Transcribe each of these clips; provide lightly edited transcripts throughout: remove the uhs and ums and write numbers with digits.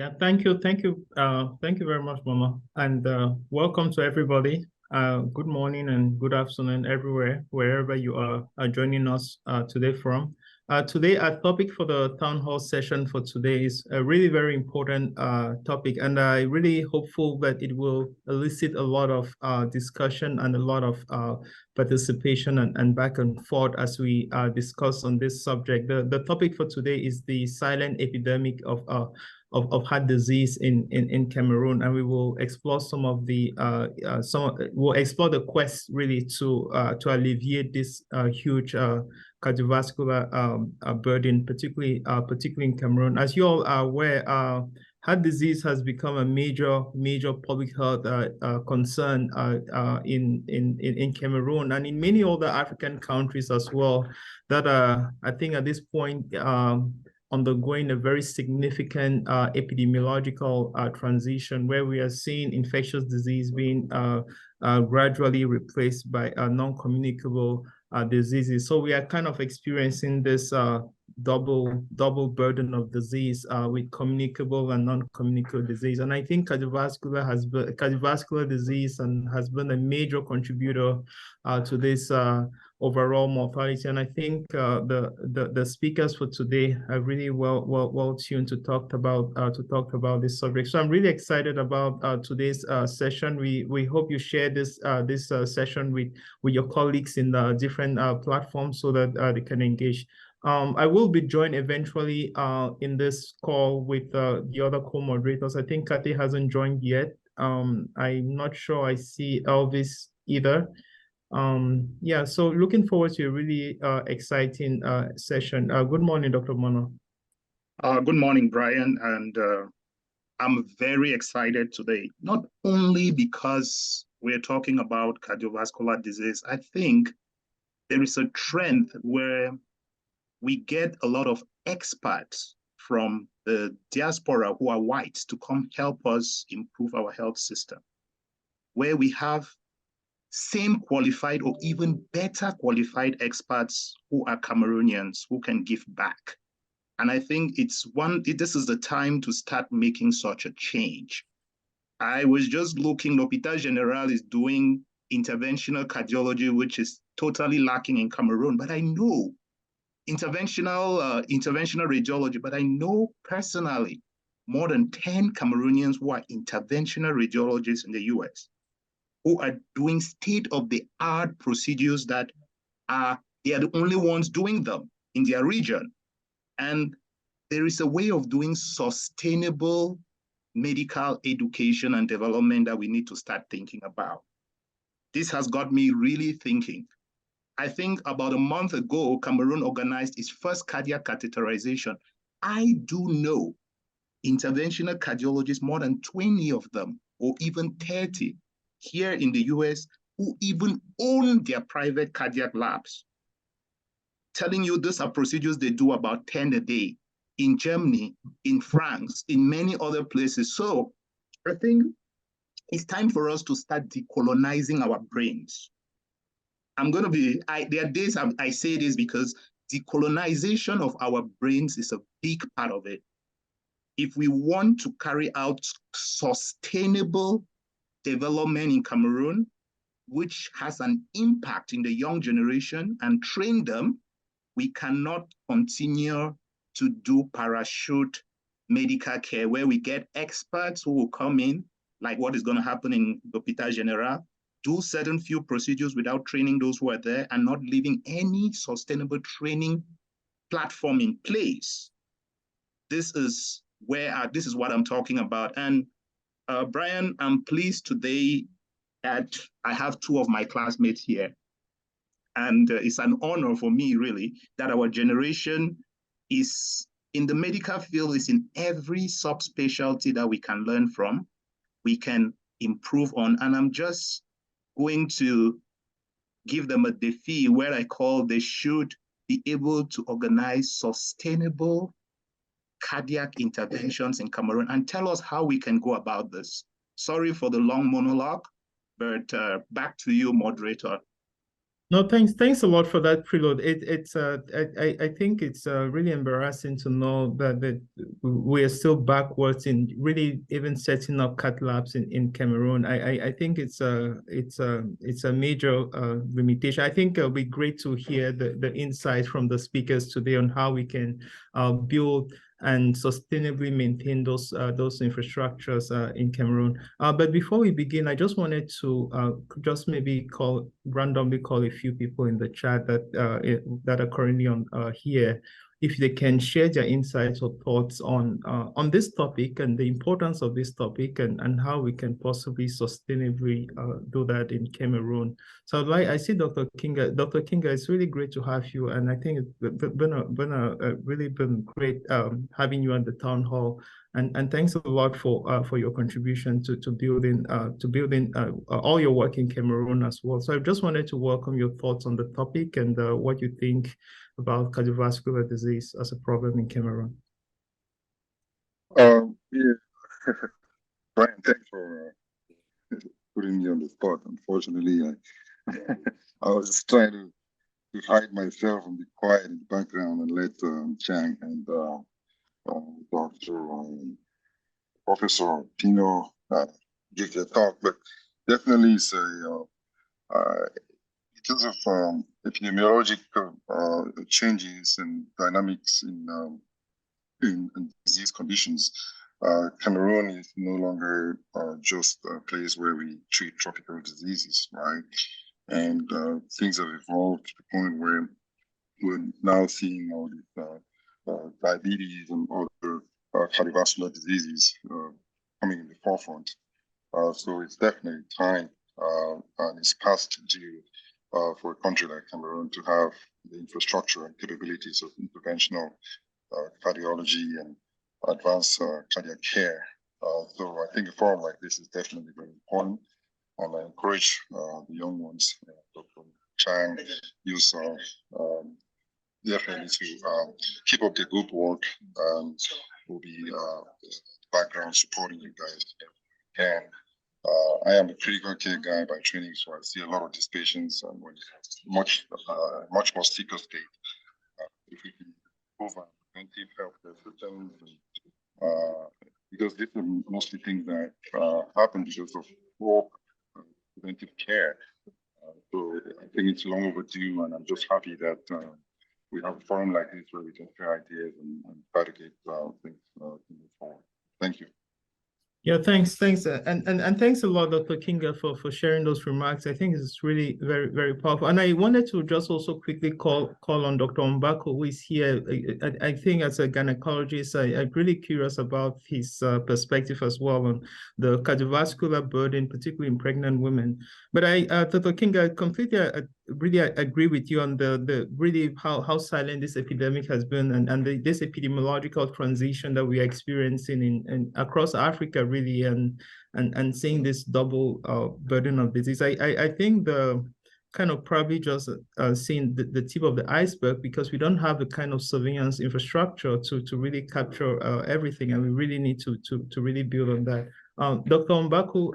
Yeah, thank you very much, Mama, and welcome to everybody. Good morning and good afternoon everywhere, wherever you are joining us today from. Today, our topic for the town hall session for today is a really very important topic, and I really hopeful that it will elicit a lot of discussion and a lot of participation and back and forth as we discuss on this subject. The topic for today is the silent epidemic of heart disease in Cameroon, and we will explore some of the we'll explore the quest really to alleviate this huge cardiovascular burden, particularly in Cameroon. As you all are aware, heart disease has become a major public health concern in Cameroon and in many other African countries as well. That I think at this point undergoing a very significant epidemiological transition where we are seeing infectious disease being gradually replaced by non-communicable diseases. So we are kind of experiencing this double burden of disease with communicable and non-communicable disease. And I think cardiovascular disease has been a major contributor to this overall mortality. And I think the speakers for today are really well tuned to talk about this subject. So I'm really excited about today's session. We hope you share this session with your colleagues in the different platforms so that they can engage. I will be joined eventually in this call with the other co-moderators. I think Kathy hasn't joined yet. I'm not sure I see Elvis either. Yeah, so looking forward to a really exciting session. Good morning, Dr. Mono. Good morning, Brian, and I'm very excited today, not only because we're talking about cardiovascular disease. I think there is a trend where we get a lot of experts from the diaspora who are white to come help us improve our health system, where we have same qualified or even better qualified experts who are Cameroonians who can give back. And I think this is the time to start making such a change. I was just looking, l'Hôpital Général is doing interventional cardiology, which is totally lacking in Cameroon, but I know interventional radiology, but I know personally more than 10 Cameroonians who are interventional radiologists in the US, who are doing state-of-the-art procedures that they are the only ones doing them in their region. And there is a way of doing sustainable medical education and development that we need to start thinking about. This has got me really thinking. I think about a month ago, Cameroon organized its first cardiac catheterization. I do know interventional cardiologists, more than 20 of them, or even 30, here in the US, who even own their private cardiac labs, telling you these are procedures they do about 10 a day in Germany, in France, in many other places. So I think it's time for us to start decolonizing our brains. There are days I say this because decolonization of our brains is a big part of it. If we want to carry out sustainable development in Cameroon, which has an impact in the young generation and train them, we cannot continue to do parachute medical care where we get experts who will come in, like what is going to happen in l'Hôpital Général, do certain few procedures without training those who are there and not leaving any sustainable training platform in place. This is what I'm talking about. And Brian, I'm pleased today that I have two of my classmates here. And it's an honor for me, really, that our generation is in the medical field, is in every subspecialty that we can learn from, we can improve on. And I'm just going to give them a defeat where I call they should be able to organize sustainable cardiac interventions in Cameroon and tell us how we can go about this. Sorry for the long monologue, but back to you, moderator. No, thanks a lot for that preload. I think it's really embarrassing to know that we are still backwards in really even setting up cath labs in Cameroon. I think it's a major limitation. I think it'll be great to hear the insights from the speakers today on how we can build and sustainably maintain those infrastructures in Cameroon. But before we begin, I just wanted to just maybe randomly call a few people in the chat that are currently on here, if they can share their insights or thoughts on this topic and the importance of this topic and how we can possibly sustainably do that in Cameroon. So I see Dr. Kinga. Dr. Kinga, it's really great to have you, and I think it's really been great having you at the town hall. And thanks a lot for your contribution to building all your work in Cameroon as well. So I just wanted to welcome your thoughts on the topic and what you think about cardiovascular disease as a problem in Cameroon. Yeah, Brian, thanks for putting me on the spot. Unfortunately, I was just trying to hide myself and be quiet in the background and let Nchang and Dr. Professor Pino give their talk. But definitely, it's because of epidemiological changes and dynamics in disease conditions. Cameroon is no longer just a place where we treat tropical diseases, right? And things have evolved to the point where we're now seeing all these diabetes and other cardiovascular diseases coming in the forefront. So it's definitely time, and it's past due for a country like Cameroon to have the infrastructure and capabilities of interventional cardiology and advanced cardiac care. So I think a forum like this is definitely very important, and I encourage the young ones, Dr. Chang, Yusuf, definitely to keep up the good work, and we'll be background supporting you guys if I am a critical care guy by training, so I see a lot of these patients and when much more sicker state. If we can improve our preventive healthcare systems, because these are mostly things that happen because of poor preventive care. So I think it's long overdue, and I'm just happy that we have a forum like this where we can share ideas and try to get things to move forward. Thank you. Yeah, thanks, and thanks a lot, Dr. Kinga, for sharing those remarks. I think it's really very, very powerful. And I wanted to just also quickly call on Dr. Mbako, who is here. I think as a gynecologist, I'm really curious about his perspective as well on the cardiovascular burden, particularly in pregnant women. But Dr. Kinga, completely really agree with you on the really how silent this epidemic has been, and this epidemiological transition that we are experiencing in across Africa, really, and seeing this double burden of disease. I think the kind of probably just seeing the tip of the iceberg, because we don't have the kind of surveillance infrastructure to really capture everything, and we really need to really build on that. Dr. Mbako,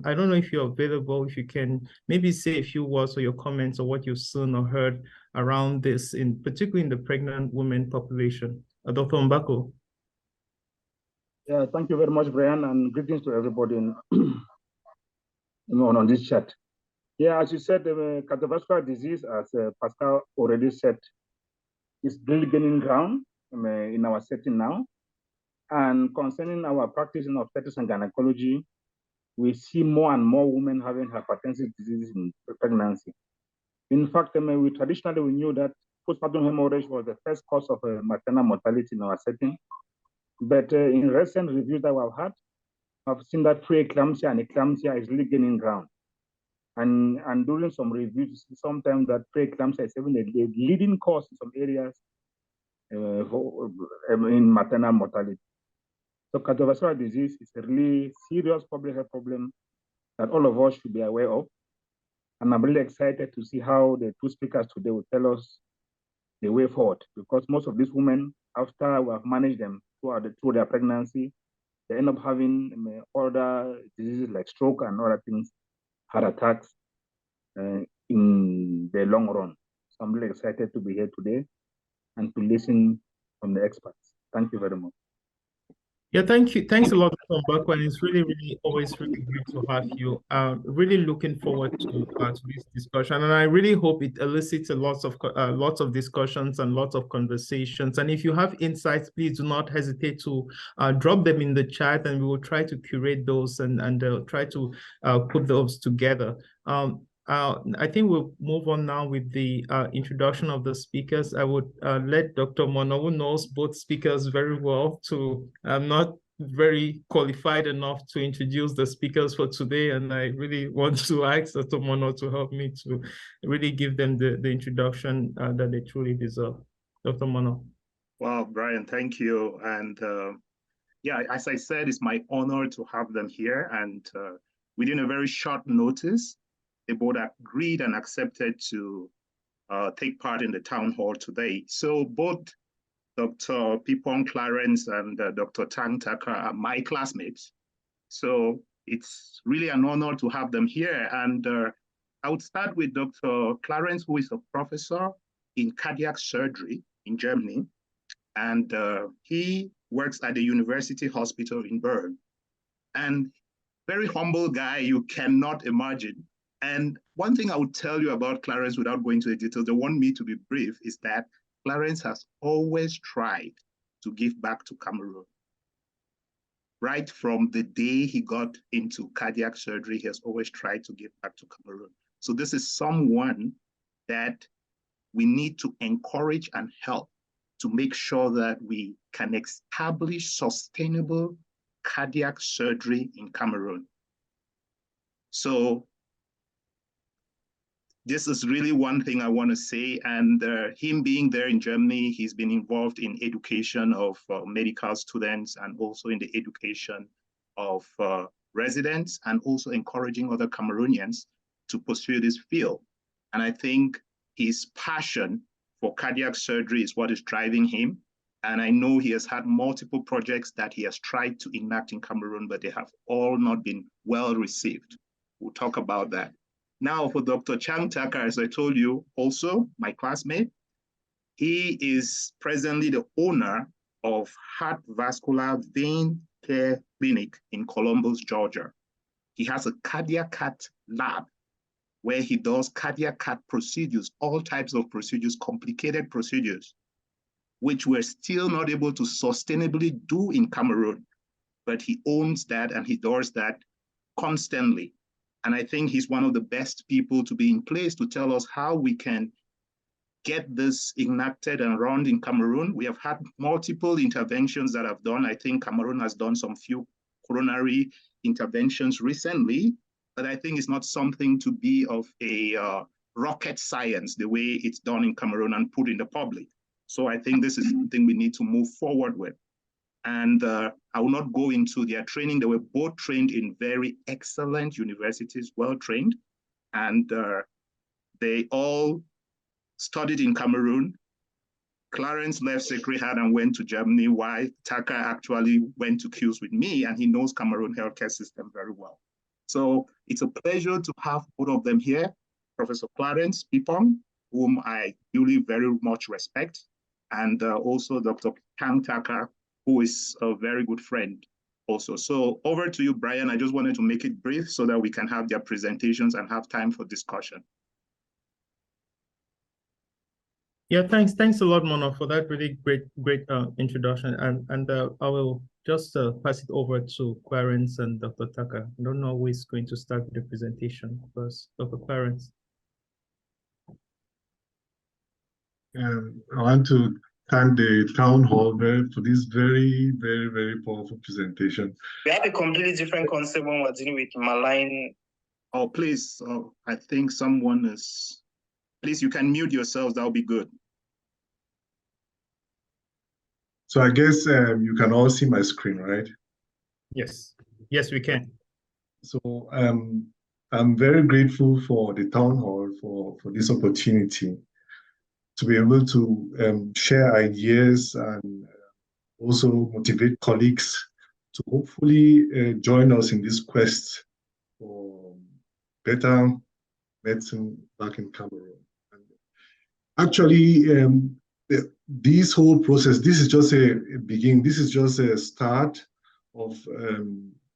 I don't know if you're available, if you can maybe say a few words or your comments or what you've seen or heard around this, particularly in the pregnant women population. Dr. Mbako. Yeah, thank you very much, Brian, and greetings to everybody on this chat. Yeah, as you said, cardiovascular disease, as Pascal already said, is really gaining ground in our setting now. And concerning our practice in obstetrics and gynecology, we see more and more women having hypertensive disease in pregnancy. In fact, we traditionally knew that postpartum hemorrhage was the first cause of maternal mortality in our setting. But in recent reviews that we've had, I've seen that preeclampsia and eclampsia is really gaining ground. And during some reviews, sometimes that preeclampsia is even the leading cause in some areas in maternal mortality. So cardiovascular disease is a really serious public health problem that all of us should be aware of. And I'm really excited to see how the two speakers today will tell us the way forward, because most of these women, after we have managed them through their pregnancy, they end up having other diseases like stroke and other things, heart attacks. in the long run. So I'm really excited to be here today and to listen from the experts. Thank you very much. Yeah, thank you. Thanks a lot, Dr. Mbakwa, and it's really always really great to have you. Really looking forward to this discussion, and I really hope it elicits lots of discussions and lots of conversations. And if you have insights, please do not hesitate to drop them in the chat, and we will try to curate those and try to put those together. I think we'll move on now with the introduction of the speakers. I would let Dr. Mono, who knows both speakers very well, to I'm not very qualified enough to introduce the speakers for today, and I really want to ask Dr. Mono to help me to really give them the introduction that they truly deserve. Dr. Mono. Well, Brian, thank you. And yeah, as I said, it's my honor to have them here. And within a very short notice, they both agreed and accepted to take part in the town hall today. So both Dr. Pingpoh, Clarence, and Dr. Taka are my classmates. So it's really an honor to have them here. And I would start with Dr. Clarence, who is a professor in cardiac surgery in Germany. And he works at the University Hospital in Bern. And very humble guy, you cannot imagine. And one thing I would tell you about Clarence without going into the details, they want me to be brief, is that Clarence has always tried to give back to Cameroon. Right from the day he got into cardiac surgery, he has always tried to give back to Cameroon. So this is someone that we need to encourage and help to make sure that we can establish sustainable cardiac surgery in Cameroon. So this is really one thing I want to say. And him being there in Germany, he's been involved in education of medical students and also in the education of residents, and also encouraging other Cameroonians to pursue this field. And I think his passion for cardiac surgery is what is driving him. And I know he has had multiple projects that he has tried to enact in Cameroon, but they have all not been well received. We'll talk about that. Now for Dr. Nchang Taka, as I told you, also my classmate, he is presently the owner of Heart Vascular Vein Care Clinic in Columbus, Georgia. He has a cardiac cath lab where he does cardiac cath procedures, all types of procedures, complicated procedures, which we're still not able to sustainably do in Cameroon. But he owns that and he does that constantly. And I think he's one of the best people to be in place to tell us how we can get this enacted and run in Cameroon. We have had multiple interventions that have done. I think Cameroon has done some few coronary interventions recently, but I think it's not something to be of a rocket science, the way it's done in Cameroon and put in the public. So I think this is something we need to move forward with. And I will not go into their training. They were both trained in very excellent universities, well trained. And they all studied in Cameroon. Clarence left Sacred Heart and went to Germany, while Taka actually went to QS with me, and he knows Cameroon healthcare system very well. So it's a pleasure to have both of them here. Professor Clarence Pingpoh, whom I really very much respect, and also Dr. Taka, who is a very good friend also. So over to you, Brian. I just wanted to make it brief so that we can have their presentations and have time for discussion. Yeah, thanks a lot, Mono, for that really great introduction. And I will just pass it over to Clarence and Dr. Taka. I don't know who is going to start with the presentation first. Dr. Clarence. I want to thank the town hall for this very powerful presentation. We have a completely different concept when we're dealing with malign. Oh, please, I think someone is, please, you can mute yourselves, that'll be good. So I guess you can all see my screen, right? Yes, we can. So I'm very grateful for the town hall for this opportunity to be able to share ideas and also motivate colleagues to hopefully join us in this quest for better medicine back in Cameroon. And actually, this whole process, this is just a beginning. This is just a start of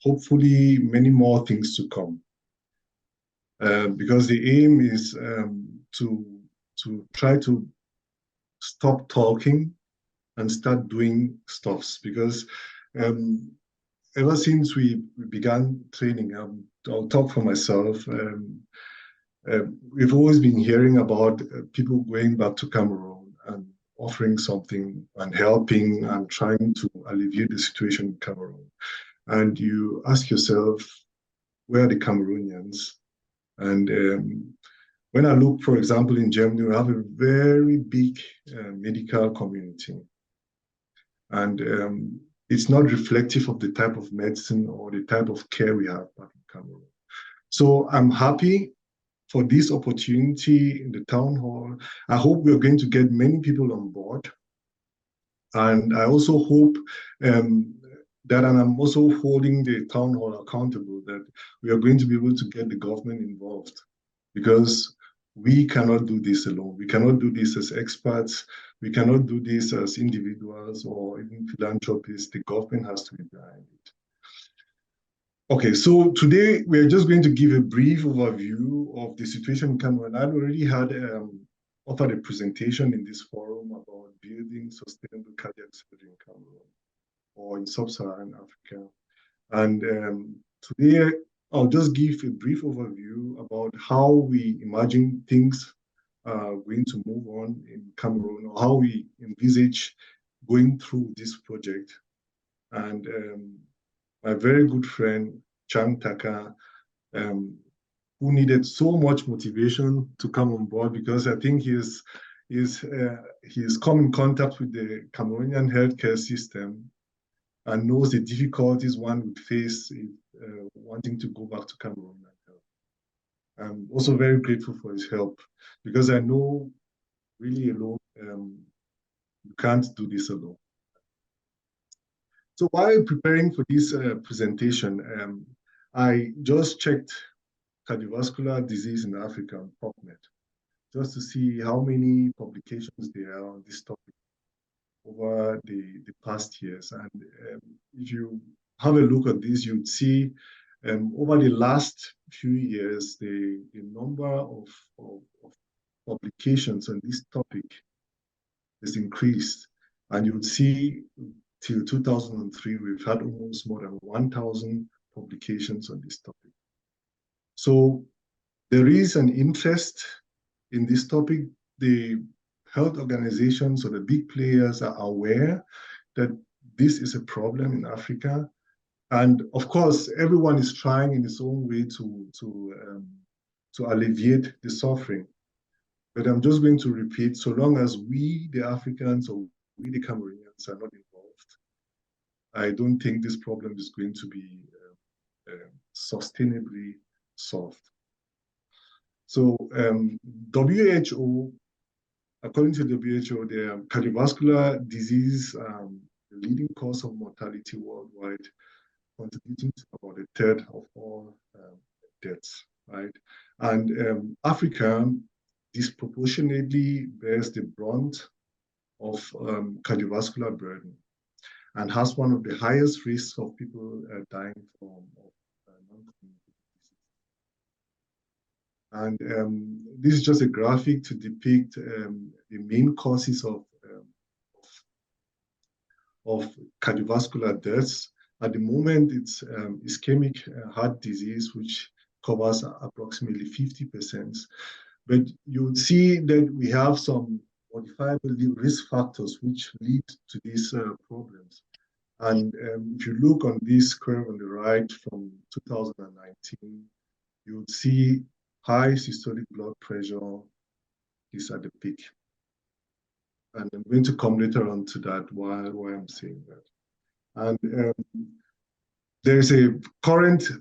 hopefully many more things to come. Because the aim is to try to stop talking and start doing stuffs. Because ever since we began training, I'll talk for myself. We've always been hearing about people going back to Cameroon and offering something and helping and trying to alleviate the situation in Cameroon. And you ask yourself, where are the Cameroonians? And when I look, for example, in Germany, we have a very big medical community. And it's not reflective of the type of medicine or the type of care we have back in Cameroon. So I'm happy for this opportunity in the town hall. I hope we're going to get many people on board. And I also hope that, and I'm also holding the town hall accountable, that we are going to be able to get the government involved, because we cannot do this alone. We cannot do this as experts. We cannot do this as individuals or even philanthropists. The government has to be behind it. Okay, so today we're just going to give a brief overview of the situation in Cameroon. I've already had offered a presentation in this forum about building sustainable cardiac surgery in Cameroon or in sub-Saharan Africa. And today I'll just give a brief overview about how we imagine things are going to move on in Cameroon, or how we envisage going through this project. And my very good friend, Taka, who needed so much motivation to come on board, because I think he's come in contact with the Cameroonian healthcare system and knows the difficulties one would face if wanting to go back to Cameroon. I'm also very grateful for his help, because I know really alone, you can't do this alone. So while preparing for this presentation, I just checked cardiovascular disease in Africa on PubMed, just to see how many publications there are on this topic over the past years. And if you have a look at this, you'd see over the last few years, the number of publications on this topic has increased. And you would see till 2003, we've had almost more than 1,000 publications on this topic. So there is an interest in this topic. The health organizations or the big players are aware that this is a problem in Africa. And of course, everyone is trying in its own way to alleviate the suffering. But I'm just going to repeat, so long as we, the Africans, or we, the Cameroonians, are not involved, I don't think this problem is going to be sustainably solved. So WHO, according to WHO, the cardiovascular disease, the leading cause of mortality worldwide, contributing to about a third of all deaths, right? And Africa disproportionately bears the brunt of cardiovascular burden and has one of the highest risks of people dying from non-communicable disease. And this is just a graphic to depict the main causes of cardiovascular deaths. At the moment, it's ischemic heart disease, which covers approximately 50%. But you would see that we have some modifiable risk factors which lead to these problems. And if you look on this curve on the right from 2019, you would see high systolic blood pressure is at the peak. And I'm going to come later on to that, why I'm saying that. And there is a currently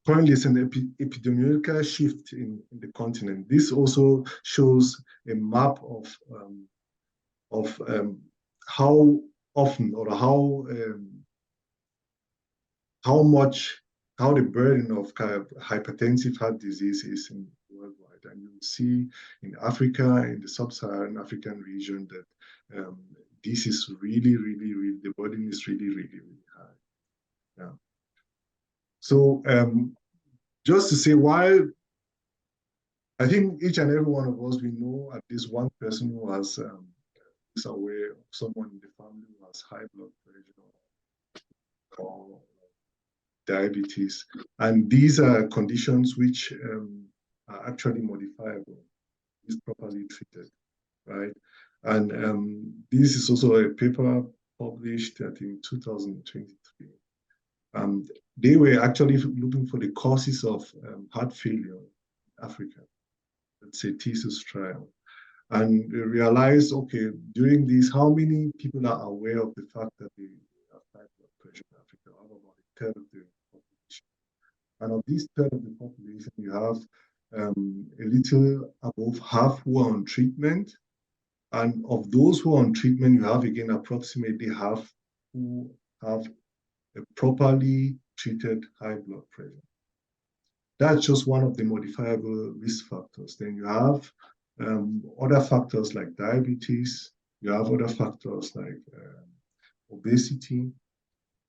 it's an epidemiological shift in the continent. This also shows a map of how often or how the burden of hypertensive heart disease is worldwide. And you see in Africa, in the sub-Saharan African region, that this is really, really, really, the burden is really, really, really high. Yeah. So just to say, while I think each and every one of us, we know at least one person who has is aware of someone in the family who has high blood pressure or diabetes. And these are conditions which are actually modifiable if properly treated, right? And this is also a paper published, I think, 2023. They were actually looking for the causes of heart failure in Africa. Let's say thesis trial. And they realized, okay, during this, how many people are aware of the fact that they have high blood pressure in Africa? About a third of the population. And of this third of the population, you have a little above half who are on treatment. And of those who are on treatment, you have again approximately half who have a properly treated high blood pressure. That's just one of the modifiable risk factors. Then you have other factors like diabetes. You have other factors like obesity,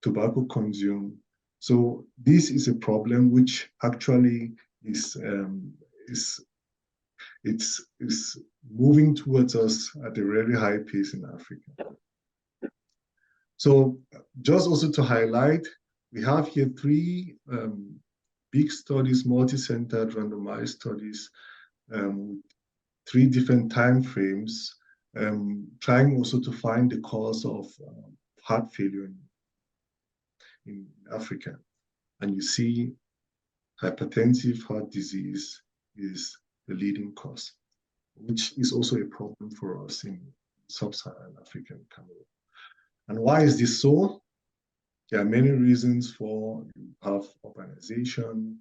tobacco consume. So this is a problem which actually is moving towards us at a really high pace in Africa. So just also to highlight, we have here three big studies, multi-centered randomized studies, with three different time frames, trying also to find the cause of heart failure in Africa. And you see hypertensive heart disease is the leading cause, which is also a problem for us in sub-Saharan African Cameroon. And why is this so? There are many reasons for you have urbanization,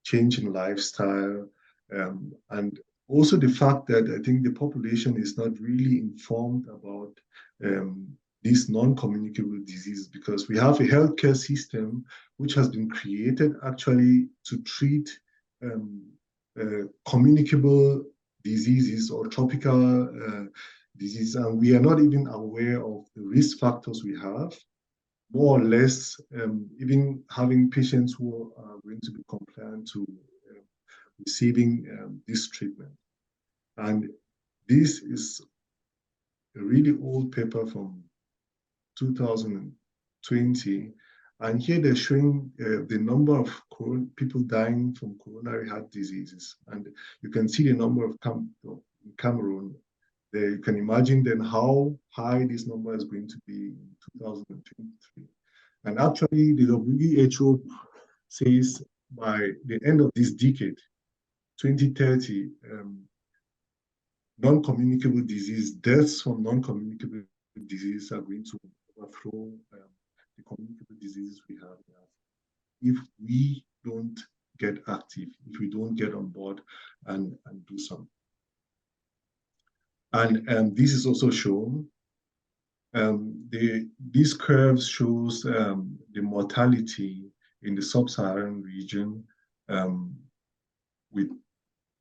change in lifestyle, and also the fact that I think the population is not really informed about these non-communicable diseases, because we have a healthcare system which has been created actually to treat communicable diseases or tropical disease, and we are not even aware of the risk factors we have. More or less, even having patients who are going to be compliant to receiving this treatment. And this is a really old paper from 2020. And here they're showing the number of people dying from coronary heart diseases. And you can see the number of Cameroon. There you can imagine then how high this number is going to be in 2023. And actually, the WHO says by the end of this decade, 2030, non-communicable disease, deaths from non-communicable disease are going to overthrow the communicable diseases we have now. If we don't get active, if we don't get on board and do something. And this is also shown. These curves shows the mortality in the sub-Saharan region with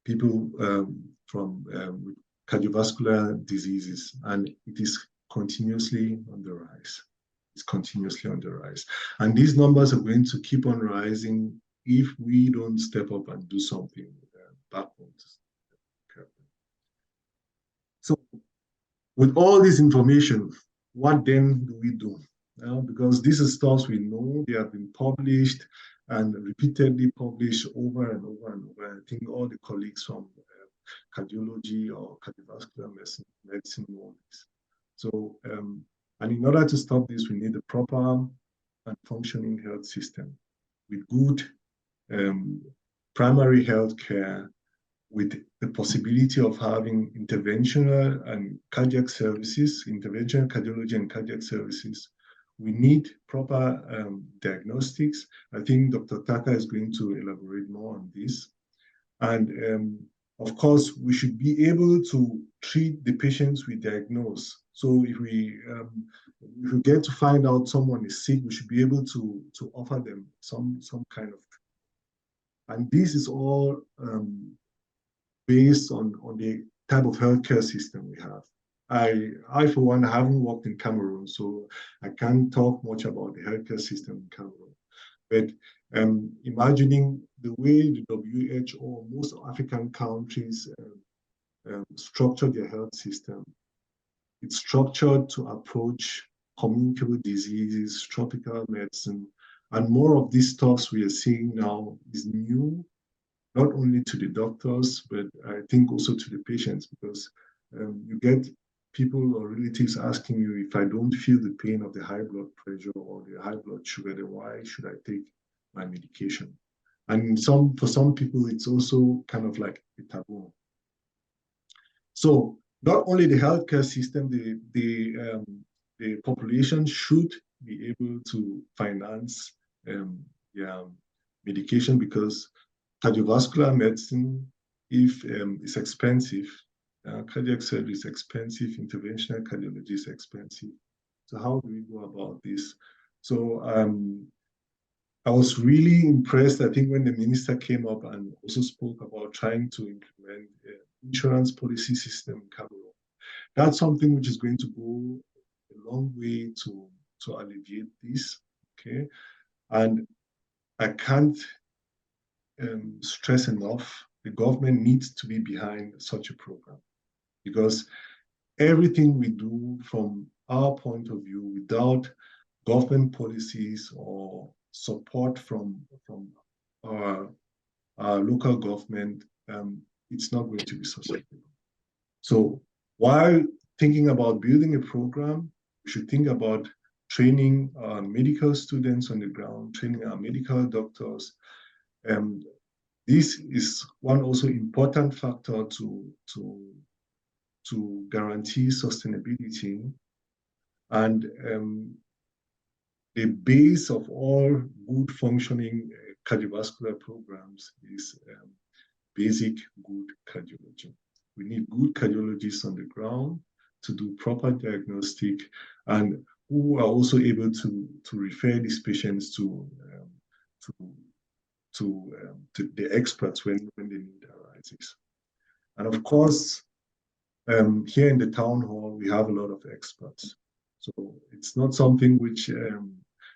people with cardiovascular diseases, and it is continuously on the rise. It's continuously on the rise. And these numbers are going to keep on rising if we don't step up and do something backwards. So with all this information, what then do we do? Because this is stuff we know, they have been published and repeatedly published over and over and over. I think all the colleagues from cardiology or cardiovascular medicine know this. So, and in order to stop this, we need a proper and functioning health system with good primary health care, with the possibility of having interventional and cardiac services, interventional cardiology and cardiac services. We need proper diagnostics. I think Dr. Taka is going to elaborate more on this. And of course, we should be able to treat the patients we diagnose. So if we get to find out someone is sick, we should be able to offer them some kind of treatment. And this is all based on the type of healthcare system we have. I, for one, haven't worked in Cameroon, so I can't talk much about the healthcare system in Cameroon. But imagining the way the WHO, most African countries structure their health system, it's structured to approach communicable diseases, tropical medicine, and more of these stuffs we are seeing now is new, not only to the doctors, but I think also to the patients, because you get people or relatives asking you, if I don't feel the pain of the high blood pressure or the high blood sugar, then why should I take my medication? And for some people, it's also kind of like a taboo. So not only the healthcare system, the population should be able to finance medication, because cardiovascular medicine, if it's expensive, cardiac surgery is expensive, interventional cardiology is expensive. So how do we go about this? So I was really impressed, I think, when the minister came up and also spoke about trying to implement an insurance policy system in Cameroon. That's something which is going to go a long way to alleviate this, okay? And I can't stress enough, the government needs to be behind such a program, because everything we do from our point of view, without government policies or support from our local government, it's not going to be sustainable. So while thinking about building a program, we should think about training our medical students on the ground, training our medical doctors. This is one also important factor to guarantee sustainability. And the base of all good functioning cardiovascular programs is basic good cardiology. We need good cardiologists on the ground to do proper diagnostic, and who are also able to refer these patients to the experts when the need arises. And of course, here in the town hall, we have a lot of experts. So it's not something which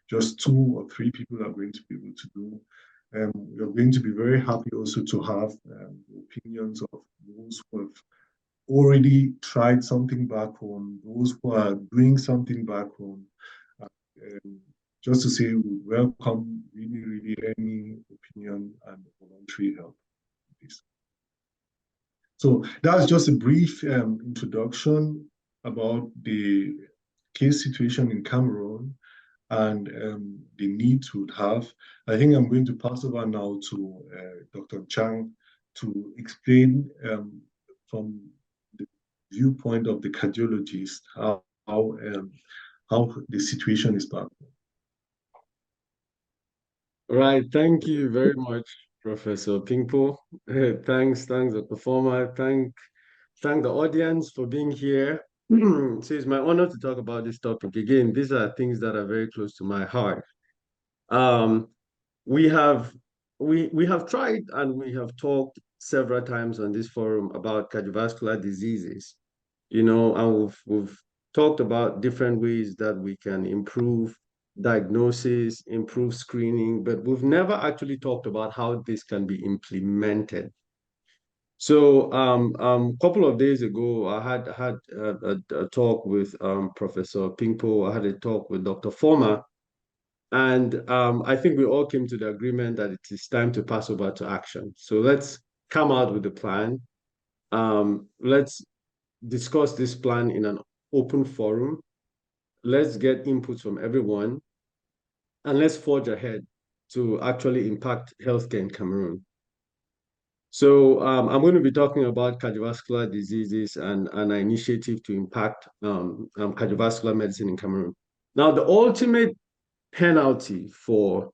just 2 or 3 people are going to be able to do. We're going to be very happy also to have the opinions of those who have already tried something back home, those who are doing something back home. Just to say, we welcome really any opinion and voluntary help. So that's just a brief introduction about the case situation in Cameroon and the needs we would have. I think I'm going to pass over now to Dr. Nchang to explain from the viewpoint of the cardiologist how the situation is back. Right, thank you very much, Professor Pingpoh. Thanks, Dr. Former. Thank the audience for being here. So it's my honor to talk about this topic. Again, these are things that are very close to my heart. We have tried and we have talked several times on this forum about cardiovascular diseases, and we've talked about different ways that we can improve diagnosis, improve screening, but we've never actually talked about how this can be implemented. So a couple of days ago, I had a talk with Professor Pingpoh. I had a talk with Dr. Former, and I think we all came to the agreement that it is time to pass over to action. So let's come out with a plan. Let's discuss this plan in an open forum. Let's get inputs from everyone, and let's forge ahead to actually impact healthcare in Cameroon. So I'm going to be talking about cardiovascular diseases and an initiative to impact cardiovascular medicine in Cameroon. Now, the ultimate penalty for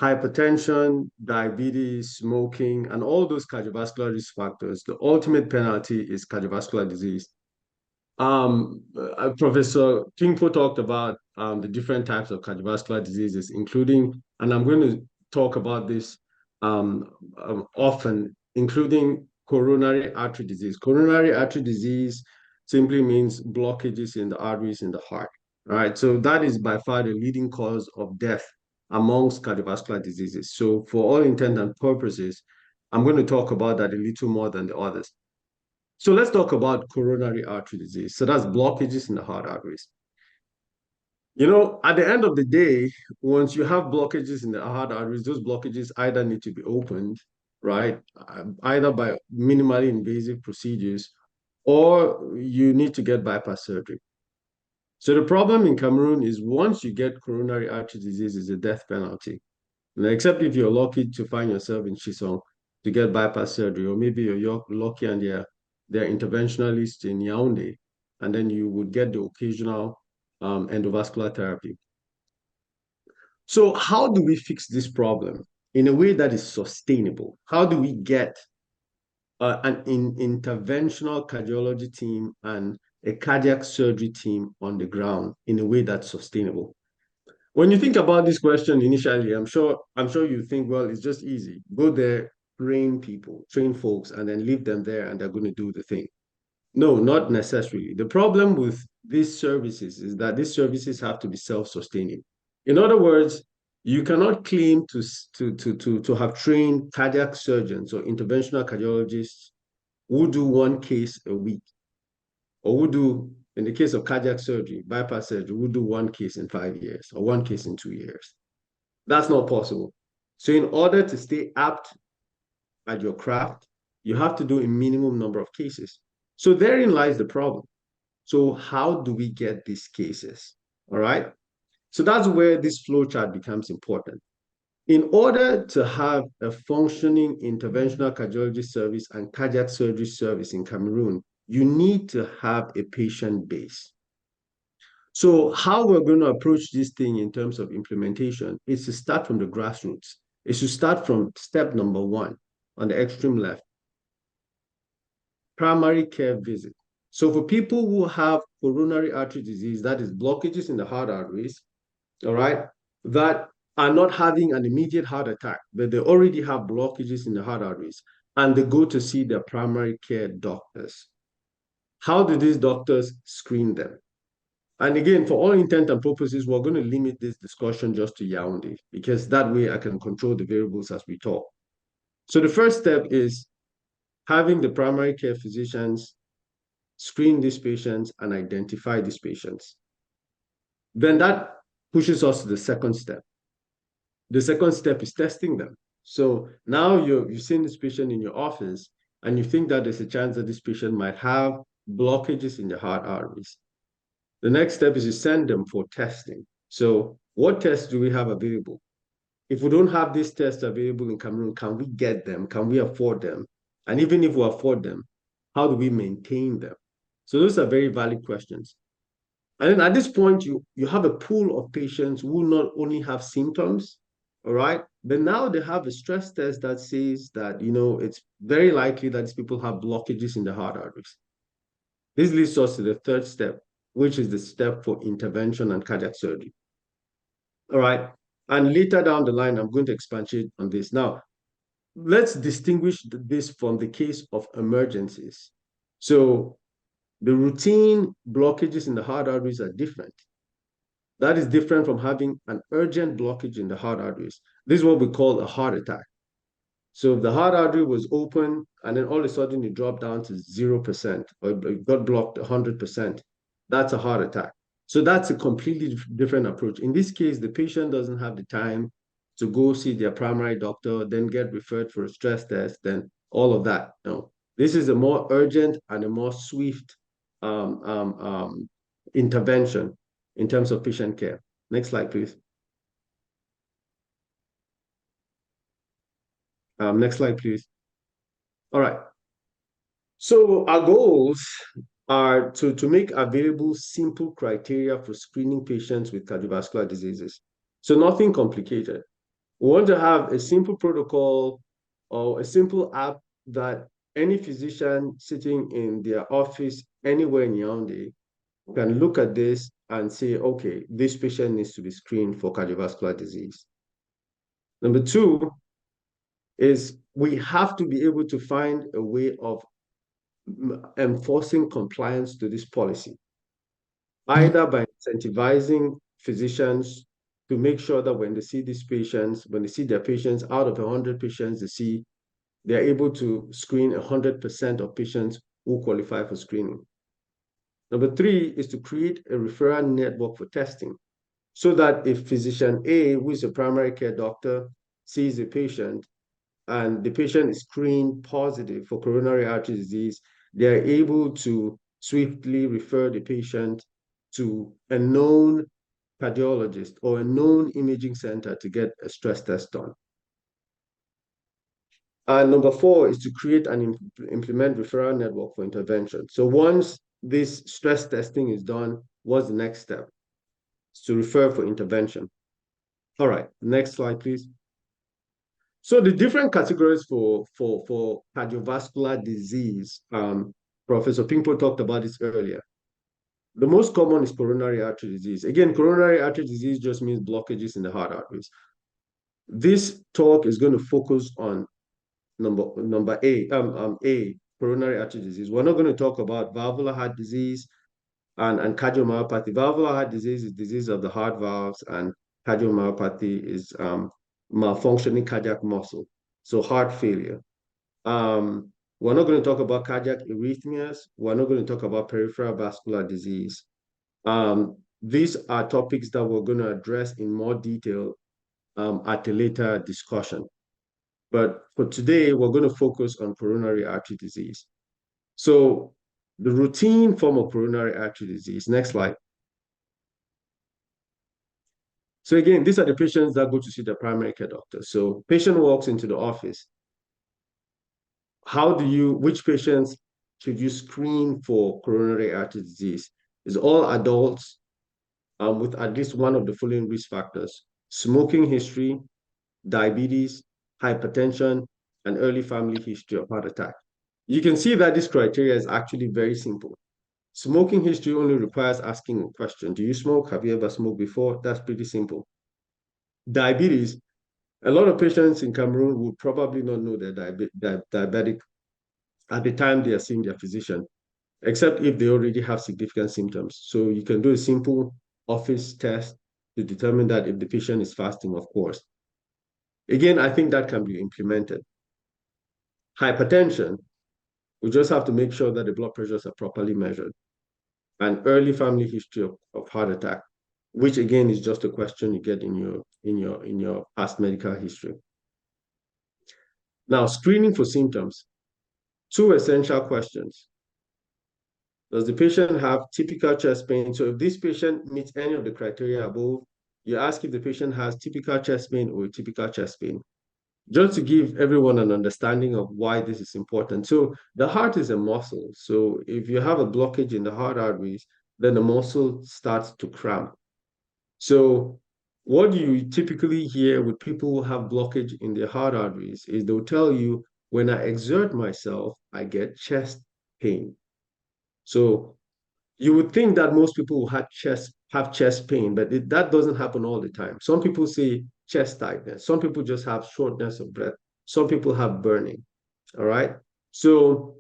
hypertension, diabetes, smoking, and all those cardiovascular risk factors, the ultimate penalty is cardiovascular disease. Professor Pingpoh talked about the different types of cardiovascular diseases, including, and I'm going to talk about this often, including coronary artery disease. Coronary artery disease simply means blockages in the arteries in the heart. All right, so that is by far the leading cause of death amongst cardiovascular diseases. So for all intent and purposes, I'm going to talk about that a little more than the others. So let's talk about coronary artery disease. So that's blockages in the heart arteries. You know, at the end of the day, once you have blockages in the heart arteries, those blockages either need to be opened, right? Either by minimally invasive procedures, or you need to get bypass surgery. So the problem in Cameroon is once you get coronary artery disease, it's a death penalty. And except if you're lucky to find yourself in Chisong to get bypass surgery, or maybe you're lucky and they're interventionalists in Yaoundé, and then you would get the occasional endovascular therapy. So how do we fix this problem in a way that is sustainable? How do we get an interventional cardiology team and a cardiac surgery team on the ground in a way that's sustainable? When you think about this question initially, I'm sure you think, well, it's just easy. Go there, train people, train folks, and then leave them there, and they're going to do the thing. No, not necessarily. The problem with these services is that these services have to be self-sustaining. In other words, you cannot claim to have trained cardiac surgeons or interventional cardiologists who do one case a week, or who do, in the case of cardiac surgery, bypass surgery, who do one case in 5 years or one case in 2 years. That's not possible. So in order to stay apt at your craft, you have to do a minimum number of cases. So therein lies the problem. So how do we get these cases? All right. So that's where this flowchart becomes important. In order to have a functioning interventional cardiology service and cardiac surgery service in Cameroon, you need to have a patient base. So how we're going to approach this thing in terms of implementation is to start from the grassroots. It's to start from step number 1 on the extreme left, primary care visit. So for people who have coronary artery disease, that is blockages in the heart arteries, all right, that are not having an immediate heart attack, but they already have blockages in the heart arteries, and they go to see their primary care doctors. How do these doctors screen them? And again, for all intent and purposes, we're going to limit this discussion just to Yaoundé, because that way I can control the variables as we talk. So the first step is having the primary care physicians screen these patients and identify these patients. Then that pushes us to the second step. The second step is testing them. So now you've seen this patient in your office, and you think that there's a chance that this patient might have blockages in the heart arteries. The next step is to send them for testing. So what tests do we have available? If we don't have these tests available in Cameroon, can we get them? Can we afford them? And even if we afford them, how do we maintain them? So those are very valid questions. And then at this point, you have a pool of patients who not only have symptoms, all right, but now they have a stress test that says that, you know, it's very likely that these people have blockages in the heart arteries. This leads us to the third step, which is the step for intervention and cardiac surgery. All right. And later down the line, I'm going to expatiate on this. Now, let's distinguish this from the case of emergencies. So the routine blockages in the heart arteries are different. That is different from having an urgent blockage in the heart arteries. This is what we call a heart attack. So if the heart artery was open and then all of a sudden it dropped down to 0% or it got blocked 100%, that's a heart attack. So that's a completely different approach. In this case, the patient doesn't have the time to go see their primary doctor, then get referred for a stress test, then all of that. No, this is a more urgent and a more swift intervention in terms of patient care. Next slide, please. Next slide, please. All right. So our goals are to make available simple criteria for screening patients with cardiovascular diseases. So nothing complicated. We want to have a simple protocol or a simple app that any physician sitting in their office anywhere in Yaoundé can look at this and say, okay, this patient needs to be screened for cardiovascular disease. Number 2 is we have to be able to find a way of enforcing compliance to this policy, either by incentivizing physicians to make sure that when they see these patients, when they see their patients, out of 100 patients they see, they're able to screen 100% of patients who qualify for screening. Number three is to create a referral network for testing, so that if physician A, who is a primary care doctor, sees a patient and the patient is screened positive for coronary artery disease, they're able to swiftly refer the patient to a known cardiologist or a known imaging center to get a stress test done. And number four is to create and implement referral network for intervention. So once this stress testing is done, what's the next step? It's to refer for intervention. All right, next slide, please. So the different categories for cardiovascular disease, Professor Pingpoh talked about this earlier. The most common is coronary artery disease. Again, coronary artery disease just means blockages in the heart arteries. This talk is going to focus on number A, coronary artery disease. We're not going to talk about valvular heart disease and cardiomyopathy. Valvular heart disease is disease of the heart valves, and cardiomyopathy is malfunctioning cardiac muscle, so heart failure. We're not going to talk about cardiac arrhythmias. We're not going to talk about peripheral vascular disease. These are topics that we're going to address in more detail at a later discussion. But for today, we're going to focus on coronary artery disease. So the routine form of coronary artery disease, next slide. So again, these are the patients that go to see the primary care doctor. So patient walks into the office. Which patients should you screen for coronary artery disease? It's all adults with at least one of the following risk factors: smoking history, diabetes, hypertension, and early family history of heart attack. You can see that this criteria is actually very simple. Smoking history only requires asking a question. Do you smoke? Have you ever smoked before? That's pretty simple. Diabetes, a lot of patients in Cameroon would probably not know they're diabetic at the time they are seeing their physician, except if they already have significant symptoms. So you can do a simple office test to determine that if the patient is fasting, of course. Again, I think that can be implemented. Hypertension, we just have to make sure that the blood pressures are properly measured. And early family history of heart attack, which again is just a question you get in your past medical history. Now, screening for symptoms. Two essential questions. Does the patient have typical chest pain? So if this patient meets any of the criteria above, you ask if the patient has typical chest pain or typical chest pain, just to give everyone an understanding of why this is important. So the heart is a muscle. So if you have a blockage in the heart arteries, then the muscle starts to cramp. So what you typically hear with people who have blockage in their heart arteries is they'll tell you, when I exert myself, I get chest pain. So you would think that most people who have chest pain, but that doesn't happen all the time. Some people say chest tightness. Some people just have shortness of breath. Some people have burning. All right. So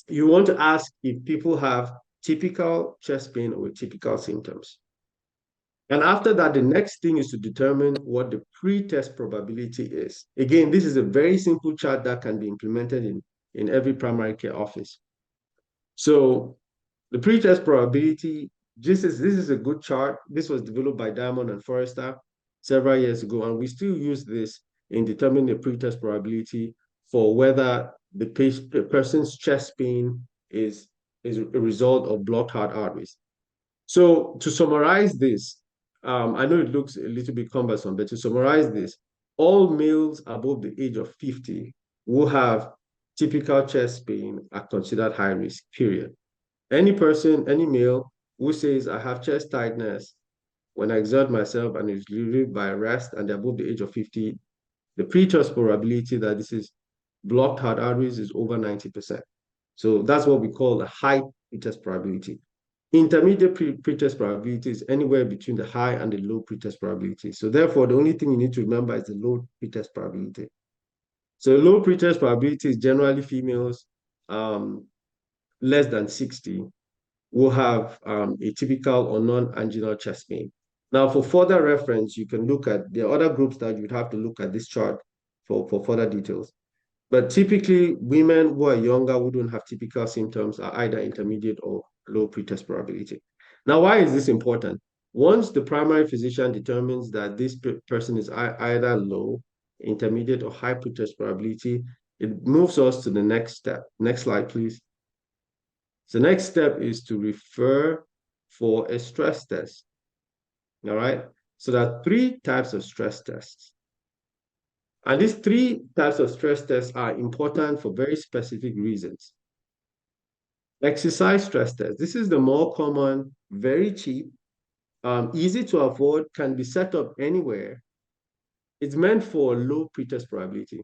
you want to ask if people have typical chest pain or typical symptoms. And after that, the next thing is to determine what the pre-test probability is. Again, this is a very simple chart that can be implemented in every primary care office. So the pre-test probability, this is a good chart. This was developed by Diamond and Forrester several years ago, and we still use this in determining the pre-test probability for whether the person's chest pain is a result of blocked heart arteries. So to summarize this, I know it looks a little bit cumbersome, but to summarize this, all males above the age of 50 who have typical chest pain are considered high risk, period. Any person, any male who says, I have chest tightness when I exert myself and is relieved by rest and they're above the age of 50, the pre-test probability that this is blocked heart arteries is over 90%. So that's what we call the high pre-test probability. Intermediate pre-test probability is anywhere between the high and the low pre-test probability. So therefore, the only thing you need to remember is the low pre-test probability. So low pretest probability is generally females less than 60 will have a typical or non-anginal chest pain. Now, for further reference, you can look at the other groups that you'd have to look at this chart for further details. But typically, women who are younger who don't have typical symptoms are either intermediate or low pretest probability. Now, why is this important? Once the primary physician determines that this person is either low, intermediate, or high pretest probability, it moves us to the next step. Next slide, please. So the next step is to refer for a stress test. All right. So there are 3 types of stress tests. And these 3 types of stress tests are important for very specific reasons. Exercise stress test. This is the more common, very cheap, easy to afford, can be set up anywhere. It's meant for low pretest probability.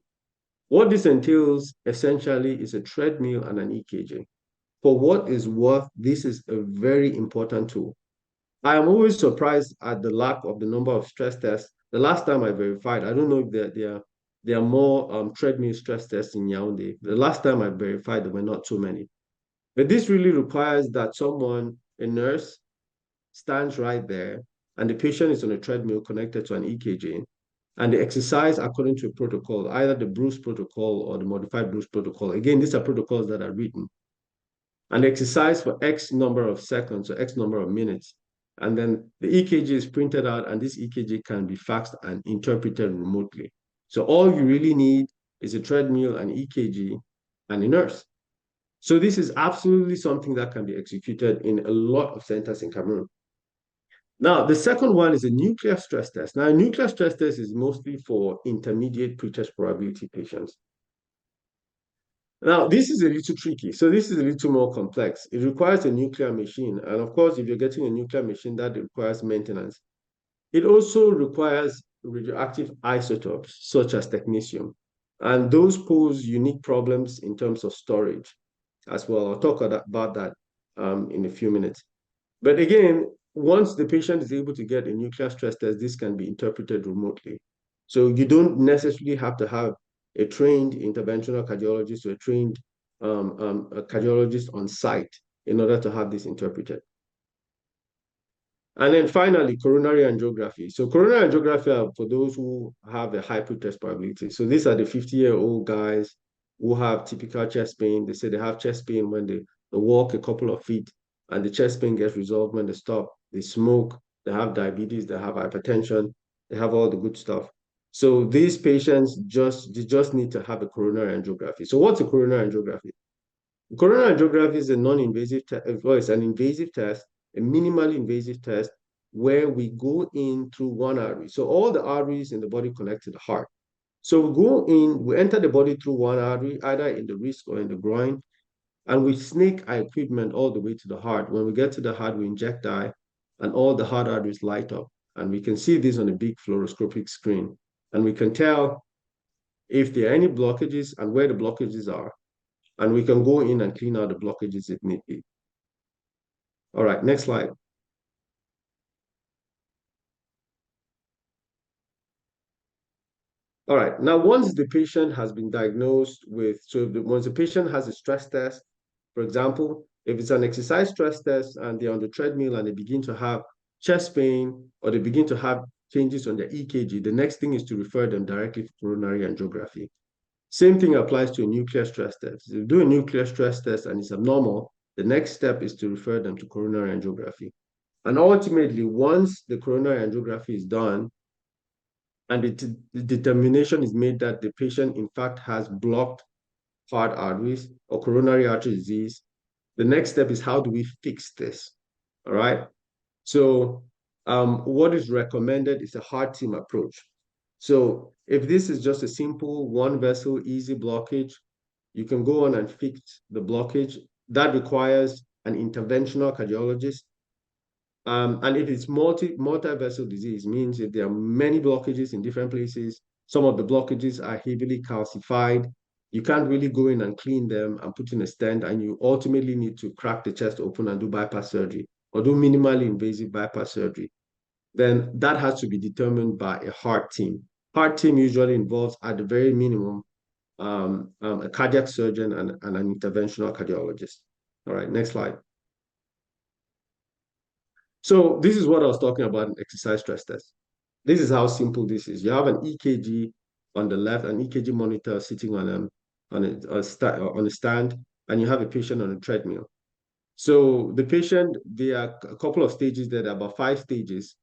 What this entails essentially is a treadmill and an EKG. For what is worth, this is a very important tool. I am always surprised at the lack of the number of stress tests. The last time I verified, I don't know if there are more treadmill stress tests in Yaoundé. The last time I verified, there were not so many. But this really requires that someone, a nurse, stands right there, and the patient is on a treadmill connected to an EKG, and the exercise according to a protocol, either the Bruce protocol or the modified Bruce protocol. Again, these are protocols that are written. And exercise for X number of seconds or X number of minutes. And then the EKG is printed out, and this EKG can be faxed and interpreted remotely. So all you really need is a treadmill, an EKG, and a nurse. So this is absolutely something that can be executed in a lot of centers in Cameroon. Now, the second one is a nuclear stress test. Now, a nuclear stress test is mostly for intermediate pretest probability patients. Now, this is a little tricky. So this is a little more complex. It requires a nuclear machine. And of course, if you're getting a nuclear machine, that requires maintenance. It also requires radioactive isotopes, such as technetium. And those pose unique problems in terms of storage as well. I'll talk about that in a few minutes. But again, once the patient is able to get a nuclear stress test, this can be interpreted remotely. So you don't necessarily have to have a trained interventional cardiologist or a trained a cardiologist on site in order to have this interpreted. And then finally, coronary angiography. So coronary angiography are for those who have a high pretest probability. So these are the 50-year-old guys who have typical chest pain. They say they have chest pain when they walk a couple of feet, and the chest pain gets resolved when they stop. They smoke, they have diabetes, they have hypertension, they have all the good stuff. So these patients just need to have a coronary angiography. So what's a coronary angiography? Coronary angiography is a non-invasive test. Well, it's an invasive test, a minimally invasive test where we go in through one artery. So all the arteries in the body connect to the heart. So we go in, we enter the body through one artery, either in the wrist or in the groin, and we snake our equipment all the way to the heart. When we get to the heart, we inject dye, and all the heart arteries light up. And we can see this on a big fluoroscopic screen. And we can tell if there are any blockages and where the blockages are. And we can go in and clean out the blockages if need be. All right, next slide. All right, now once the patient has been diagnosed with, once the patient has a stress test, for example, if it's an exercise stress test and they're on the treadmill and they begin to have chest pain or they begin to have changes on their EKG, the next thing is to refer them directly to coronary angiography. Same thing applies to a nuclear stress test. If you do a nuclear stress test and it's abnormal, the next step is to refer them to coronary angiography. And ultimately, once the coronary angiography is done, and the determination is made that the patient, in fact, has blocked heart arteries or coronary artery disease, the next step is how do we fix this, all right? So what is recommended is a heart team approach. So if this is just a simple one vessel, easy blockage, you can go on and fix the blockage. That requires an interventional cardiologist. And if it's multi-vessel disease, means if there are many blockages in different places, some of the blockages are heavily calcified, you can't really go in and clean them and put in a stent, and you ultimately need to crack the chest open and do bypass surgery or do minimally invasive bypass surgery. Then that has to be determined by a heart team. Heart team usually involves, at the very minimum, a cardiac surgeon, and an interventional cardiologist. All right, next slide. So this is what I was talking about in exercise stress test. This is how simple this is. You have an EKG on the left, an EKG monitor sitting on a stand, and you have a patient on a treadmill. So the patient, there are a couple of stages there, about 5 stages,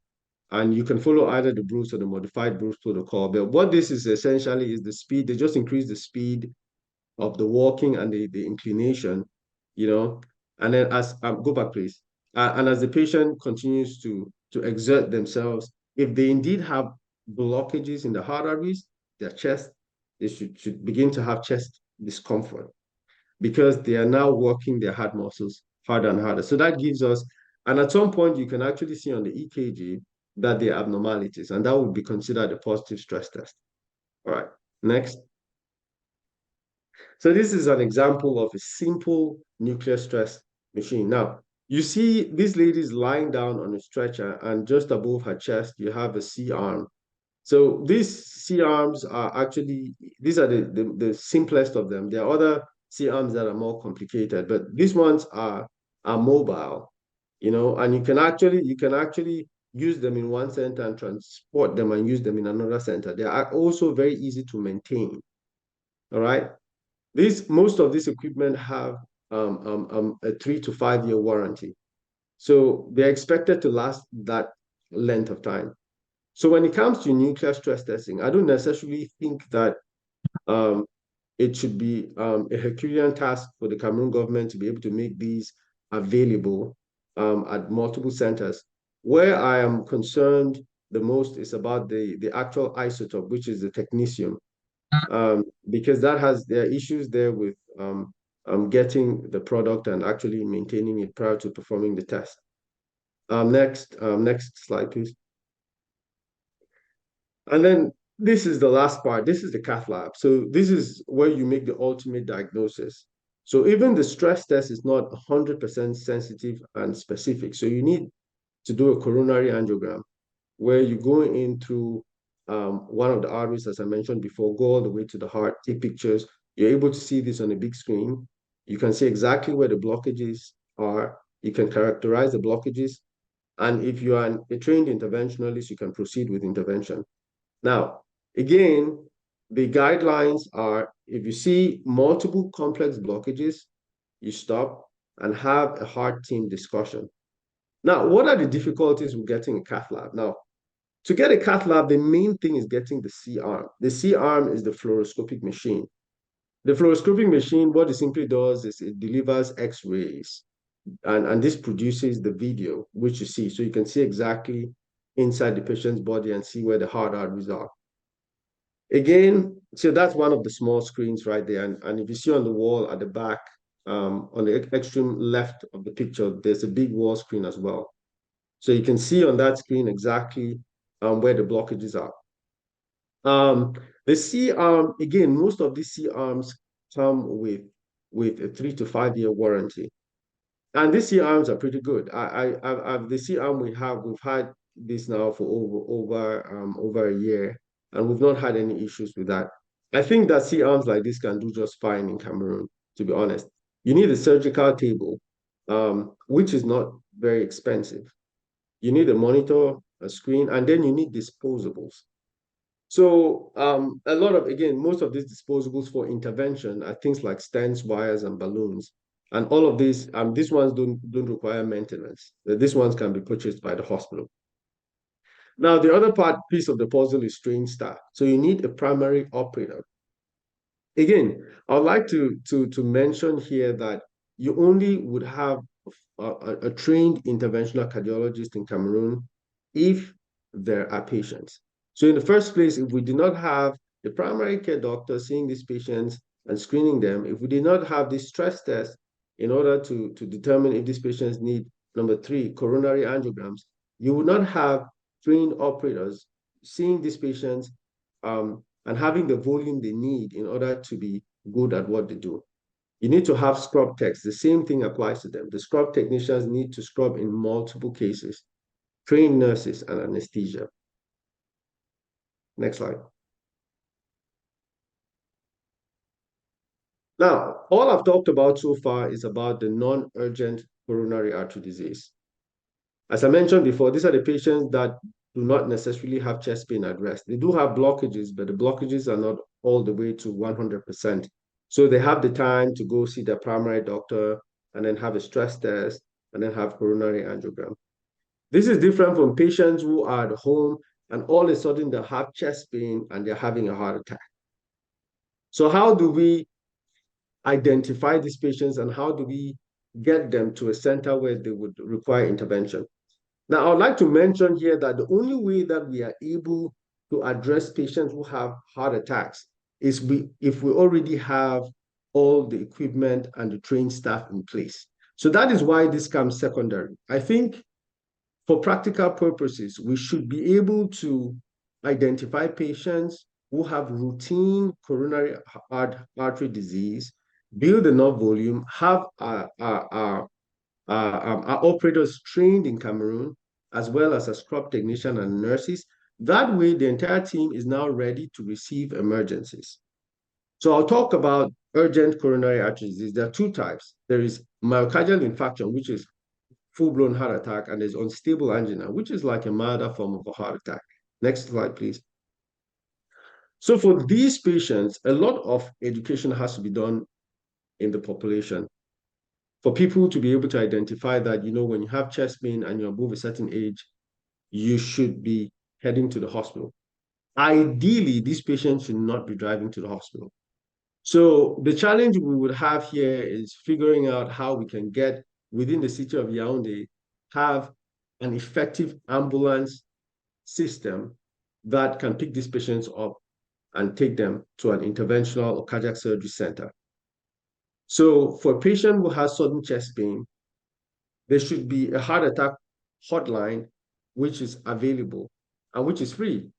and you can follow either the Bruce or the modified Bruce protocol. But what this is essentially is the speed. They just increase the speed of the walking and the inclination, and then as go back, please. And as the patient continues to exert themselves, if they indeed have blockages in the heart arteries, their chest, they should begin to have chest discomfort because they are now working their heart muscles harder and harder. So that gives us, and at some point you can actually see on the EKG that there are abnormalities, and that would be considered a positive stress test. All right, next. So this is an example of a simple nuclear stress machine. Now, you see this lady is lying down on a stretcher, and just above her chest, you have a C-arm. So these C-arms are actually, these are the simplest of them. There are other C-arms that are more complicated, but these ones are mobile, and you can actually use them in one center and transport them and use them in another center. They are also very easy to maintain. All right. Most of this equipment have a 3 to 5 year warranty. So they're expected to last that length of time. So when it comes to nuclear stress testing, I don't necessarily think that it should be a Herculean task for the Cameroon government to be able to make these available at multiple centers. Where I am concerned the most is about the actual isotope, which is the technetium. Because there are issues there with getting the product and actually maintaining it prior to performing the test. Next slide, please. And then this is the last part. This is the cath lab. So this is where you make the ultimate diagnosis. So even the stress test is not 100% sensitive and specific. So you need to do a coronary angiogram where you go in through one of the arteries, as I mentioned before, go all the way to the heart, take pictures. You're able to see this on a big screen. You can see exactly where the blockages are. You can characterize the blockages. And if you are a trained interventionalist, you can proceed with intervention. Now, again, the guidelines are, if you see multiple complex blockages, you stop and have a heart team discussion. Now, what are the difficulties with getting a cath lab? Now, to get a cath lab, the main thing is getting the C-arm. The C-arm is the fluoroscopic machine. The fluoroscopic machine, what it simply does is it delivers X-rays, and this produces the video, which you see. So you can see exactly inside the patient's body and see where the heart arteries are. Again, so that's one of the small screens right there. And if you see on the wall at the back, on the extreme left of the picture, there's a big wall screen as well. So you can see on that screen exactly where the blockages are. The C-arm, again, most of these C-arms come with a 3 to 5 year warranty. And these C-arms are pretty good. The C-arm we've had this now for over a year, and we've not had any issues with that. I think that C-arms like this can do just fine in Cameroon, to be honest. You need a surgical table, which is not very expensive. You need a monitor, a screen, and then you need disposables. So a lot of, again, most of these disposables for intervention are things like stents, wires, and balloons. And all of these ones don't require maintenance. These ones can be purchased by the hospital. Now, the other piece of the puzzle is trained staff. So you need a primary operator. Again, I'd like to mention here that you only would have a trained interventional cardiologist in Cameroon if there are patients. So in the first place, if we did not have the primary care doctor seeing these patients and screening them, if we did not have this stress test in order to determine if these patients need, number 3, coronary angiograms, you would not have trained operators seeing these patients and having the volume they need in order to be good at what they do. You need to have scrub techs. The same thing applies to them. The scrub technicians need to scrub in multiple cases, trained nurses and anesthesia. Next slide. Now, all I've talked about so far is about the non-urgent coronary artery disease. As I mentioned before, these are the patients that do not necessarily have chest pain at rest. They do have blockages, but the blockages are not all the way to 100%. So they have the time to go see their primary doctor and then have a stress test and then have coronary angiogram. This is different from patients who are at home and all of a sudden they have chest pain and they're having a heart attack. So how do we identify these patients and how do we get them to a center where they would require intervention? Now, I would like to mention here that the only way that we are able to address patients who have heart attacks is if we already have all the equipment and the trained staff in place. So that is why this comes secondary. I think for practical purposes, we should be able to identify patients who have routine coronary artery disease, build enough volume, have our operators trained in Cameroon, as well as a scrub technician and nurses. That way, the entire team is now ready to receive emergencies. So I'll talk about urgent coronary artery disease. There are two types. There is myocardial infarction, which is full-blown heart attack, and there's unstable angina, which is like a milder form of a heart attack. Next slide, please. So for these patients, a lot of education has to be done in the population for people to be able to identify that, when you have chest pain and you're above a certain age, you should be heading to the hospital. Ideally, these patients should not be driving to the hospital. So the challenge we would have here is figuring out how we can get within the city of Yaoundé, have an effective ambulance system that can pick these patients up and take them to an interventional or cardiac surgery center. So for a patient who has sudden chest pain, there should be a heart attack hotline which is available and which is free.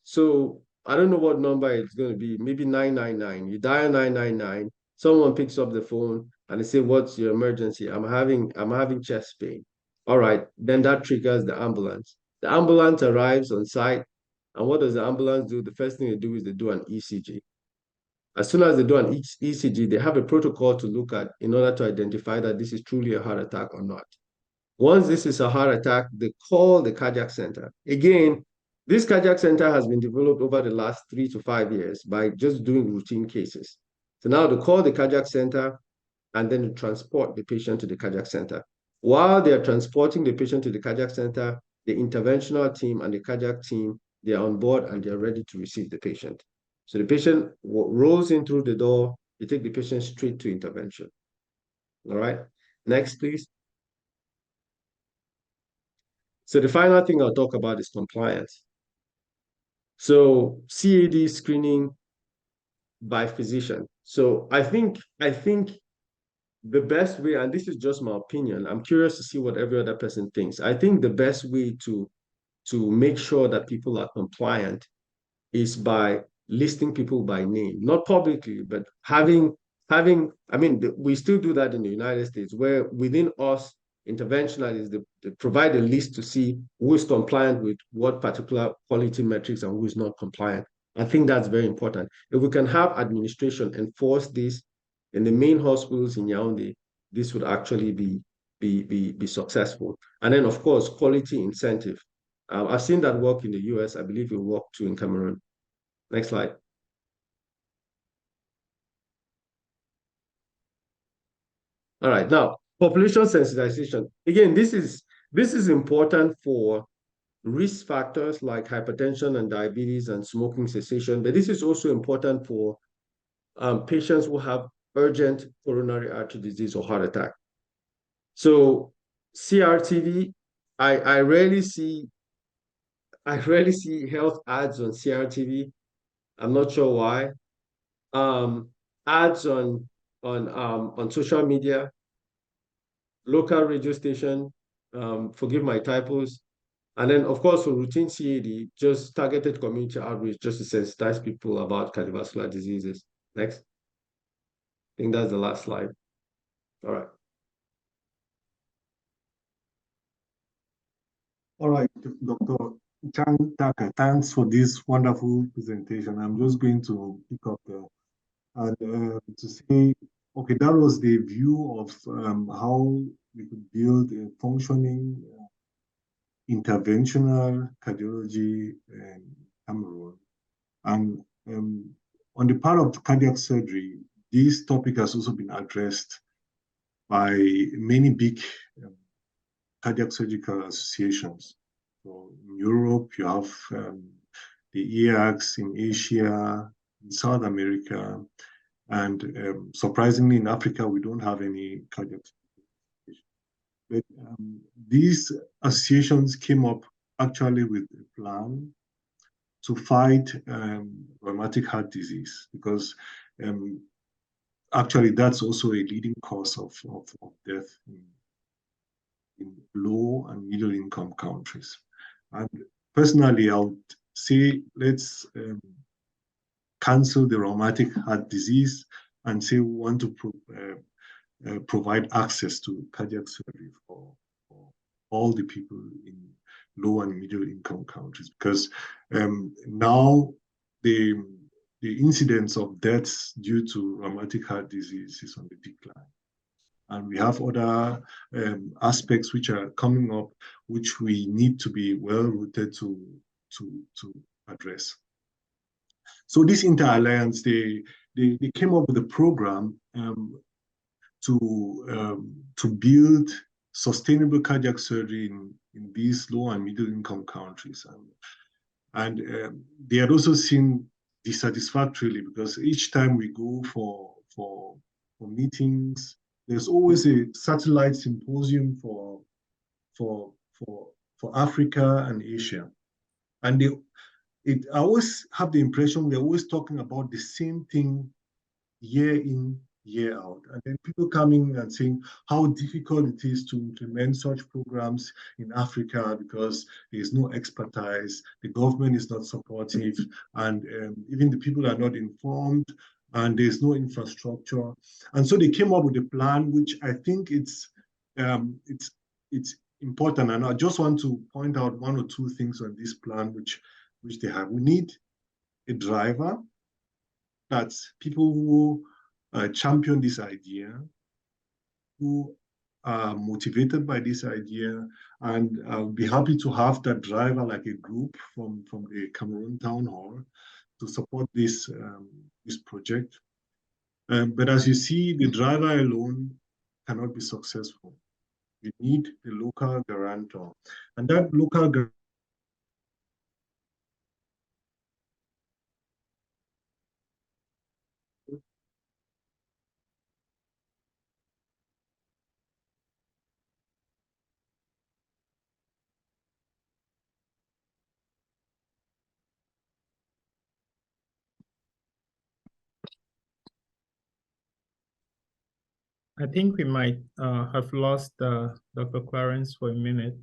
So I don't know what number it's going to be, maybe 999. You dial 999, someone picks up the phone and they say, "What's your emergency? I'm having chest pain." All right, then that triggers the ambulance. The ambulance arrives on site, and what does the ambulance do? The first thing they do is they do an ECG. As soon as they do an ECG, they have a protocol to look at in order to identify that this is truly a heart attack or not. Once this is a heart attack, they call the cardiac center. Again, this cardiac center has been developed over the last 3 to 5 years by just doing routine cases. So now they call the cardiac center and then they transport the patient to the cardiac center. While they are transporting the patient to the cardiac center, the interventional team and the cardiac team, they are on board and they are ready to receive the patient. So the patient rolls in through the door, you take the patient straight to intervention. All right, next, please. So the final thing I'll talk about is compliance. So CAD screening by physician. So I think the best way, and this is just my opinion, I'm curious to see what every other person thinks. I think the best way to make sure that people are compliant is by listing people by name, not publicly, but having, I mean, we still do that in the United States, where within us, interventionalists, they provide a list to see who is compliant with what particular quality metrics and who is not compliant. I think that's very important. If we can have administration enforce this in the main hospitals in Yaoundé, this would actually be successful. And then, of course, quality incentive. I've seen that work in the US. I believe it will work too in Cameroon. Next slide. All right, now population sensitization. Again, this is important for risk factors like hypertension and diabetes and smoking cessation, but this is also important for patients who have urgent coronary artery disease or heart attack. So CRTV, I rarely see health ads on CRTV. I'm not sure why. Ads on social media, local radio station, forgive my typos. And then, of course, for routine CAD, just targeted community outreach just to sensitize people about cardiovascular diseases. Next. I think that's the last slide. All right. All right, Dr. Nchang, Taka, thanks for this wonderful presentation. I'm just going to pick up and to say, okay, that was the view of how we could build a functioning interventional cardiology in Cameroon. And on the part of cardiac surgery, this topic has also been addressed by many big cardiac surgical associations. So in Europe, you have the EACS in Asia, in South America, and surprisingly in Africa, we don't have any cardiac association. But these associations came up actually with a plan to fight rheumatic heart disease, because actually that's also a leading cause of death in low and middle income countries. And personally, I would say let's cancel the rheumatic heart disease and say we want to provide access to cardiac surgery for all the people in low and middle income countries, because now the incidence of deaths due to rheumatic heart disease is on the decline. And we have other aspects which are coming up, which we need to be well rooted to address. So this Inter-Alliance, they came up with a program to build sustainable cardiac surgery in these low and middle income countries. And they had also seen dissatisfactorily, because each time we go for meetings, there's always a satellite symposium for Africa and Asia. And I always have the impression we're always talking about the same thing year in, year out. And then people coming and saying how difficult it is to implement such programs in Africa because there's no expertise, the government is not supportive, and even the people are not informed, and there's no infrastructure. And so they came up with a plan, which I think it's important. And I just want to point out one or two things on this plan, which they have. We need a driver, that's people who champion this idea, who are motivated by this idea, and I'll be happy to have that driver, like a group from the Cameroon Town Hall, to support this project. But as you see, the driver alone cannot be successful. You need a local guarantor, and that local guarantor I think we might have lost Dr. Clarence for a minute.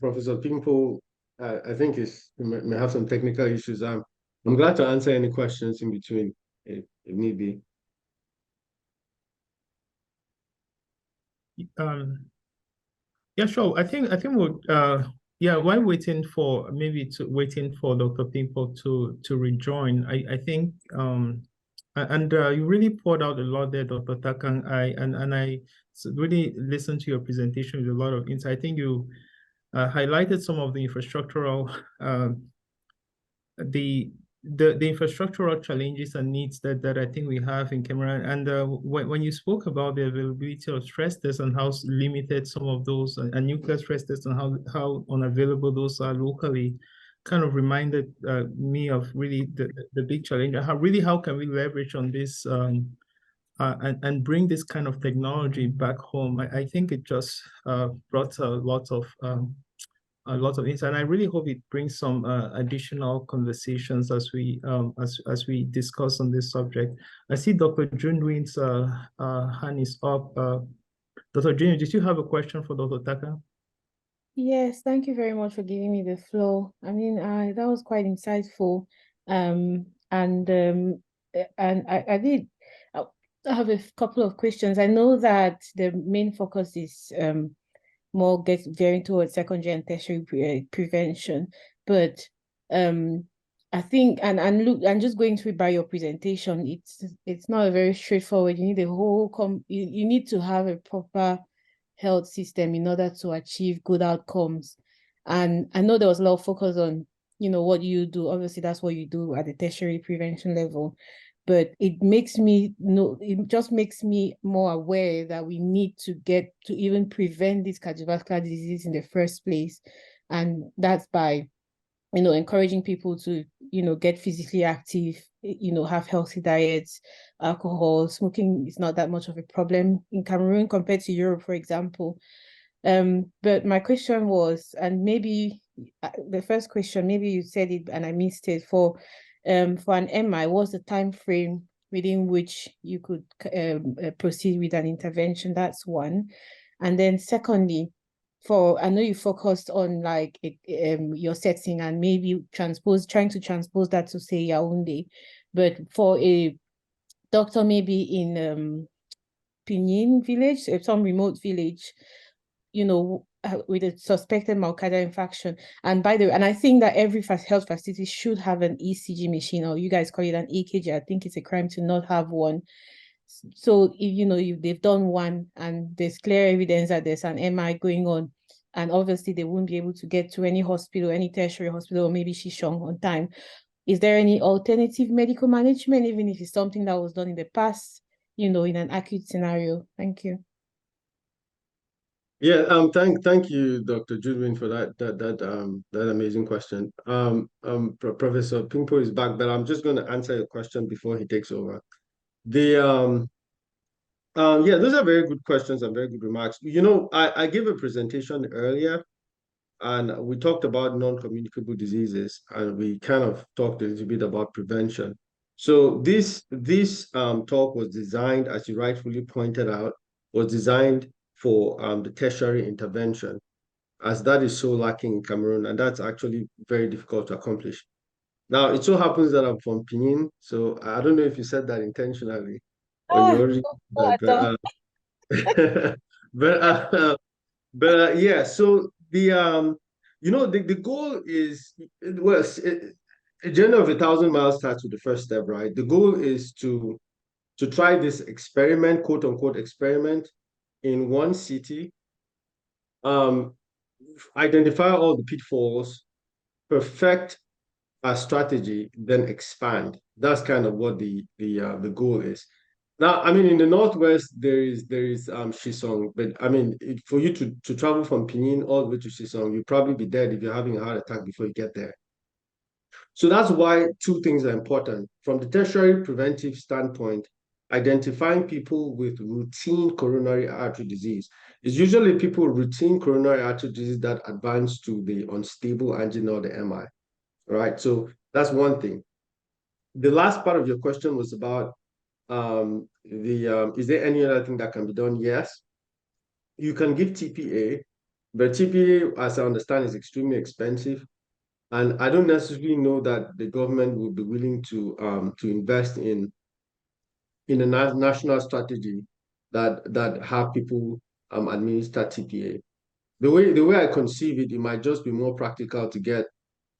Professor Pingpoh, I think may have some technical issues. I'm glad to answer any questions in between if need be. Yeah, sure. I think we'll yeah, while waiting for Dr. Pingpoh to rejoin, I think and you really poured out a lot there, Dr. Taka, and I really listened to your presentation with a lot of insight. I think you highlighted some of the infrastructural the infrastructural challenges and needs that I think we have in Cameroon. And when you spoke about the availability of stress tests and how limited some of those and nuclear stress tests and how unavailable those are locally, kind of reminded me of really the big challenge. How can we leverage on this and bring this kind of technology back home? I think it just brought a lot of insight. And I really hope it brings some additional conversations as we discuss on this subject. I see Dr. Junwin's hand is up. Dr. Junwin, did you have a question for Dr. Taka? Yes, thank you very much for giving me the floor. I mean, that was quite insightful. And I did. I have a couple of questions. I know that the main focus is more veering towards secondary and tertiary prevention, but I think and just going through by your presentation, it's not a very straightforward. You need a whole you need to have a proper health system in order to achieve good outcomes. And I know there was a lot of focus on, you know, what you do. Obviously, that's what you do at the tertiary prevention level. But it just makes me more aware that we need to get to even prevent this cardiovascular disease in the first place. And that's by, you know, encouraging people to, you know, get physically active, you know, have healthy diets. Alcohol, smoking is not that much of a problem in Cameroon compared to Europe, for example. But my question was, and maybe the first question, maybe you said it and I missed it, for an MI, what's the time frame within which you could proceed with an intervention? That's one. And then secondly, I know you focused on like your setting and maybe trying to transpose that to say Yaoundé, but for a doctor maybe in Pinyin village, some remote village, you know, with a suspected myocardial infarction. And by the way, and I think that every health facility should have an ECG machine, or you guys call it an EKG. I think it's a crime to not have one. So if, you know, if they've done one and there's clear evidence that there's an MI going on, and obviously they won't be able to get to any hospital, any tertiary hospital, or maybe Shishong on time, is there any alternative medical management, even if it's something that was done in the past, you know, in an acute scenario? Thank you. Yeah, thank you, Dr. Judwin, for that amazing question. Professor Pingpoh is back, but I'm just going to answer your question before he takes over. Yeah, those are very good questions and very good remarks. You know, I gave a presentation earlier, and we talked about non-communicable diseases, and we kind of talked a little bit about prevention. So this talk was designed, as you rightfully pointed out, was designed for the tertiary intervention, as that is so lacking in Cameroon, and that's actually very difficult to accomplish. Now, it so happens that I'm from Pinyin, so I don't know if you said that intentionally, or you already, but yeah, so the you know, the goal is, well, a journey of 1,000 miles starts with the first step, right? The goal is to try this experiment, quote unquote experiment, in one city, identify all the pitfalls, perfect a strategy, then expand. That's kind of what the goal is. Now, I mean, in the Northwest, there is Shishong, but I mean, for you to travel from Pinyin all the way to Shishong, you'll probably be dead if you're having a heart attack before you get there. So that's why two things are important. From the tertiary preventive standpoint, identifying people with routine coronary artery disease is usually people with routine coronary artery disease that advance to the unstable angina or the MI, right? So that's one thing. The last part of your question was about is there any other thing that can be done? Yes, you can give TPA, but TPA, as I understand, is extremely expensive. And I don't necessarily know that the government will be willing to invest in a national strategy that have people administer TPA. The way I conceive it, it might just be more practical to get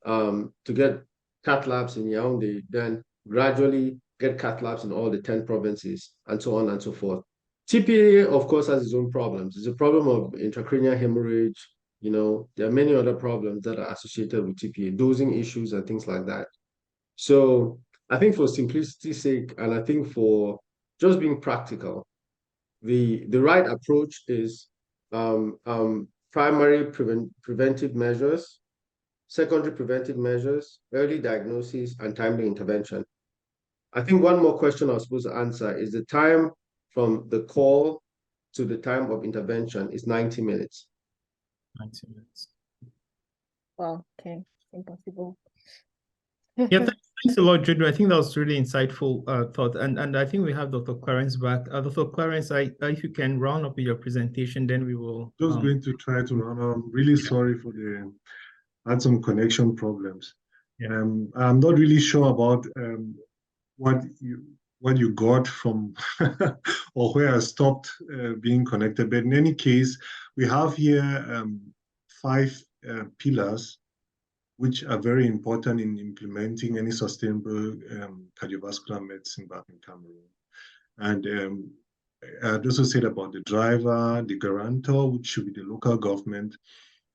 cath labs in Yaoundé, then gradually get cath labs in all the 10 provinces, and so on and so forth. TPA, of course, has its own problems. It's a problem of intracranial hemorrhage. You know, there are many other problems that are associated with TPA, dosing issues and things like that. So I think for simplicity's sake, and I think for just being practical, the right approach is primary preventive measures, secondary preventive measures, early diagnosis, and timely intervention. I think one more question I was supposed to answer is the time from the call to the time of intervention is 90 minutes. 90 minutes. Wow, okay, impossible. Yeah, thanks a lot, Judy. I think that was really insightful thought. And I think we have Dr. Clarence back. Dr. Clarence, if you can round up with your presentation, then we will. Just going to try to round up. I'm really sorry for had some connection problems. Yeah. I'm not really sure about what what you got from or where I stopped being connected. But in any case, we have here 5 pillars which are very important in implementing any sustainable cardiovascular medicine back in Cameroon. And I'd also said about the driver, the guarantor, which should be the local government.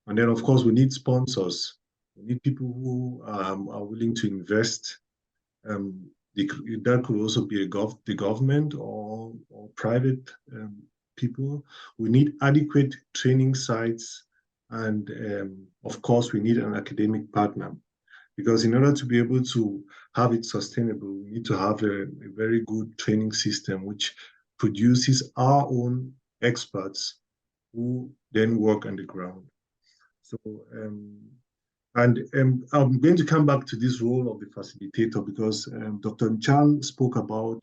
And then, of course, we need sponsors. We need people who are willing to invest. That could also be the government or private people. We need adequate training sites. And of course, we need an academic partner. Because in order to be able to have it sustainable, we need to have a very good training system which produces our own experts who then work on the ground. So, I'm going to come back to this role of the facilitator because Dr. Nchang spoke about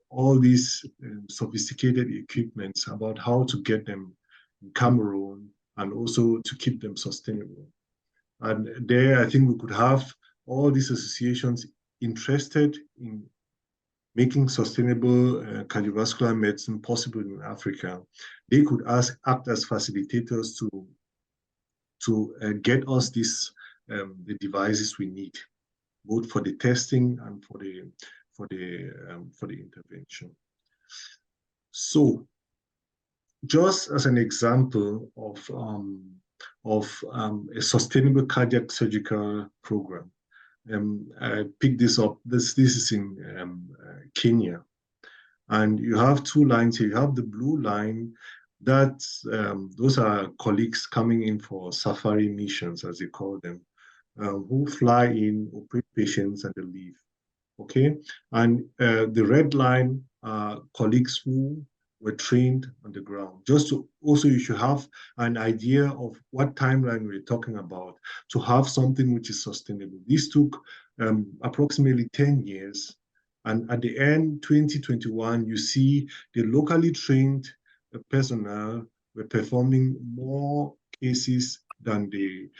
all these sophisticated equipments, about how to get them in Cameroon and also to keep them sustainable. And there, I think we could have all these associations interested in making sustainable cardiovascular medicine possible in Africa. They could act as facilitators to get us the devices we need, both for the testing and for the intervention. So, just as an example of a sustainable cardiac surgical program, I picked this up. This is in Kenya, and you have 2 lines here. You have the blue line. That those are colleagues coming in for safari missions, as they call them, who fly in, operate patients, and they leave. Okay, and the red line are colleagues who were trained on the ground. Just to also, you should have an idea of what timeline we're talking about to have something which is sustainable. This took approximately 10 years, and at the end, 2021, you see the locally trained personnel were performing more cases than the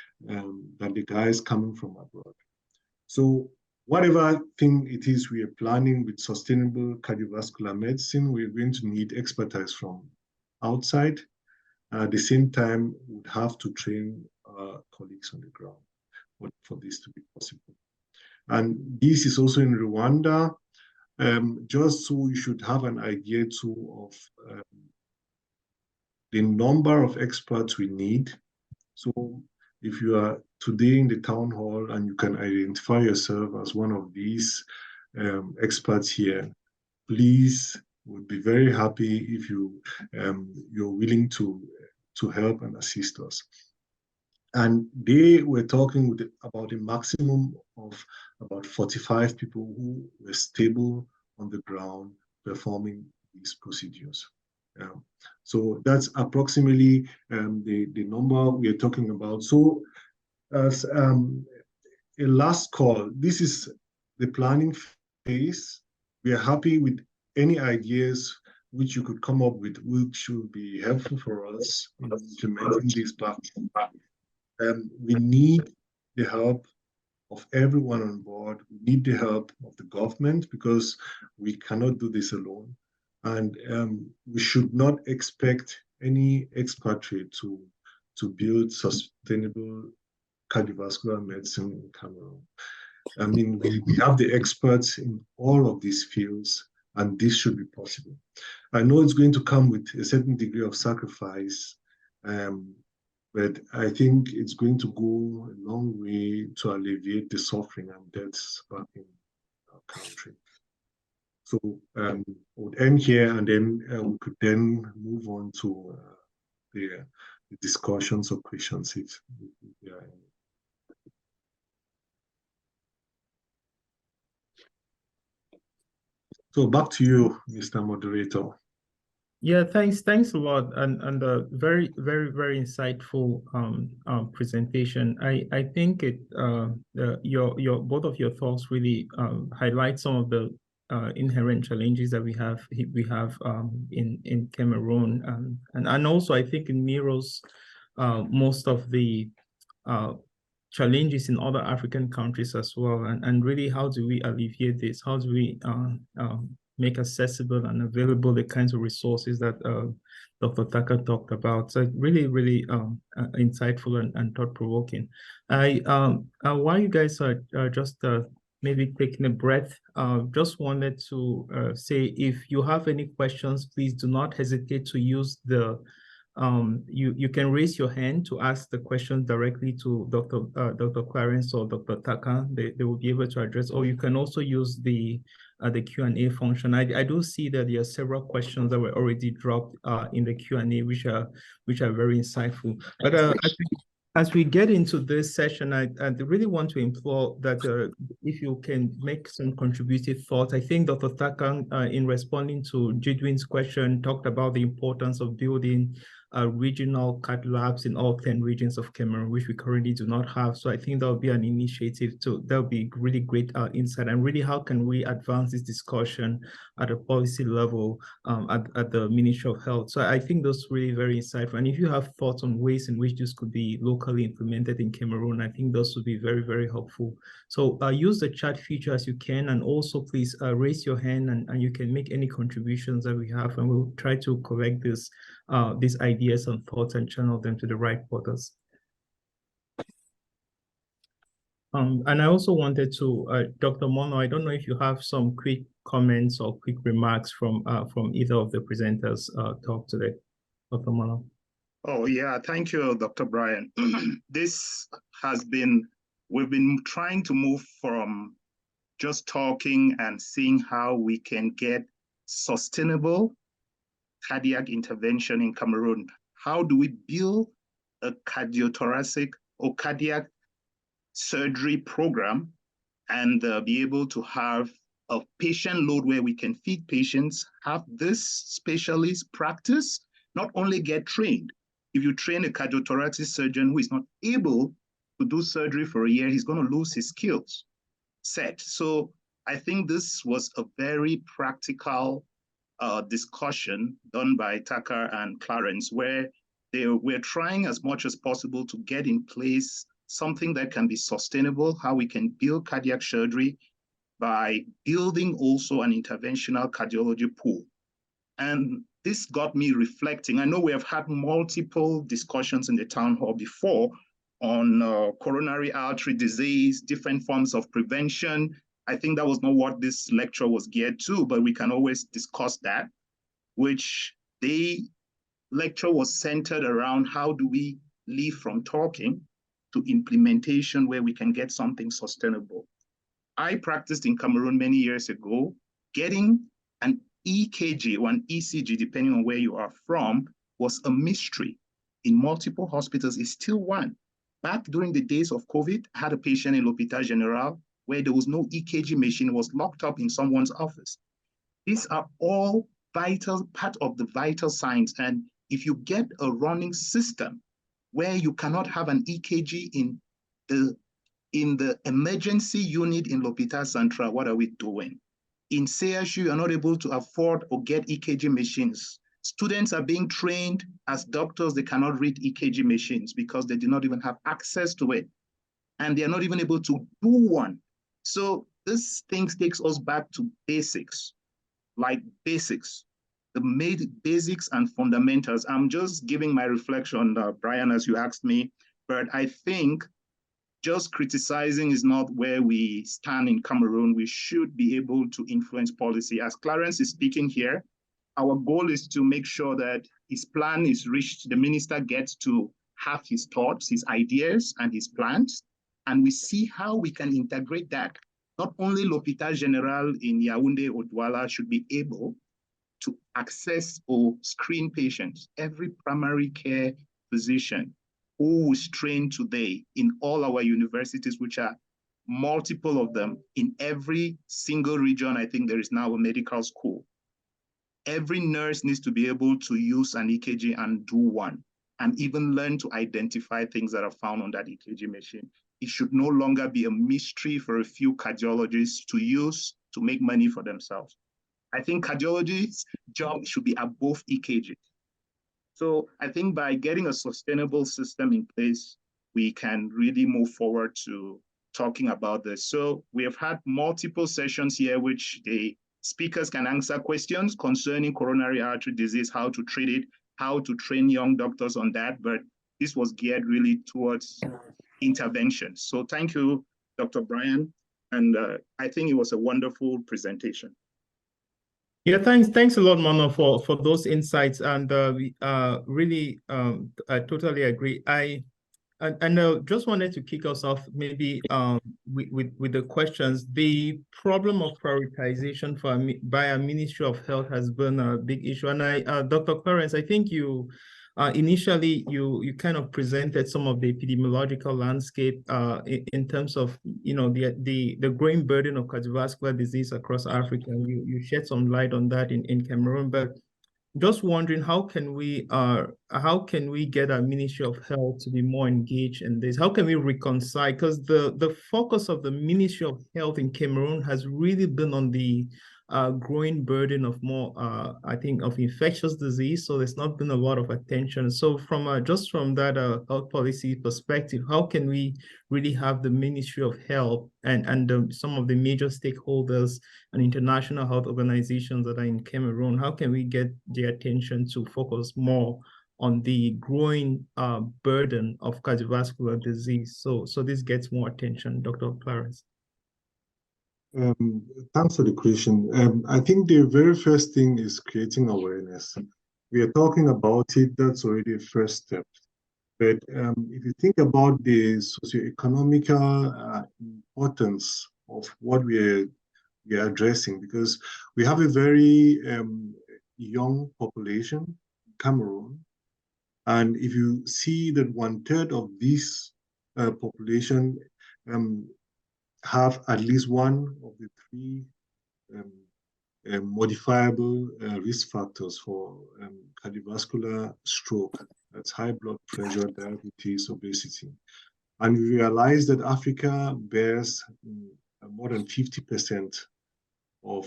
guys coming from abroad. So whatever thing it is we are planning with sustainable cardiovascular medicine, we're going to need expertise from outside. At the same time, we would have to train colleagues on the ground for this to be possible. And this is also in Rwanda, just so you should have an idea too of the number of experts we need. So if you are today in the town hall and you can identify yourself as one of these experts here, please, would be very happy if you're willing to help and assist us. And they were talking about a maximum of about 45 people who were stable on the ground performing these procedures. So that's approximately the number we are talking about. So as a last call, this is the planning phase. We are happy with any ideas which you could come up with, which will be helpful for us in implementing this platform. We need the help of everyone on board. We need the help of the government because we cannot do this alone. And we should not expect any expatriate to build sustainable cardiovascular medicine in Cameroon. I mean, we have the experts in all of these fields, and this should be possible. I know it's going to come with a certain degree of sacrifice, but I think it's going to go a long way to alleviate the suffering and deaths back in our country. So we'll end here, and then we could then move on to the discussions or questions if there are any. So back to you, Mr. Moderator. Yeah, thanks a lot, and a very, very, very insightful presentation. I think your both of your thoughts really highlight some of the inherent challenges that we have in Cameroon, and also I think it mirrors most of the challenges in other African countries as well, and really how do we alleviate this? How do we make accessible and available the kinds of resources that Dr. Taka talked about? So really, really insightful and thought-provoking. While you guys are just maybe taking a breath, just wanted to say, if you have any questions, please do not hesitate to use the you can raise your hand to ask the question directly to Dr. Clarence or Dr. Taka. They will be able to address, or you can also use the Q&A function. I do see that there are several questions that were already dropped in the Q&A, which are very insightful. But as we get into this session, I really want to implore that if you can make some contributive thoughts. I think Dr. Taka, in responding to Jidwin's question, talked about the importance of building regional cath labs in all 10 regions of Cameroon, which we currently do not have. So I think that will be an initiative that will be really great insight. And really, how can we advance this discussion at a policy level at the Ministry of Health? So I think those really very insightful. And if you have thoughts on ways in which this could be locally implemented in Cameroon, I think those would be very, very helpful. So use the chat feature as you can, and also please raise your hand and you can make any contributions that we have, and we'll try to collect these ideas and thoughts and channel them to the right portals. And I also wanted to, Dr. Mono, I don't know if you have some quick comments or quick remarks from either of the presenters talk today. Dr. Mono. Oh, yeah, thank you, Dr. Brian. We've been trying to move from just talking and seeing how we can get sustainable cardiac intervention in Cameroon. How do we build a cardiothoracic or cardiac surgery program and be able to have a patient load where we can feed patients, have this specialist practice, not only get trained. If you train a cardiothoracic surgeon who is not able to do surgery for a year, he's going to lose his skills set. So I think this was a very practical discussion done by Taka and Clarence, where they were trying as much as possible to get in place something that can be sustainable, how we can build cardiac surgery by building also an interventional cardiology pool. And this got me reflecting. I know we have had multiple discussions in the town hall before on coronary artery disease, different forms of prevention. I think that was not what this lecture was geared to, but we can always discuss that, which the lecture was centered around how do we leave from talking to implementation where we can get something sustainable. I practiced in Cameroon many years ago. Getting an EKG or an ECG, depending on where you are from, was a mystery. In multiple hospitals, it's still one. Back during the days of COVID, I had a patient in L'Hôpital General where there was no EKG machine, was locked up in someone's office. These are all part of the vital signs. And if you get a running system where you cannot have an EKG in the emergency unit in L'Hôpital Central, what are we doing? In CSU, you're not able to afford or get EKG machines. Students are being trained as doctors, they cannot read EKG machines because they do not even have access to it. And they're not even able to do one. So this thing takes us back to basics, like basics, the basics and fundamentals. I'm just giving my reflection, Brian, as you asked me, but I think just criticizing is not where we stand in Cameroon. We should be able to influence policy. As Clarence is speaking here, our goal is to make sure that his plan is reached. The minister gets to have his thoughts, his ideas, and his plans, and we see how we can integrate that. Not only L'Hôpital General in Yaoundé or Douala should be able to access or screen patients. Every primary care physician who is trained today in all our universities, which are multiple of them, in every single region, I think there is now a medical school. Every nurse needs to be able to use an EKG and do one, and even learn to identify things that are found on that EKG machine. It should no longer be a mystery for a few cardiologists to use to make money for themselves. I think cardiologists' job should be above EKG. So I think by getting a sustainable system in place, we can really move forward to talking about this. So we have had multiple sessions here, which the speakers can answer questions concerning coronary artery disease, how to treat it, how to train young doctors on that. But this was geared really towards intervention. So thank you, Dr. Brian. And I think it was a wonderful presentation. Yeah, thanks a lot, Mano, for those insights. And really, I totally agree. I just wanted to kick us off maybe with the questions. The problem of prioritization by a Ministry of Health has been a big issue. And Dr. Clarence, I think you initially you kind of presented some of the epidemiological landscape in terms of the growing burden of cardiovascular disease across Africa. You shed some light on that in Cameroon, but just wondering how can we get our Ministry of Health to be more engaged in this? How can we reconcile? Because the focus of the Ministry of Health in Cameroon has really been on the growing burden of more, I think, of infectious disease. So there's not been a lot of attention. So from just from that health policy perspective, how can we really have the Ministry of Health and some of the major stakeholders and international health organizations that are in Cameroon, how can we get their attention to focus more on the growing burden of cardiovascular disease? So this gets more attention, Dr. Clarence. Thanks for the question. I think the very first thing is creating awareness. We are talking about it, that's already a first step. But if you think about the socioeconomical importance of what we are addressing, because we have a very young population in Cameroon, and if you see that 1/3 of this population have at least one of the three modifiable risk factors for cardiovascular stroke. That's high blood pressure, diabetes, obesity. And we realize that Africa bears more than 50% of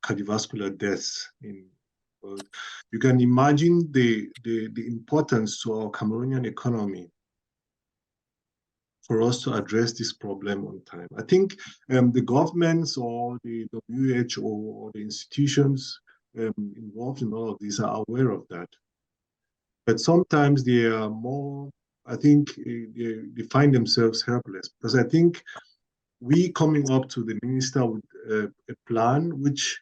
cardiovascular deaths in the world. You can imagine the importance to our Cameroonian economy for us to address this problem on time. I think the governments or the WHO or the institutions involved in all of this are aware of that. But sometimes they are more, I think they find themselves helpless, because I think we coming up to the minister with a plan which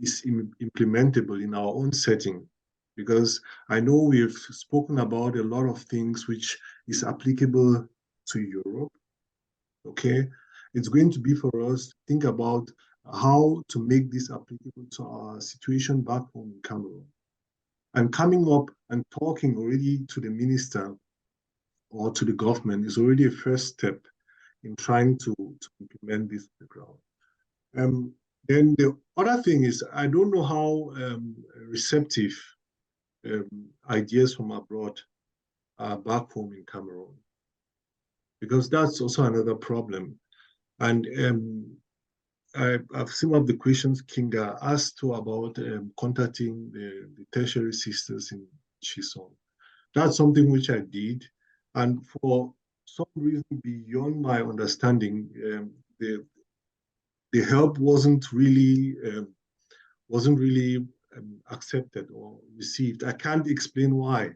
is implementable in our own setting, because I know we've spoken about a lot of things which is applicable to Europe, okay? It's going to be for us to think about how to make this applicable to our situation back home in Cameroon. And coming up and talking already to the minister or to the government is already a first step in trying to implement this on the ground. Then the other thing is, I don't know how receptive ideas from abroad are back home in Cameroon, because that's also another problem. And I've seen one of the questions Kinga asked to about contacting the tertiary sisters in Chisholm. That's something which I did, and for some reason beyond my understanding, the help wasn't really accepted or received. I can't explain why,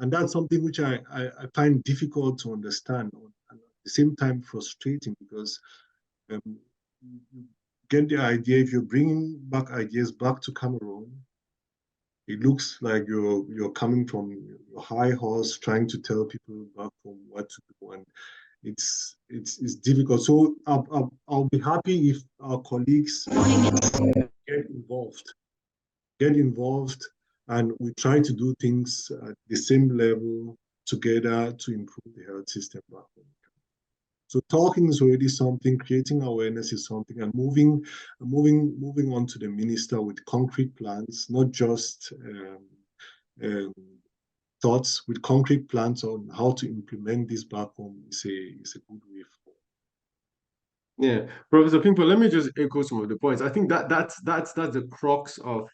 and that's something which I find difficult to understand, and at the same time frustrating, because you get the idea, if you're bringing back ideas back to Cameroon, it looks like you're coming from your high horse trying to tell people back home what to do, and it's difficult. So I'll be happy if our colleagues get involved, and we try to do things at the same level together to improve the health system back home. So talking is already something, creating awareness is something, and moving on to the minister with concrete plans, not just thoughts, with concrete plans on how to implement this back home is a good way forward. Yeah, Professor Pingpoh, let me just echo some of the points. I think that's the crux of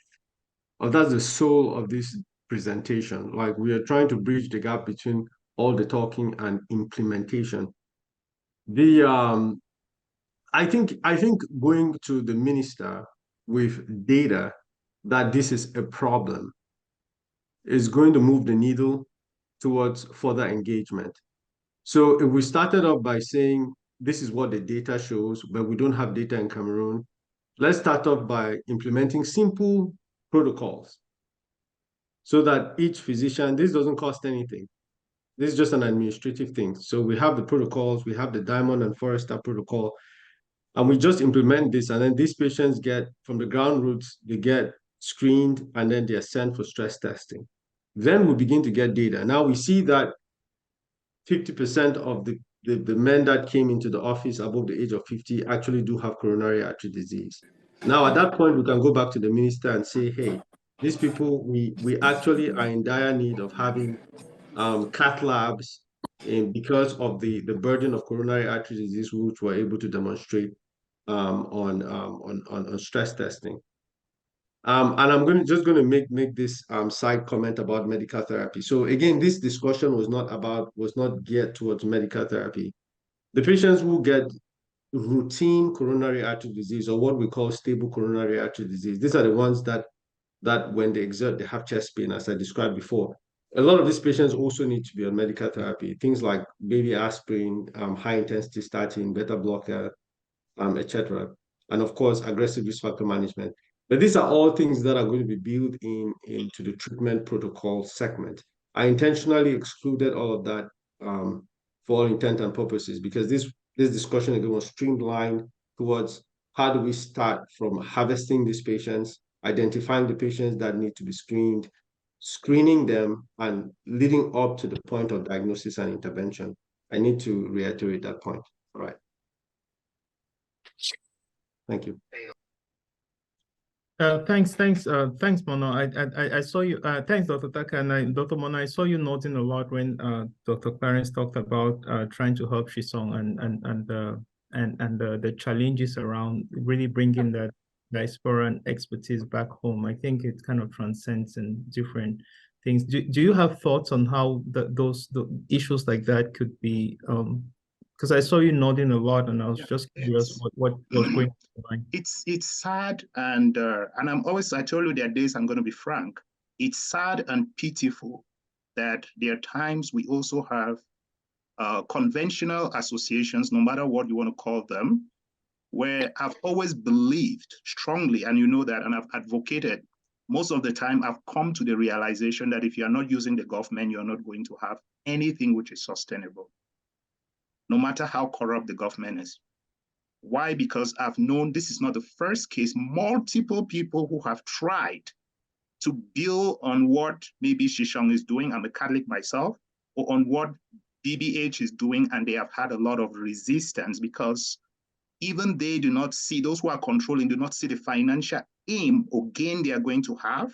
that's the soul of this presentation. Like, we are trying to bridge the gap between all the talking and implementation. I think going to the minister with data that this is a problem is going to move the needle towards further engagement. So if we started off by saying this is what the data shows, but we don't have data in Cameroon, let's start off by implementing simple protocols so that each physician, this doesn't cost anything. This is just an administrative thing. So we have the protocols, we have the Diamond and Forester protocol, and we just implement this. And then these patients get, from the ground roots, they get screened and then they are sent for stress testing. Then we begin to get data. Now we see that 50% of the men that came into the office above the age of 50 actually do have coronary artery disease. Now, at that point, we can go back to the minister and say, hey, these people, we actually are in dire need of having cath labs because of the burden of coronary artery disease, which we're able to demonstrate on stress testing. And I'm just going to make this side comment about medical therapy. So again, this discussion was not geared towards medical therapy. The patients who get routine coronary artery disease, or what we call stable coronary artery disease, these are the ones that when they exert, they have chest pain, as I described before. A lot of these patients also need to be on medical therapy, things like baby aspirin, high intensity statin, beta blocker, etc. And of course, aggressive risk factor management. But these are all things that are going to be built into the treatment protocol segment. I intentionally excluded all of that for all intent and purposes, because this discussion again was streamlined towards how do we start from harvesting these patients, identifying the patients that need to be screened, screening them, and leading up to the point of diagnosis and intervention. I need to reiterate that point. All right. Thank you. Thanks, Mono. I saw you. Thanks, Dr. Taka, and Dr. Mono. I saw you nodding a lot when Dr. Clarence talked about trying to help Shisong and the challenges around really bringing that diaspora and expertise back home. I think it kind of transcends in different things. Do you have thoughts on how the issues like that could be? Because I saw you nodding a lot, and I was just curious what was going on. It's sad, and I told you there are days I'm going to be frank. It's sad and pitiful that there are times we also have conventional associations, no matter what you want to call them, where I've always believed strongly, and you know that, and I've advocated. Most of the time, I've come to the realization that if you're not using the government, you're not going to have anything which is sustainable, no matter how corrupt the government is. Why? Because I've known this is not the first case. Multiple people who have tried to build on what maybe Shishong is doing, I'm a Catholic myself, or on what BBH is doing, and they have had a lot of resistance because even they do not see, those who are controlling do not see the financial aim or gain they are going to have,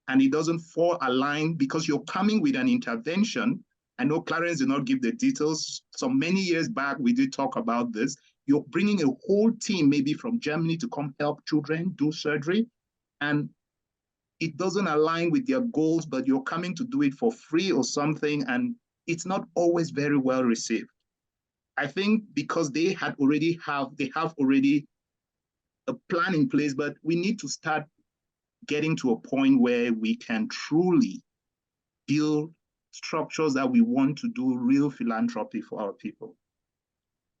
and it doesn't fall aligned because you're coming with an intervention. I know Clarence did not give the details. So many years back, we did talk about this. You're bringing a whole team, maybe from Germany, to come help children do surgery. And it doesn't align with their goals, but you're coming to do it for free or something. And it's not always very well received. I think because they have already a plan in place, but we need to start getting to a point where we can truly build structures that we want to do real philanthropy for our people.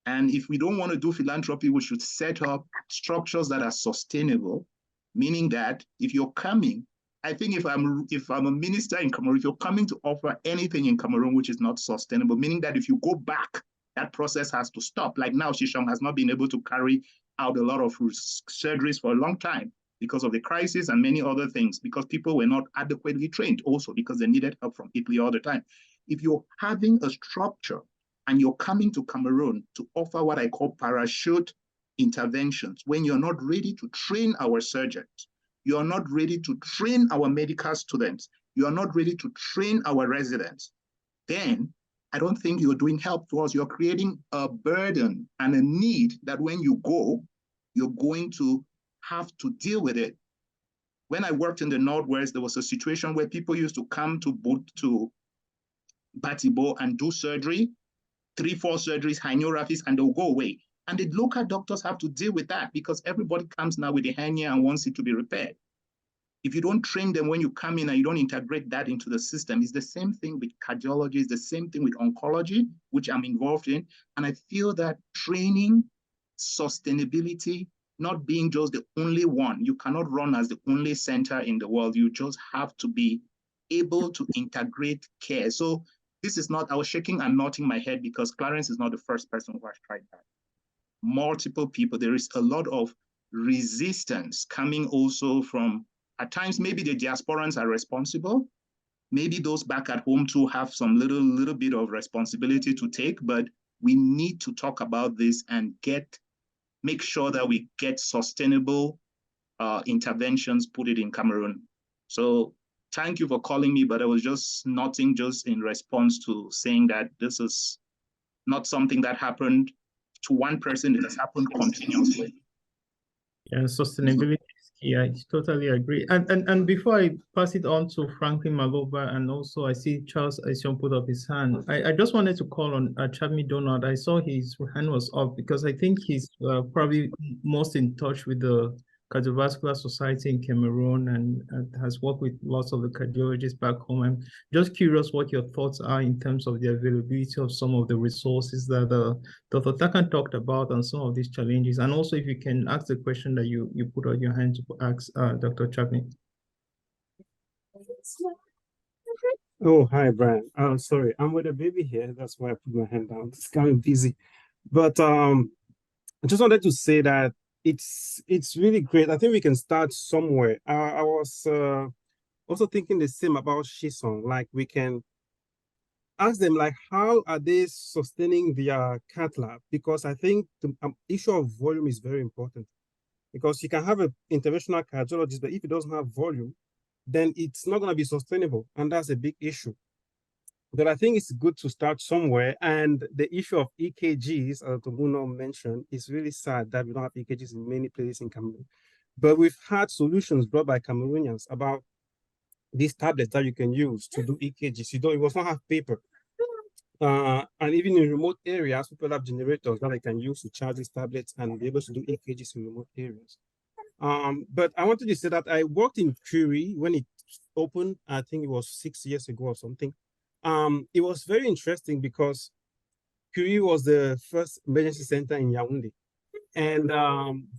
And if we don't want to do philanthropy, we should set up structures that are sustainable, meaning that if you're coming, I think if I'm a minister in Cameroon, if you're coming to offer anything in Cameroon which is not sustainable, meaning that if you go back, that process has to stop. Like now, Shishong has not been able to carry out a lot of surgeries for a long time because of the crisis and many other things, because people were not adequately trained also because they needed help from Italy all the time. If you're having a structure and you're coming to Cameroon to offer what I call parachute interventions, when you're not ready to train our surgeons, you're not ready to train our medical students, you're not ready to train our residents, then I don't think you're doing help to us. You're creating a burden and a need that when you go, you're going to have to deal with it. When I worked in the Northwest, there was a situation where people used to come to Batibo and do surgery, 3-4 surgeries, herniorrhaphies, and they'll go away. And the local doctors have to deal with that because everybody comes now with a hernia and wants it to be repaired. If you don't train them when you come in and you don't integrate that into the system, it's the same thing with cardiology, it's the same thing with oncology, which I'm involved in. And I feel that training, sustainability, not being just the only one, you cannot run as the only center in the world. You just have to be able to integrate care. So this is not, I was shaking and nodding my head because Clarence is not the first person who has tried that. Multiple people, there is a lot of resistance coming also from, at times, maybe the diasporans are responsible. Maybe those back at home too have some little bit of responsibility to take, but we need to talk about this and make sure that we get sustainable interventions, put it in Cameroon. So thank you for calling me, but I was just nodding just in response to saying that this is not something that happened to one person, it has happened continuously. Yeah, sustainability is key. I totally agree. And before I pass it on to Franklin Maloba, and also I see Charles Esion put up his hand, I just wanted to call on Chadmi Donald. I saw his hand was up because I think he's probably most in touch with the Cardiovascular Society in Cameroon and has worked with lots of the cardiologists back home. I'm just curious what your thoughts are in terms of the availability of some of the resources that Dr. Taka talked about and some of these challenges. And also if you can ask the question that you put out your hand to ask Dr. Chapman. Oh, hi, Brian. Sorry, I'm with a baby here. That's why I put my hand down. It's kind of busy. But I just wanted to say that it's really great. I think we can start somewhere. I was also thinking the same about Shison. Like we can ask them like how are they sustaining their cath lab? Because I think the issue of volume is very important. Because you can have an interventional cardiologist, but if it doesn't have volume, then it's not going to be sustainable, and that's a big issue. But I think it's good to start somewhere. And the issue of EKGs, as Tomuno mentioned, is really sad that we don't have EKGs in many places in Cameroon. But we've had solutions brought by Cameroonians about these tablets that you can use to do EKGs. You must not have paper. And even in remote areas, people have generators that they can use to charge these tablets and be able to do EKGs in remote areas. But I wanted to say that I worked in Curie when it opened. I think it was 6 years ago or something. It was very interesting because Curie was the first emergency center in Yaoundé. And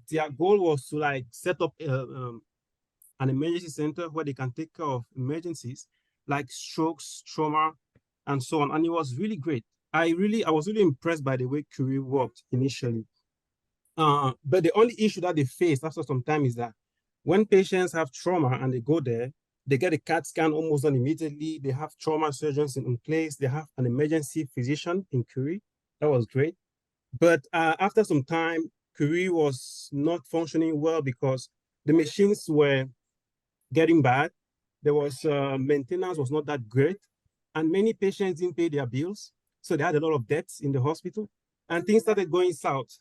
their goal was to like set up an emergency center where they can take care of emergencies like strokes, trauma, and so on. And it was really great. I was really impressed by the way Curie worked initially. But the only issue that they faced after some time is that when patients have trauma and they go there, they get a CAT scan almost done immediately. They have trauma surgeons in place. They have an emergency physician in Curie. That was great. But after some time, Curie was not functioning well because the machines were getting bad. There was maintenance was not that great. And many patients didn't pay their bills. So they had a lot of debts in the hospital and things started going south.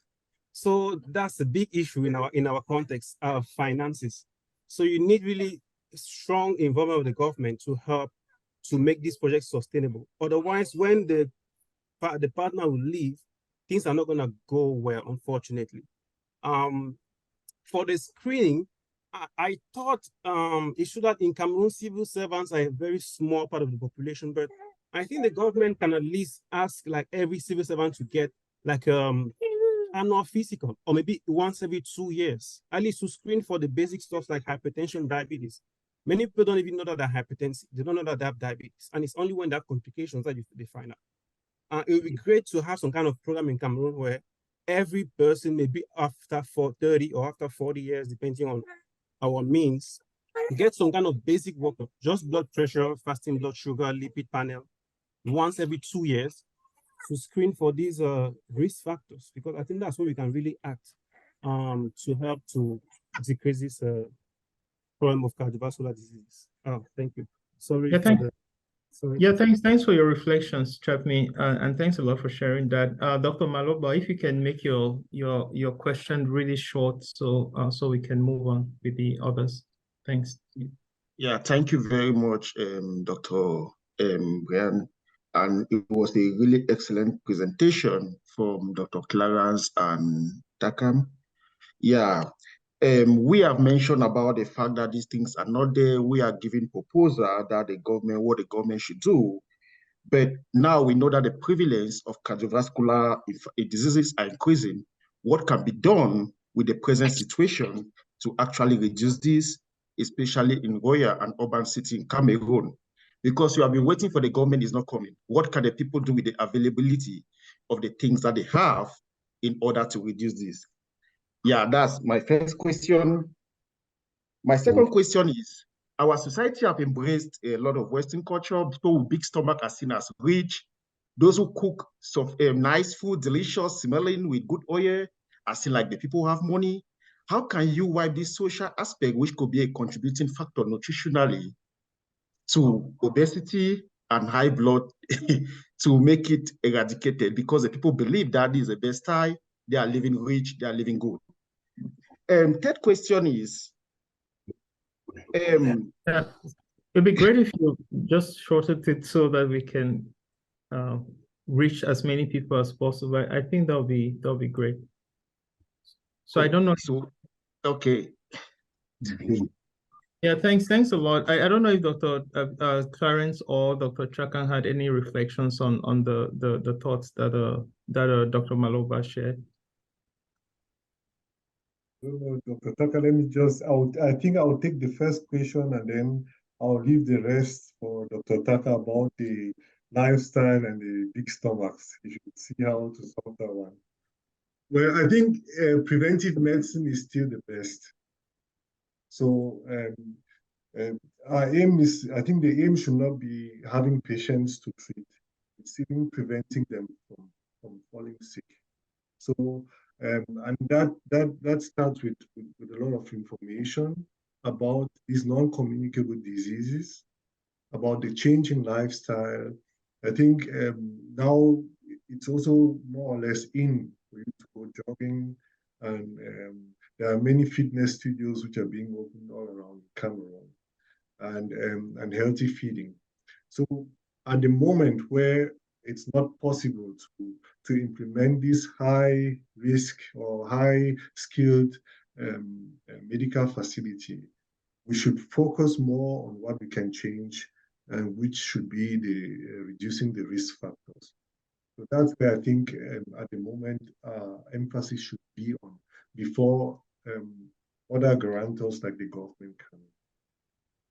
So that's a big issue in our context of finances. So you need really strong involvement of the government to help to make these projects sustainable. Otherwise, when the partner will leave, things are not going to go well, unfortunately. For the screening, I thought it should have in Cameroon, civil servants are a very small part of the population, but I think the government can at least ask like every civil servant to get like annual physical, or maybe once every 2 years, at least to screen for the basic stuff like hypertension, diabetes. Many people don't even know that they're hypertensive. They don't know that they have diabetes. And it's only when they have complications that they find out. It would be great to have some kind of program in Cameroon where every person, maybe after 30 or after 40 years, depending on our means, get some kind of basic workup, just blood pressure, fasting blood sugar, lipid panel, once every 2 years to screen for these risk factors, because I think that's where we can really act to help to decrease this problem of cardiovascular disease. Thank you. Sorry. Yeah, thanks for your reflections, Chapmi, and thanks a lot for sharing that. Dr. Maloba, if you can make your question really short, so we can move on with the others. Thanks. Yeah, thank you very much, Dr. Brian. And it was a really excellent presentation from Dr. Clarence and Taka. Yeah, we have mentioned about the fact that these things are not there. We are giving proposal that what the government should do. But now we know that the prevalence of cardiovascular diseases are increasing. What can be done with the present situation to actually reduce this, especially in royal and urban cities in Cameroon? Because you have been waiting for the government is not coming. What can the people do with the availability of the things that they have in order to reduce this? Yeah, that's my first question. My second question is, our society have embraced a lot of Western culture. People with big stomach are seen as rich. Those who cook nice food, delicious, smelling with good oil, are seen like the people who have money. How can you wipe this social aspect, which could be a contributing factor nutritionally to obesity and high blood, to make it eradicated? Because the people believe that is the best style. They are living rich, they are living good. Third question is, yeah, it'd be great if you just shortened it so that we can reach as many people as possible. I think that'll be great. So I don't know. So, okay. Yeah, thanks a lot. I don't know if Dr. Clarence or Dr. Chakan had any reflections on the thoughts that Dr. Maloba shared. Dr. Taka, let me just, I think I'll take the first question and then I'll leave the rest for Dr. Taka about the lifestyle and the big stomachs. You should see how to solve that one. Well, I think preventive medicine is still the best. So our aim is, I think the aim should not be having patients to treat. It's even preventing them from falling sick. So, and that starts with a lot of information about these non-communicable diseases, about the change in lifestyle. I think now it's also more or less in for you to go jogging, and there are many fitness studios which are being opened all around Cameroon, and healthy feeding. So at the moment where it's not possible to implement this high risk or high skilled medical facility, we should focus more on what we can change, and which should be the reducing the risk factors. So that's where I think at the moment emphasis should be on before other guarantors like the government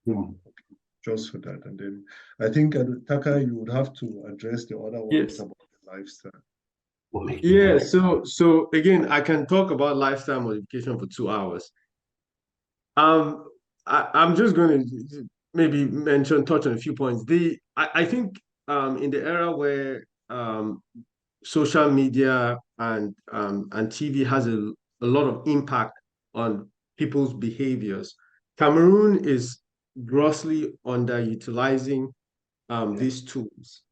can. Just for that. And then I think, Taka, you would have to address the other ones about the lifestyle. Yeah, so again, I can talk about lifestyle modification for 2 hours. I'm just going to maybe touch on a few points. I think in the era where social media and TV has a lot of impact on people's behaviors, Cameroon is grossly underutilizing these tools.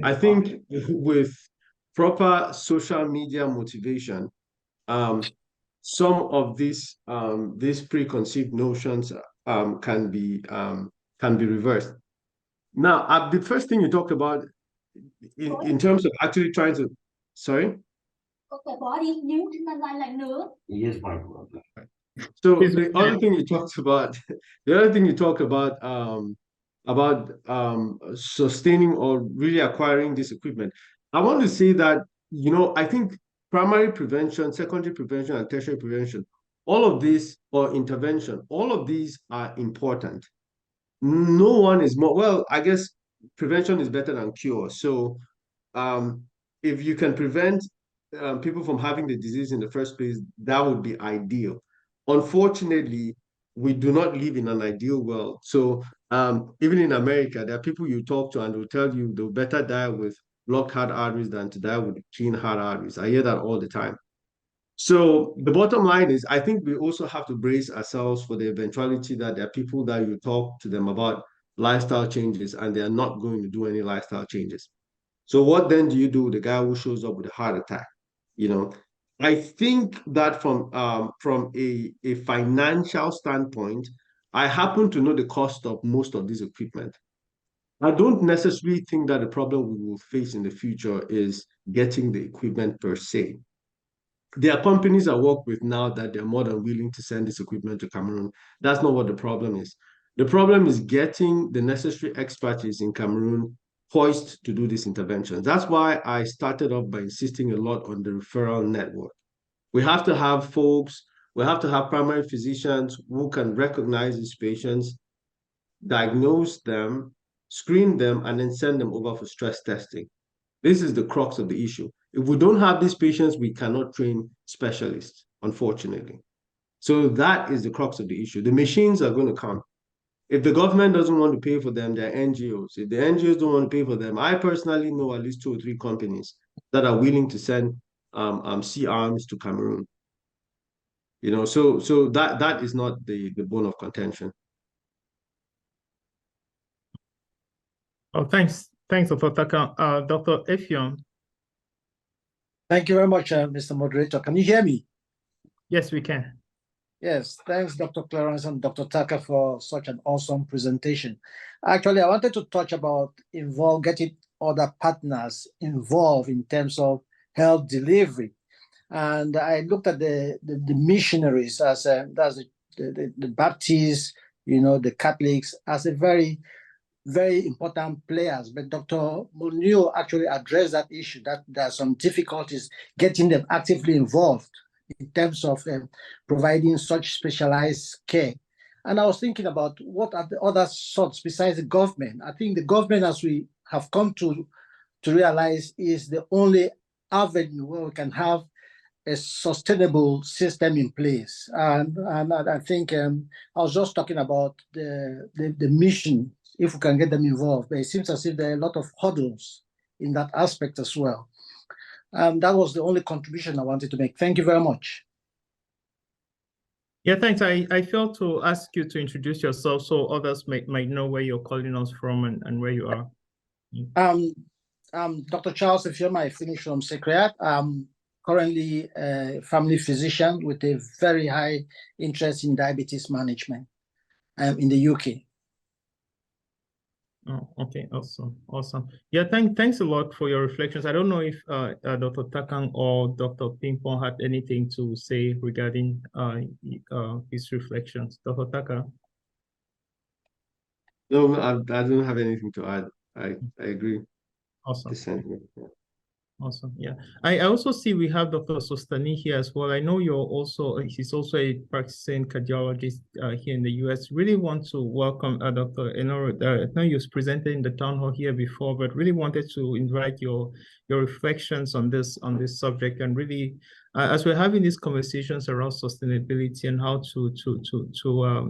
I think with proper social media motivation, some of these preconceived notions can be reversed. Now, the first thing you talked about in terms of actually trying to, sorry. So the other thing you talked about, sustaining or really acquiring this equipment. I want to say that, I think primary prevention, secondary prevention, and tertiary prevention, all of these, or intervention, all of these are important. No one is more, well, I guess prevention is better than cure. So if you can prevent people from having the disease in the first place, that would be ideal. Unfortunately, we do not live in an ideal world. So even in America, there are people you talk to and they'll tell you they'll better die with blocked heart arteries than to die with clean heart arteries. I hear that all the time. So the bottom line is, I think we also have to brace ourselves for the eventuality that there are people that you talk to them about lifestyle changes and they are not going to do any lifestyle changes. So what then do you do with the guy who shows up with a heart attack? I think that from a financial standpoint, I happen to know the cost of most of this equipment. I don't necessarily think that the problem we will face in the future is getting the equipment per se. There are companies I work with now that they're more than willing to send this equipment to Cameroon. That's not what the problem is. The problem is getting the necessary expertise in Cameroon poised to do these interventions. That's why I started off by insisting a lot on the referral network. We have to have folks, we have to have primary physicians who can recognize these patients, diagnose them, screen them, and then send them over for stress testing. This is the crux of the issue. If we don't have these patients, we cannot train specialists, unfortunately. So that is the crux of the issue. The machines are going to come. If the government doesn't want to pay for them, they're NGOs. If the NGOs don't want to pay for them, I personally know at least 2 or 3 companies that are willing to send C-arms to Cameroon. You know, so that is not the bone of contention. Oh, thanks, Dr. Taka. Dr. Effiong. Thank you very much, Mr. Moderator. Can you hear me? Yes, we can. Yes, thanks, Dr. Clarence and Dr. Taka, for such an awesome presentation. Actually, I wanted to touch about getting other partners involved in terms of health delivery. And I looked at the missionaries as that's the Baptists, you know, the Catholics, as a very, very important players. But Dr. Munio actually addressed that issue, that there are some difficulties getting them actively involved in terms of providing such specialized care. And I was thinking about what are the other sorts besides the government. I think the government, as we have come to realize, is the only avenue where we can have a sustainable system in place. And I think I was just talking about the mission, if we can get them involved. But it seems as if there are a lot of hurdles in that aspect as well. That was the only contribution I wanted to make. Thank you very much. Yeah, thanks. I failed to ask you to introduce yourself so others might know where you're calling us from and where you are. Dr. Charles Effiong, I finished from Secretariat. I'm currently a family physician with a very high interest in diabetes management in the UK. Oh, okay, awesome. Yeah, thanks a lot for your reflections. I don't know if Dr. Taka or Dr. Pingpoh had anything to say regarding his reflections. Dr. Taka? No, I don't have anything to add. I agree. Awesome. Awesome. Yeah. I also see we have Dr. Sostani here as well. I know he's also a practicing cardiologist here in the US. Really want to welcome Dr. Enoro. I know you've presented in the town hall here before, but really wanted to invite your reflections on this subject, and really as we're having these conversations around sustainability and how to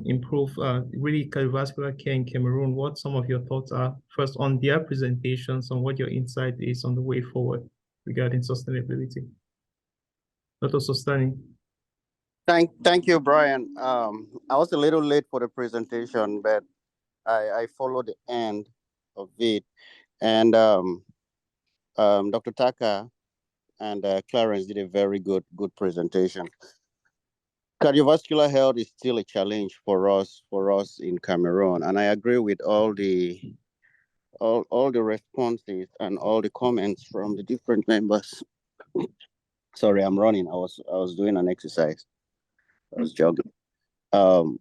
improve really cardiovascular care in Cameroon, what some of your thoughts are first on their presentations, on what your insight is on the way forward regarding sustainability. Dr. Sostani. Thank you, Brian. I was a little late for the presentation, but I followed the end of it. And Dr. Taka and Clarence did a very good presentation. Cardiovascular health is still a challenge for us in Cameroon, and I agree with all the responses and all the comments from the different members. Sorry, I'm running. I was doing an exercise. I was jogging. So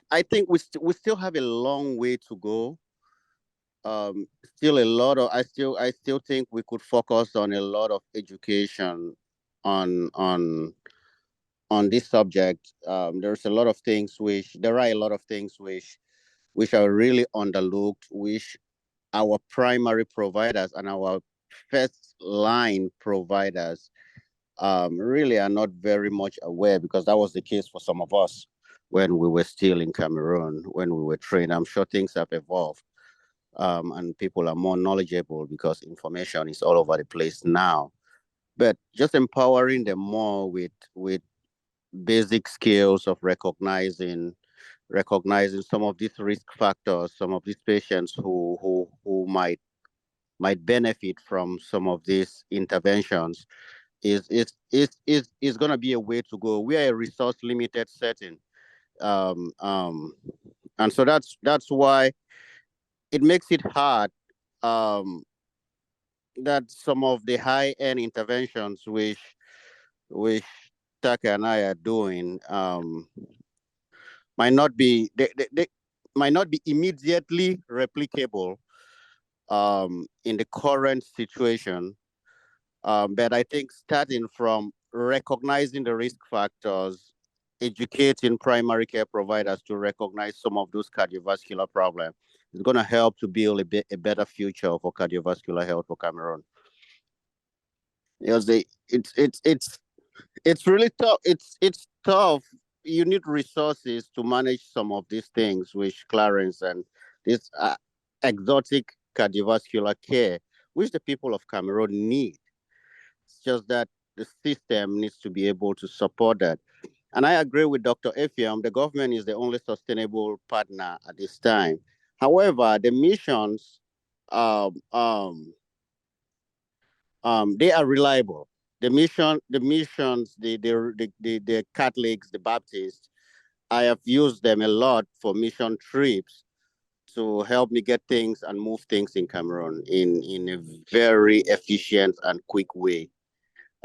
I think we still have a long way to go. Still a lot of I still think we could focus on a lot of education on this subject. There are a lot of things which are really underlooked, which our primary providers and our first line providers really are not very much aware, because that was the case for some of us when we were still in Cameroon, when we were trained. I'm sure things have evolved and people are more knowledgeable because information is all over the place now. But just empowering them more with basic skills of recognizing some of these risk factors, some of these patients who might benefit from some of these interventions is going to be a way to go. We are a resource limited setting. And so that's why it makes it hard that some of the high-end interventions which Taka and I are doing might not be they might not be immediately replicable in the current situation. But I think starting from recognizing the risk factors, educating primary care providers to recognize some of those cardiovascular problems is going to help to build a better future for cardiovascular health for Cameroon. Because it's really tough. It's tough. You need resources to manage some of these things, which Clarence and this exotic cardiovascular care, which the people of Cameroon need. It's just that the system needs to be able to support that. And I agree with Dr. Efiam, the government is the only sustainable partner at this time. However, the missions, they are reliable. The missions, the Catholics, the Baptists, I have used them a lot for mission trips to help me get things and move things in Cameroon in a very efficient and quick way.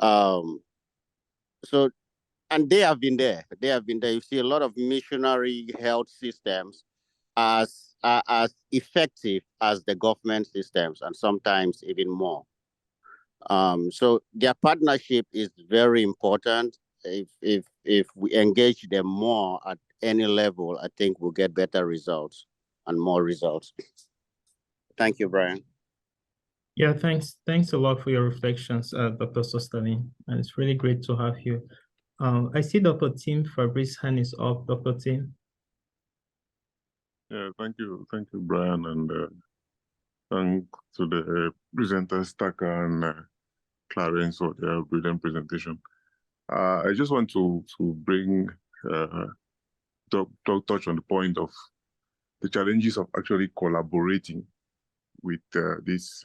So, and they have been there. They have been there. You see a lot of missionary health systems as effective as the government systems, and sometimes even more. So their partnership is very important. If we engage them more at any level, I think we'll get better results and more results. Thank you, Brian. Yeah, thanks a lot for your reflections, Dr. Sostani, and it's really great to have you. I see Dr. Tim Fabrice's hand is up. Dr. Tim. Yeah, thank you, Brian, and thanks to the presenters, Taka and Clarence, for their brilliant presentation. I just want to bring touch on the point of the challenges of actually collaborating with these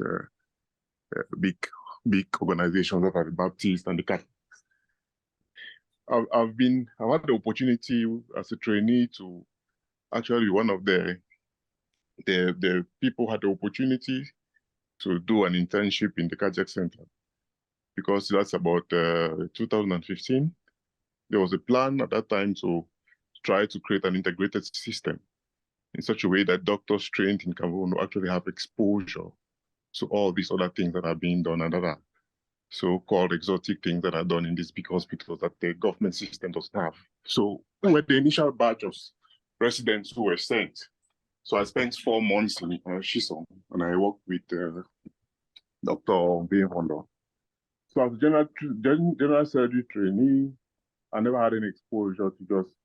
big organizations like the Baptist and the Catholic. I've had the opportunity as a trainee to actually one of the people had the opportunity to do an internship in the cardiac center, because that's about 2015. There was a plan at that time to try to create an integrated system in such a way that doctors trained in Cameroon will actually have exposure to all these other things that are being done and that are so-called exotic things that are done in these big hospitals that the government system doesn't have. So we were the initial batch of residents who were sent. So I spent 4 months in Shisong, and I worked with Dr. Pingpoh. So as a general surgery trainee, I never had any exposure to just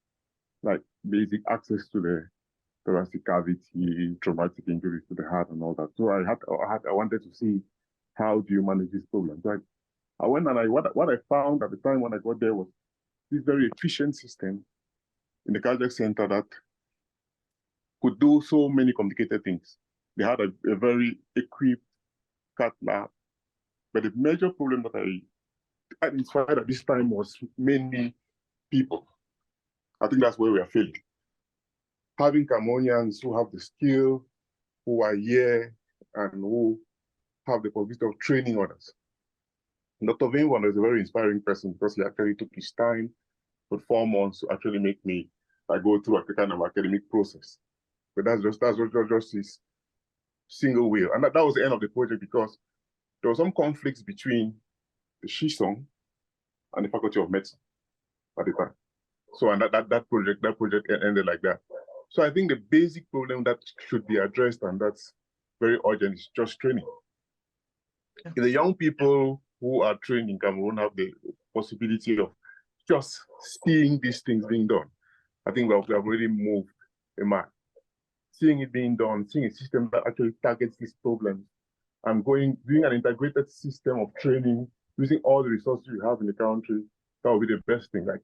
like basic access to the thoracic cavity, traumatic injuries to the heart and all that. So I wanted to see how do you manage this problem. So I went and what I found at the time when I got there was this very efficient system in the cardiac center that could do so many complicated things. They had a very equipped cath lab, but the major problem that I identified at this time was mainly people. I think that's where we are failing. Having Cameroonians who have the skill, who are here, and who have the possibility of training others. Dr. Pingpoh is a very inspiring person because he actually took his time for 4 months to actually make me go through a kind of academic process. But that's just his single will. And that was the end of the project, because there was some conflicts between the Shisong and the Faculty of Medicine at the time. So and that project ended like that. So I think the basic problem that should be addressed, and that's very urgent, is just training. If the young people who are trained in Cameroon have the possibility of just seeing these things being done, I think we have already moved a mark. Seeing it being done, seeing a system that actually targets these problems, and doing an integrated system of training, using all the resources we have in the country, that would be the best thing. Like,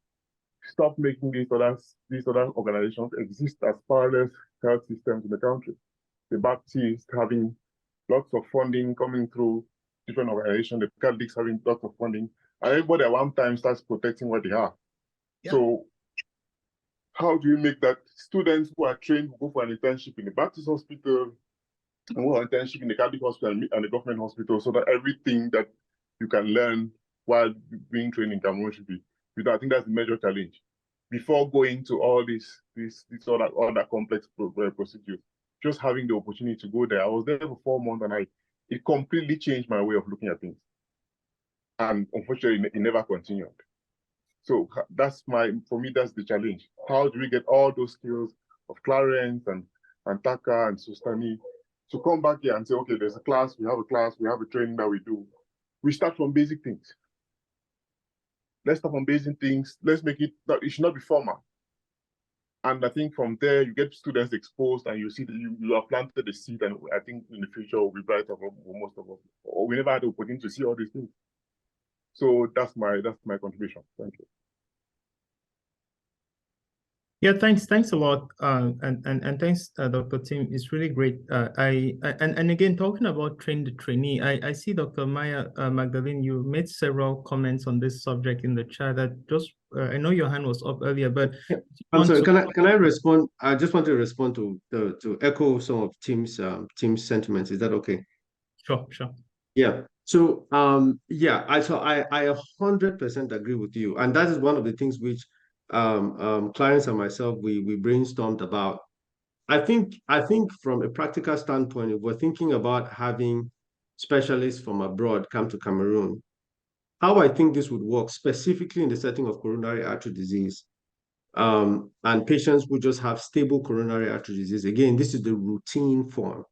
stop making these other organizations exist as parallel health systems in the country. The Baptists having lots of funding coming through different organizations, the Catholics having lots of funding, and everybody at one time starts protecting what they have. Yeah. So how do you make that students who are trained go for an internship in the Baptist hospital and go for an internship in the Catholic hospital and the government hospital, so that everything that you can learn while being trained in Cameroon should be? I think that's the major challenge. Before going to all these other complex procedures, just having the opportunity to go there. I was there for 4 months, and it completely changed my way of looking at things. And unfortunately, it never continued. So for me, that's the challenge. How do we get all those skills of Clarence and Taka and Sustani to come back here and say, okay, there's a class, we have a training that we do. We start from basic things. Let's start from basic things. Let's make it should not be formal. And I think from there, you get students exposed, and you see that you have planted the seed, and I think in the future will be brighter for most of us. Or we never had the opportunity to see all these things. So that's my contribution. Thank you. Yeah, thanks a lot, and thanks, Dr. Tim. It's really great. And again, talking about train the trainee, I see Dr. Maya Magdalene. You made several comments on this subject in the chat. That just I know your hand was up earlier, but yeah. I'm sorry. Can I respond? I just want to respond to echo some of Tim's sentiments. Is that okay? Sure. Yeah. So yeah, I 100% agree with you, and that is one of the things which Clarence and myself we brainstormed about. I think from a practical standpoint, if we're thinking about having specialists from abroad come to Cameroon, how I think this would work specifically in the setting of coronary artery disease, and patients who just have stable coronary artery disease. Again, this is the routine form.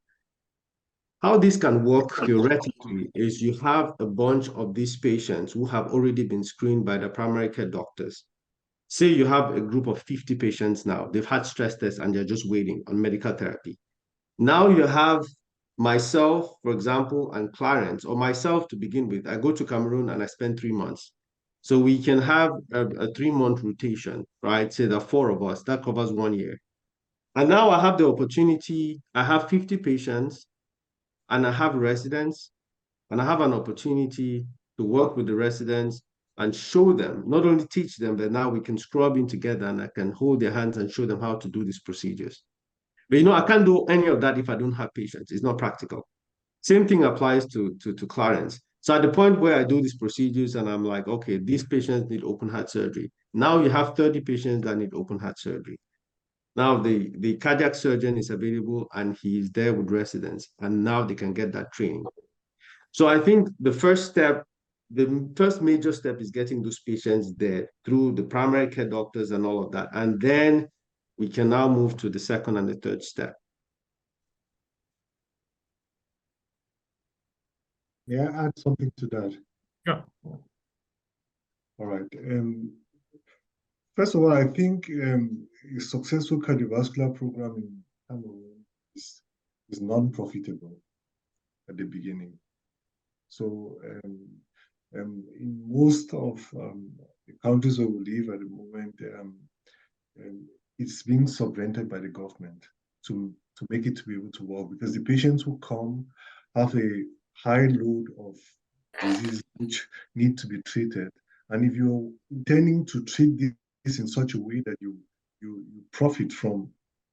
How this can work theoretically is you have a bunch of these patients who have already been screened by the primary care doctors. Say you have a group of 50 patients now, they've had stress tests and they're just waiting on medical therapy. Now you have myself, for example, and Clarence, or myself to begin with. I go to Cameroon and I spend 3 months. So we can have a 3-month rotation, right? Say there are 4 of us, that covers 1 year. And now I have the opportunity, I have 50 patients, and I have residents, and I have an opportunity to work with the residents and show them, not only teach them, but now we can scrub in together and I can hold their hands and show them how to do these procedures. But I can't do any of that if I don't have patients. It's not practical. Same thing applies to Clarence. So at the point where I do these procedures and I'm like, okay, these patients need open heart surgery. Now you have 30 patients that need open heart surgery. Now the cardiac surgeon is available and he is there with residents, and now they can get that training. So I think the first major step is getting those patients there through the primary care doctors and all of that. And then we can now move to the second and the third step. Yeah, add something to that. Yeah. All right. First of all, I think a successful cardiovascular program in Cameroon is non-profitable at the beginning. So in most of the countries where we live at the moment, it's being subvented by the government to make it to be able to work, because the patients who come have a high load of disease which need to be treated. And if you're intending to treat this in such a way that you profit from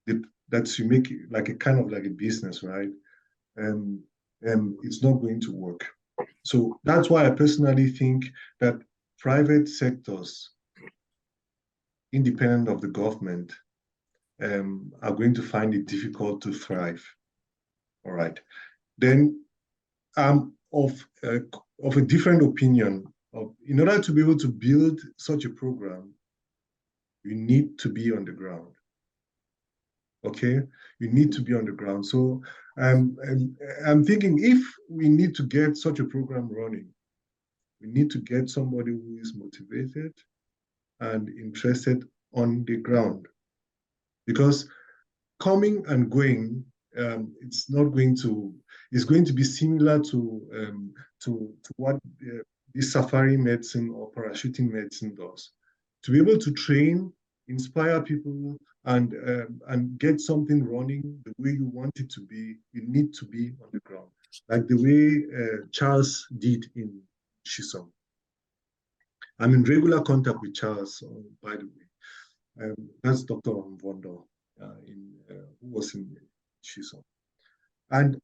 it, that you make it like a kind of like a business, right? It's not going to work. So that's why I personally think that private sectors, independent of the government, are going to find it difficult to thrive. All right. Then I'm of a different opinion. In order to be able to build such a program, you need to be on the ground. Okay, you need to be on the ground. So I'm thinking, if we need to get such a program running, we need to get somebody who is motivated and interested on the ground, because coming and going, it's going to be similar to what the safari medicine or parachuting medicine does. To be able to train, inspire people, and get something running the way you want it to be, you need to be on the ground, like the way Charles did in Chisom. I'm in regular contact with Charles, by the way. That's Dr. Mvondo, who was in Shiso. And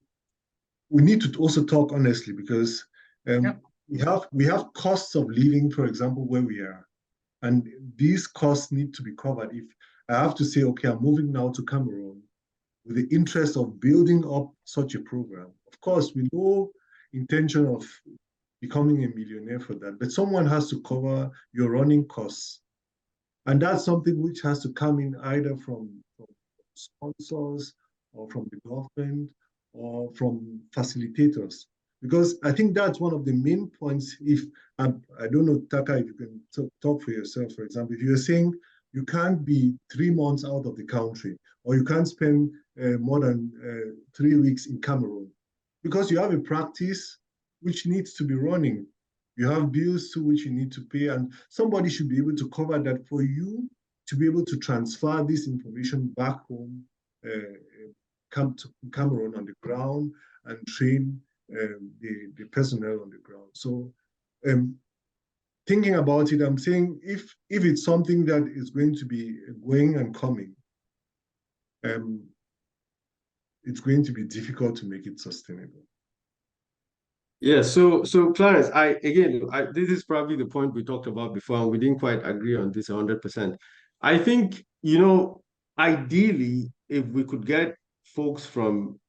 we need to also talk honestly, because we have costs of living, for example, where we are. And these costs need to be covered. If I have to say, okay, I'm moving now to Cameroon with the interest of building up such a program, of course, with no intention of becoming a millionaire for that, but someone has to cover your running costs. And that's something which has to come in either from sponsors or from the government or from facilitators. Because I think that's one of the main points. If I don't know, Taka, if you can talk for yourself, for example, if you're saying you can't be 3 months out of the country, or you can't spend more than 3 weeks in Cameroon, because you have a practice which needs to be running. You have bills to which you need to pay, and somebody should be able to cover that for you to be able to transfer this information back home, come to Cameroon on the ground and train the personnel on the ground. So thinking about it, I'm saying if it's something that is going to be going and coming, it's going to be difficult to make it sustainable. Yeah, so Clarence, this is probably the point we talked about before, and we didn't quite agree on this 100%. I think, ideally, if we could get folks from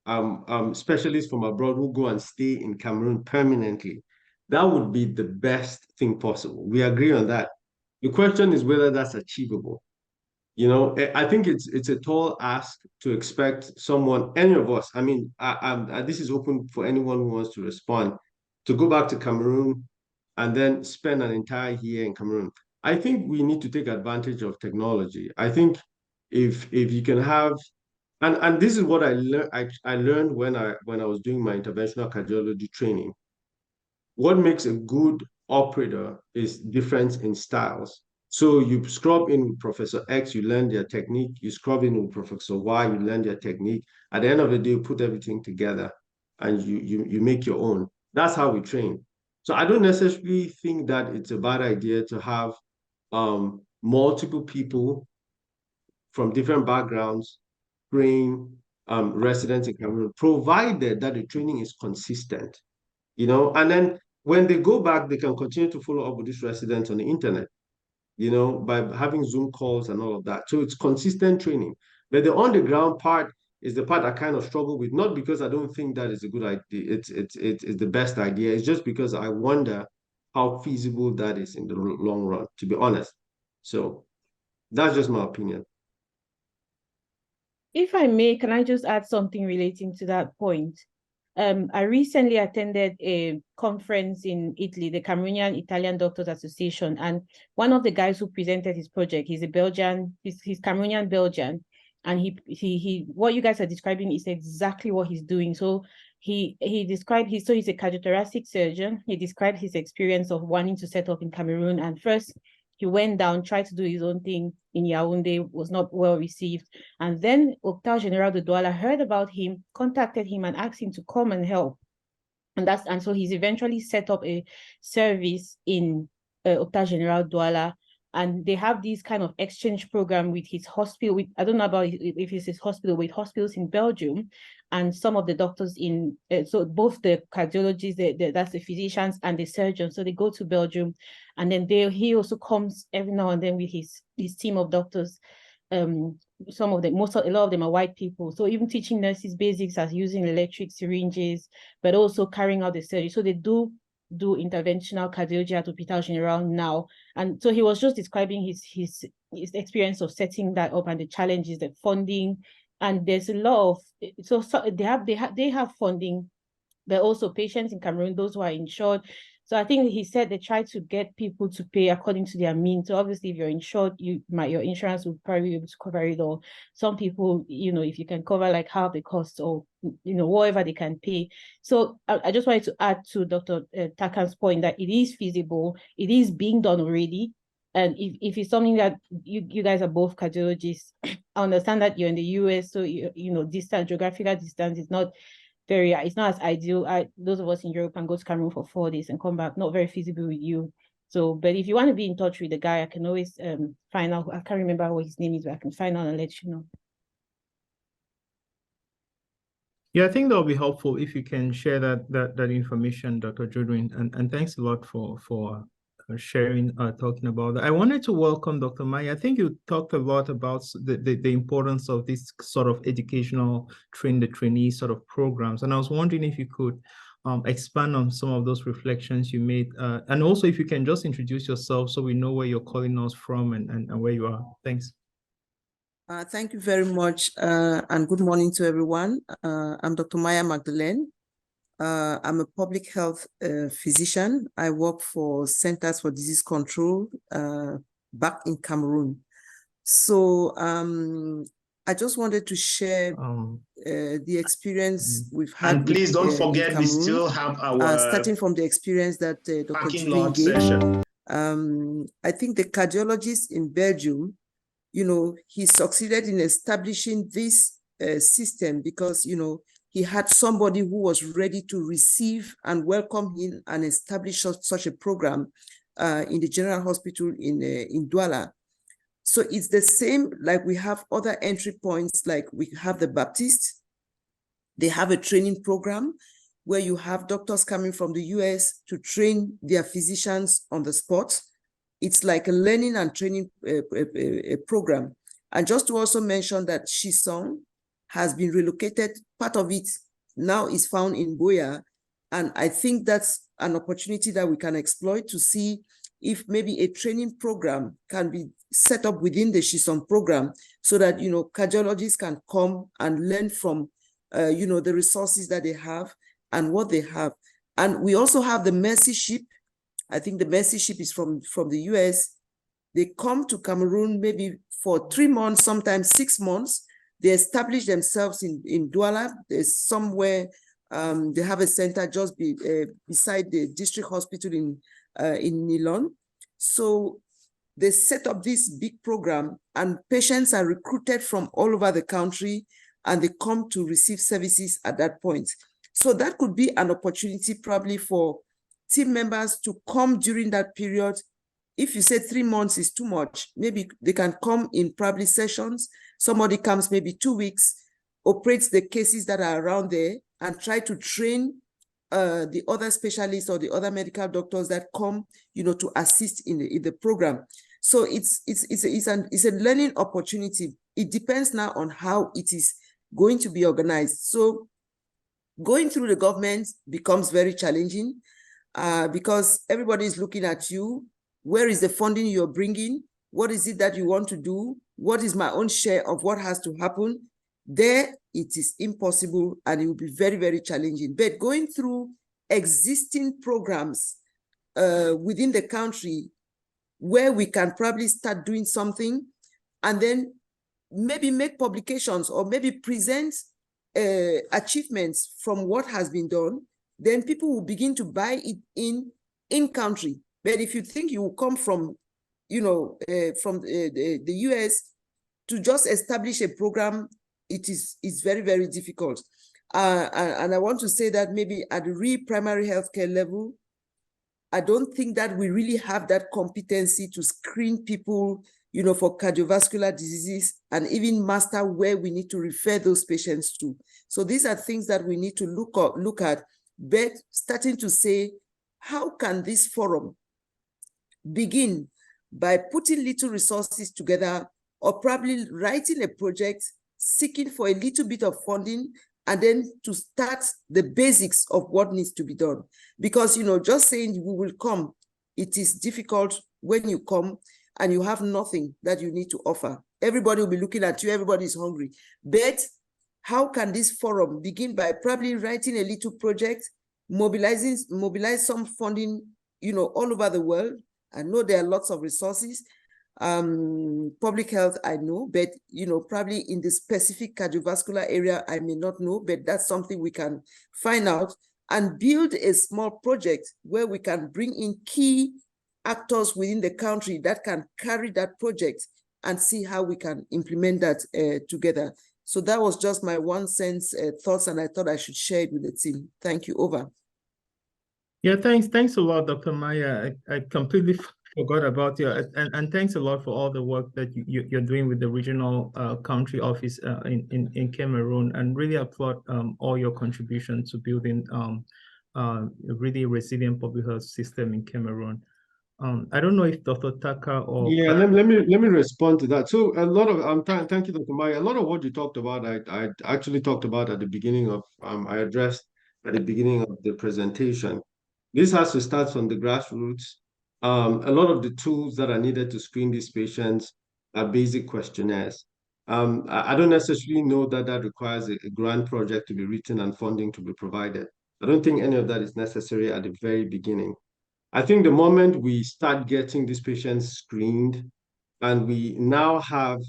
specialists from abroad who go and stay in Cameroon permanently, that would be the best thing possible. We agree on that. The question is whether that's achievable. I think it's a tall ask to expect someone, any of us, this is open for anyone who wants to respond, to go back to Cameroon and then spend an entire year in Cameroon. I think we need to take advantage of technology. I think if you can have, and this is what I learned when I was doing my interventional cardiology training. What makes a good operator is difference in styles. So you scrub in with Professor X, you learn their technique. You scrub in with Professor Y, you learn their technique. At the end of the day, you put everything together and you make your own. That's how we train. So I don't necessarily think that it's a bad idea to have multiple people from different backgrounds train residents in Cameroon, provided that the training is consistent. And then when they go back, they can continue to follow up with these residents on the internet, by having Zoom calls and all of that. So it's consistent training. But the on-the-ground part is the part I kind of struggle with, not because I don't think that is a good idea. It's the best idea. It's just because I wonder how feasible that is in the long run, to be honest. So that's just my opinion. If I may, can I just add something relating to that point? I recently attended a conference in Italy, the Cameroonian Italian Doctors Association, and one of the guys who presented his project, he's a Belgian, he's Cameroonian Belgian, and he what you guys are describing is exactly what he's doing. So he described he's a cardiothoracic surgeon. He described his experience of wanting to set up in Cameroon, and first he went down, tried to do his own thing in Yaoundé, was not well received. And then Hôpital Général de Douala heard about him, contacted him and asked him to come and help. And so he's eventually set up a service in Hôpital Général Douala. And they have these kind of exchange program with his hospital. I don't know about if it's his hospital, with hospitals in Belgium, and some of the doctors in, so both the cardiologists, that's the physicians and the surgeons. So they go to Belgium, and then he also comes every now and then with his team of doctors. A lot of them are white people. So even teaching nurses basics as using electric syringes, but also carrying out the surgery. So they do interventional cardiology at Hôpital Général now. And so he was just describing his experience of setting that up and the challenges, the funding. And there's a lot of, so they have funding, but also patients in Cameroon, those who are insured. So I think he said they try to get people to pay according to their means. So obviously, if you're insured, your insurance will probably be able to cover it all. Some people, if you can cover like half the cost or, whatever they can pay. So I just wanted to add to Dr. Taka's point that it is feasible. It is being done already. And if it's something that you guys are both cardiologists, I understand that you're in the US, so geographical distance is not it's not as ideal. Those of us in Europe can go to Cameroon for 4 days and come back, not very feasible with you. So, but if you want to be in touch with the guy, I can always find out. I can't remember what his name is, but I can find out and let you know. Yeah, I think that'll be helpful if you can share that information, Dr. Jodwin, and thanks a lot for sharing, talking about that. I wanted to welcome Dr. Maya. I think you talked a lot about the importance of this sort of educational trainee sort of programs, and I was wondering if you could expand on some of those reflections you made, and also if you can just introduce yourself so we know where you're calling us from and where you are. Thanks. Thank you very much, and good morning to everyone. I'm Dr. Maya Magdalene. I'm a public health physician. I work for Centers for Disease Control back in Cameroon. So I just wanted to share the experience we've had. And please don't forget, Cameroon, we still have our starting from the experience that Dr. parking Jodwin lot gave. session. I think the cardiologist in Belgium, you know, he succeeded in establishing this system because, you know, he had somebody who was ready to receive and welcome him and establish such a program in the General Hospital in Douala. So it's the same, like we have other entry points, like we have the Baptist. They have a training program where you have doctors coming from the US to train their physicians on the spot. It's like a learning and training program. And just to also mention that Shisong has been relocated. Part of it now is found in Boya. And I think that's an opportunity that we can exploit to see if maybe a training program can be set up within the Shisong program so that, you know, cardiologists can come and learn from, you know, the resources that they have and what they have. And we also have the Mercy Ship. I think the Mercy Ship is from the US. They come to Cameroon maybe for 3 months, sometimes 6 months. They establish themselves in Douala. There's somewhere, they have a center just beside the district hospital in Nilon. So they set up this big program and patients are recruited from all over the country and they come to receive services at that point. So that could be an opportunity probably for team members to come during that period. If you say 3 months is too much, maybe they can come in probably sessions. Somebody comes maybe 2 weeks, operates the cases that are around there and try to train the other specialists or the other medical doctors that come, you know, to assist in the program. So it's a learning opportunity. It depends now on how it is going to be organized. So going through the government becomes very challenging because everybody is looking at you. Where is the funding you're bringing? What is it that you want to do? What is my own share of what has to happen? There, it is impossible and it will be very, very challenging. But going through existing programs within the country where we can probably start doing something and then maybe make publications or maybe present achievements from what has been done, then people will begin to buy it in country. But if you think you will come from, you know, from the US to just establish a program, it's very, very difficult. And I want to say that maybe at the real primary healthcare level, I don't think that we really have that competency to screen people, you know, for cardiovascular diseases and even master where we need to refer those patients to. So these are things that we need to look at, but starting to say, how can this forum begin by putting little resources together or probably writing a project, seeking for a little bit of funding, and then to start the basics of what needs to be done. Because, you know, just saying we will come, it is difficult when you come and you have nothing that you need to offer. Everybody will be looking at you, everybody is hungry. But how can this forum begin by probably writing a little project, mobilize some funding, you know, all over the world. I know there are lots of resources. Public health, I know, but, you know, probably in the specific cardiovascular area, I may not know, but that's something we can find out and build a small project where we can bring in key actors within the country that can carry that project and see how we can implement that together. So that was just my 1 cent thoughts, and I thought I should share it with the team. Thank you. Over. Yeah, thanks a lot, Dr. Maya. I completely forgot about you, and thanks a lot for all the work that you're doing with the regional country office in Cameroon, and really applaud all your contribution to building a really resilient public health system in Cameroon. I don't know if Dr. Taka or Yeah, let me respond to that. So a lot of thank you, Dr. Maya. A lot of what you talked about, I actually talked about at the beginning of I addressed at the beginning of the presentation. This has to start from the grassroots. A lot of the tools that are needed to screen these patients are basic questionnaires. I don't necessarily know that that requires a grant project to be written and funding to be provided. I don't think any of that is necessary at the very beginning. I think the moment we start getting these patients screened, and we now have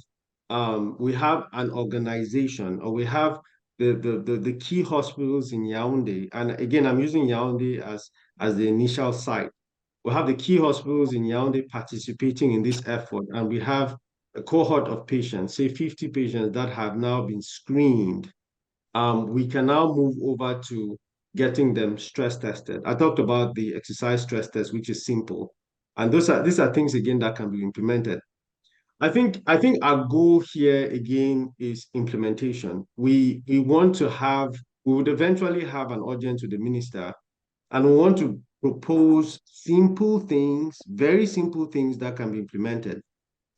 an organization, or we have the key hospitals in Yaoundé, and again, I'm using Yaoundé as the initial site. We have the key hospitals in Yaoundé participating in this effort, and we have a cohort of patients, say 50 patients that have now been screened. We can now move over to getting them stress tested. I talked about the exercise stress test, which is simple. And these are things, again, that can be implemented. I think our goal here, again, is implementation. We would eventually have an audience with the minister, and we want to propose simple things, very simple things that can be implemented.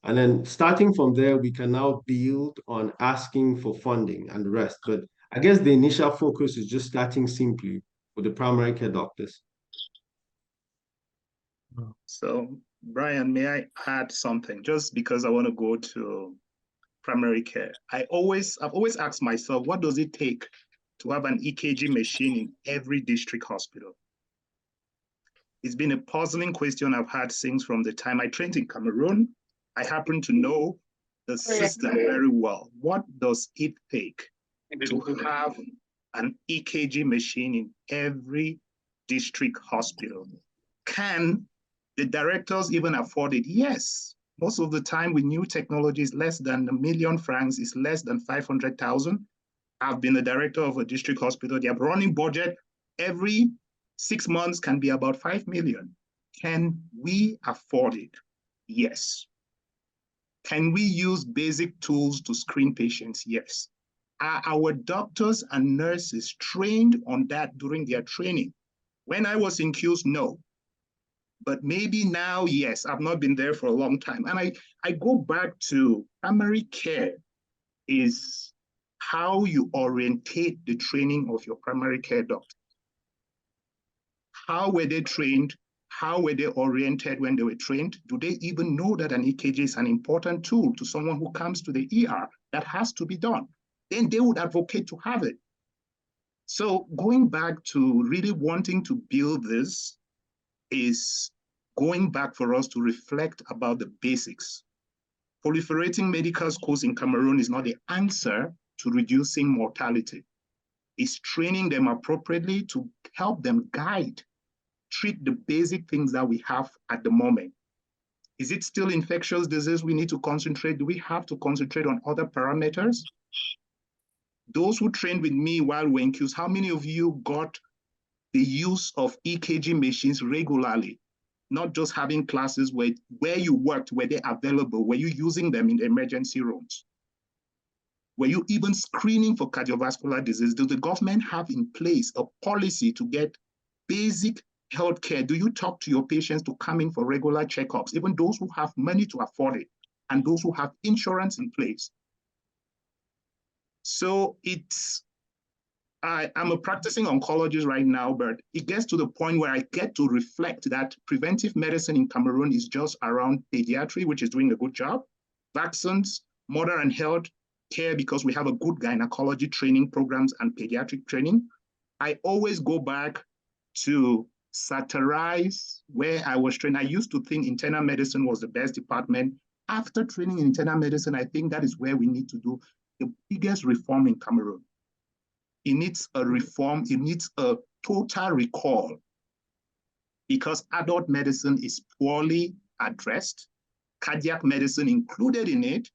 And then starting from there, we can now build on asking for funding and the rest. But I guess the initial focus is just starting simply with the primary care doctors. So, Brian, may I add something? Just because I want to go to primary care. I've always asked myself, what does it take to have an EKG machine in every district hospital? It's been a puzzling question I've had since from the time I trained in Cameroon. I happen to know the system very well. What does it take to have an EKG machine in every district hospital? Can the directors even afford it? Yes. Most of the time with new technologies, less than $1 million francs is less than 500,000. I've been the director of a district hospital. Their running budget every 6 months can be about 5 million. Can we afford it? Yes. Can we use basic tools to screen patients? Yes. Are our doctors and nurses trained on that during their training? When I was in Q's, no. But maybe now, yes. I've not been there for a long time. And I go back to primary care is how you orientate the training of your primary care doctor. How were they trained? How were they oriented when they were trained? Do they even know that an EKG is an important tool to someone who comes to the ER that has to be done? Then they would advocate to have it. So going back to really wanting to build this is going back for us to reflect about the basics. Proliferating medical schools in Cameroon is not the answer to reducing mortality. It's training them appropriately to help them treat the basic things that we have at the moment. Is it still infectious disease we need to concentrate? Do we have to concentrate on other parameters? Those who trained with me while we're in Q's, how many of you got the use of EKG machines regularly? Not just having classes where you worked, were they available? Were you using them in the emergency rooms? Were you even screening for cardiovascular disease? Does the government have in place a policy to get basic healthcare? Do you talk to your patients to come in for regular checkups, even those who have money to afford it, and those who have insurance in place? So I'm a practicing oncologist right now, but it gets to the point where I get to reflect that preventive medicine in Cameroon is just around pediatry, which is doing a good job, vaccines, mother and health care, because we have a good gynecology training programs and pediatric training. I always go back to satirize where I was trained. I used to think internal medicine was the best department. After training in internal medicine, I think that is where we need to do the biggest reform in Cameroon. It needs a reform. It needs a total recall because adult medicine is poorly addressed, cardiac medicine included in it,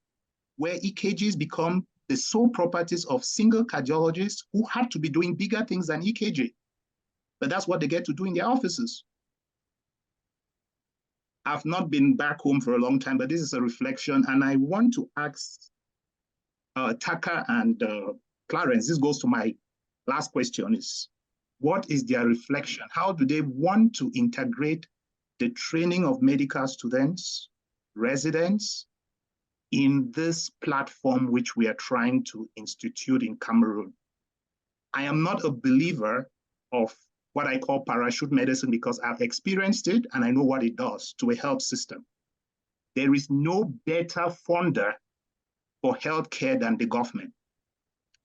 where EKGs become the sole properties of single cardiologists who had to be doing bigger things than EKG. but that's what they get to do in their offices. I've not been back home for a long time, but this is a reflection, and I want to ask Taka and Clarence, this goes to my last question, is what is their reflection? How do they want to integrate the training of medical students, residents, in this platform which we are trying to institute in Cameroon? I am not a believer of what I call parachute medicine because I've experienced it and I know what it does to a health system. There is no better funder for healthcare than the government.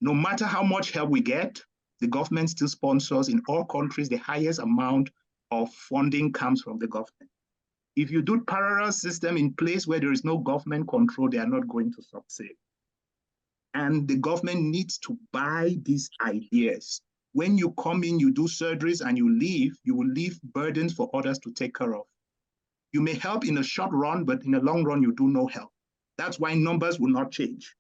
No matter how much help we get, the government still sponsors in all countries. The highest amount of funding comes from the government. If you do parallel system in place where there is no government control, they are not going to succeed. And the government needs to buy these ideas. When you come in, you do surgeries and you will leave burdens for others to take care of. You may help in a short run, but in the long run, you do no help. That's why numbers will not change.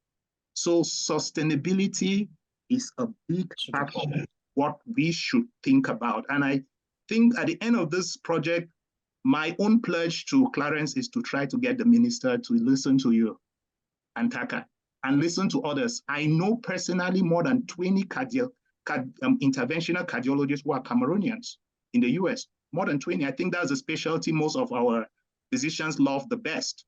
So sustainability is a big part of what we should think about. And I think at the end of this project, my own pledge to Clarence is to try to get the minister to listen to you and Taka and listen to others. I know personally more than 20 interventional cardiologists who are Cameroonians in the US, more than 20. I think that's a specialty most of our physicians love the best.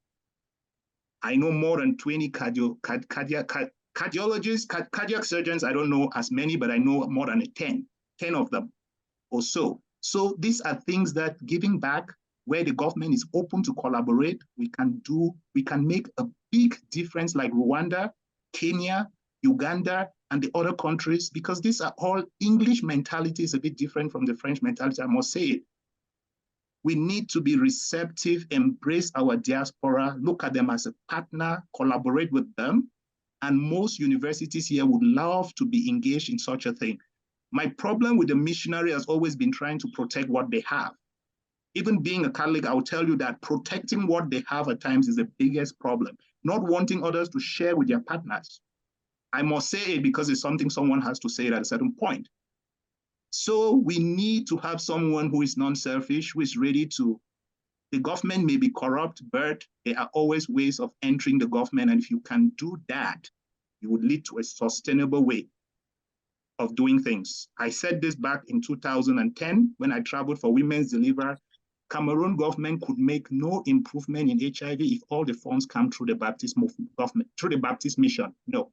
I know more than 20 cardiologists, cardiac surgeons. I don't know as many, but I know more than 10 of them or so. So these are things that giving back, where the government is open to collaborate, we can make a big difference like Rwanda, Kenya, Uganda, and the other countries, because these are all English mentality is a bit different from the French mentality, I must say it. We need to be receptive, embrace our diaspora, look at them as a partner, collaborate with them. And most universities here would love to be engaged in such a thing. My problem with the missionary has always been trying to protect what they have. Even being a Catholic, I will tell you that protecting what they have at times is the biggest problem. Not wanting others to share with their partners. I must say it because it's something someone has to say at a certain point. So we need to have someone who is non-selfish, who is ready to, the government may be corrupt, but there are always ways of entering the government. And if you can do that, you would lead to a sustainable way of doing things. I said this back in 2010 when I traveled for Women's Deliver. Cameroon government could make no improvement in HIV if all the funds come through the Baptist government, through the Baptist mission. No,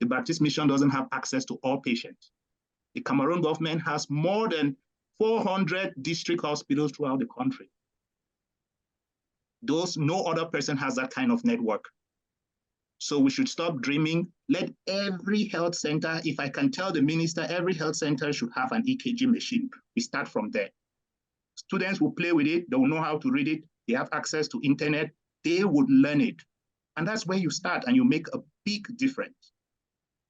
the Baptist mission doesn't have access to all patients. The Cameroon government has more than 400 district hospitals throughout the country. No other person has that kind of network. So we should stop dreaming. Let every health center, if I can tell the minister, every health center should have an EKG machine. We start from there. Students will play with it. They will know how to read it. They have access to internet. They would learn it. And that's where you start and you make a big difference.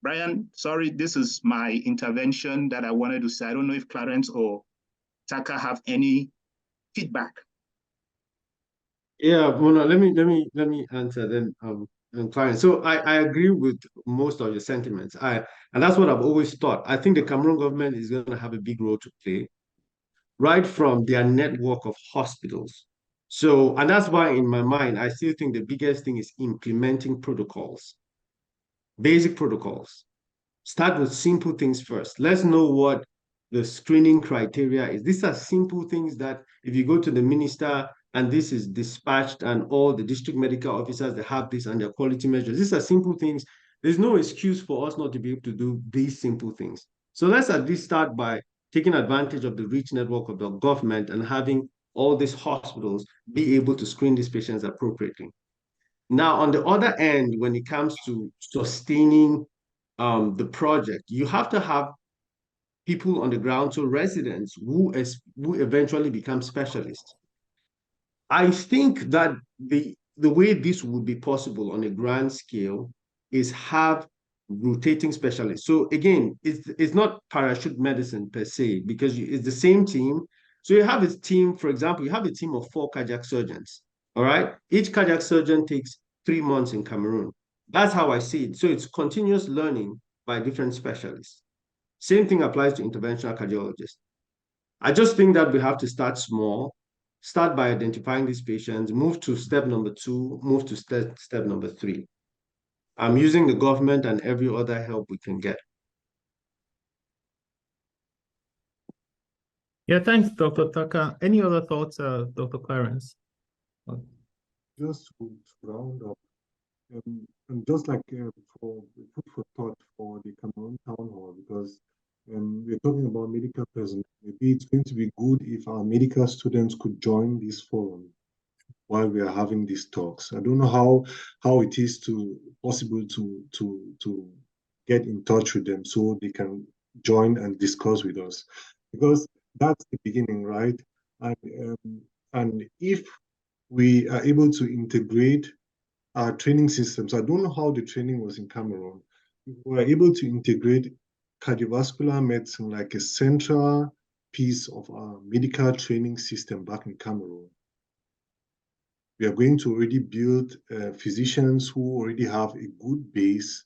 Brian, sorry, this is my intervention that I wanted to say. I don't know if Clarence or Taka have any feedback. Yeah, Mona, let me answer then, Clarence. So I agree with most of your sentiments. And that's what I've always thought. I think the Cameroon government is going to have a big role to play, right from their network of hospitals. So, and that's why in my mind, I still think the biggest thing is implementing protocols, basic protocols. Start with simple things first. Let's know what the screening criteria is. These are simple things that if you go to the minister and this is dispatched and all the district medical officers, they have this and their quality measures. These are simple things. There's no excuse for us not to be able to do these simple things. So let's at least start by taking advantage of the rich network of the government and having all these hospitals be able to screen these patients appropriately. Now, on the other end, when it comes to sustaining the project, you have to have people on the ground, so residents who eventually become specialists. I think that the way this would be possible on a grand scale is have rotating specialists. So again, it's not parachute medicine per se, because it's the same team. So you have a team, for example, you have a team of 4 cardiac surgeons, all right? Each cardiac surgeon takes 3 months in Cameroon. That's how I see it. So it's continuous learning by different specialists. Same thing applies to interventional cardiologists. I just think that we have to start small, start by identifying these patients, move to step number 2, move to step number 3. I'm using the government and every other help we can get. Yeah, thanks, Dr. Taka. Any other thoughts, Dr. Clarence? Just to round up, and just like for food for thought for the Cameroon Town Hall, because we're talking about medical personnel. Maybe it's going to be good if our medical students could join this forum while we are having these talks. I don't know how it is possible to get in touch with them so they can join and discuss with us, because that's the beginning, right? And if we are able to integrate our training systems, I don't know how the training was in Cameroon. We were able to integrate cardiovascular medicine like a central piece of our medical training system back in Cameroon. We are going to already build physicians who already have a good base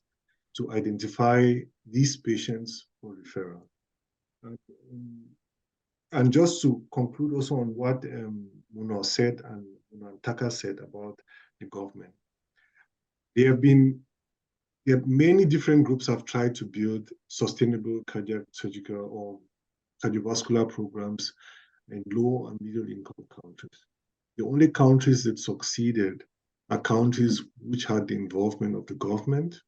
to identify these patients for referral. And just to conclude also on what Muno said and Taka said about the government. Many different groups have tried to build sustainable cardiac surgical or cardiovascular programs in low and middle income countries. The only countries that succeeded are countries which had the involvement of the government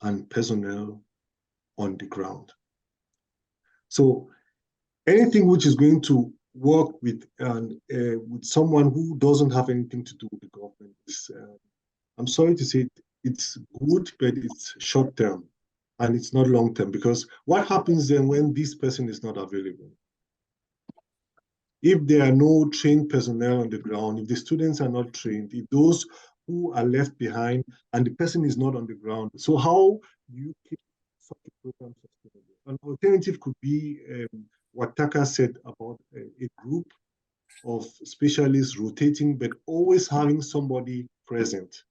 and personnel on the ground. So anything which is going to work with someone who doesn't have anything to do with the government is, I'm sorry to say, it's good, but it's short term and it's not long term, because what happens then when this person is not available? If there are no trained personnel on the ground, if the students are not trained, if those who are left behind and the person is not on the ground, so how do you keep such a program sustainable? An alternative could be what Taka said about a group of specialists rotating, but always having somebody present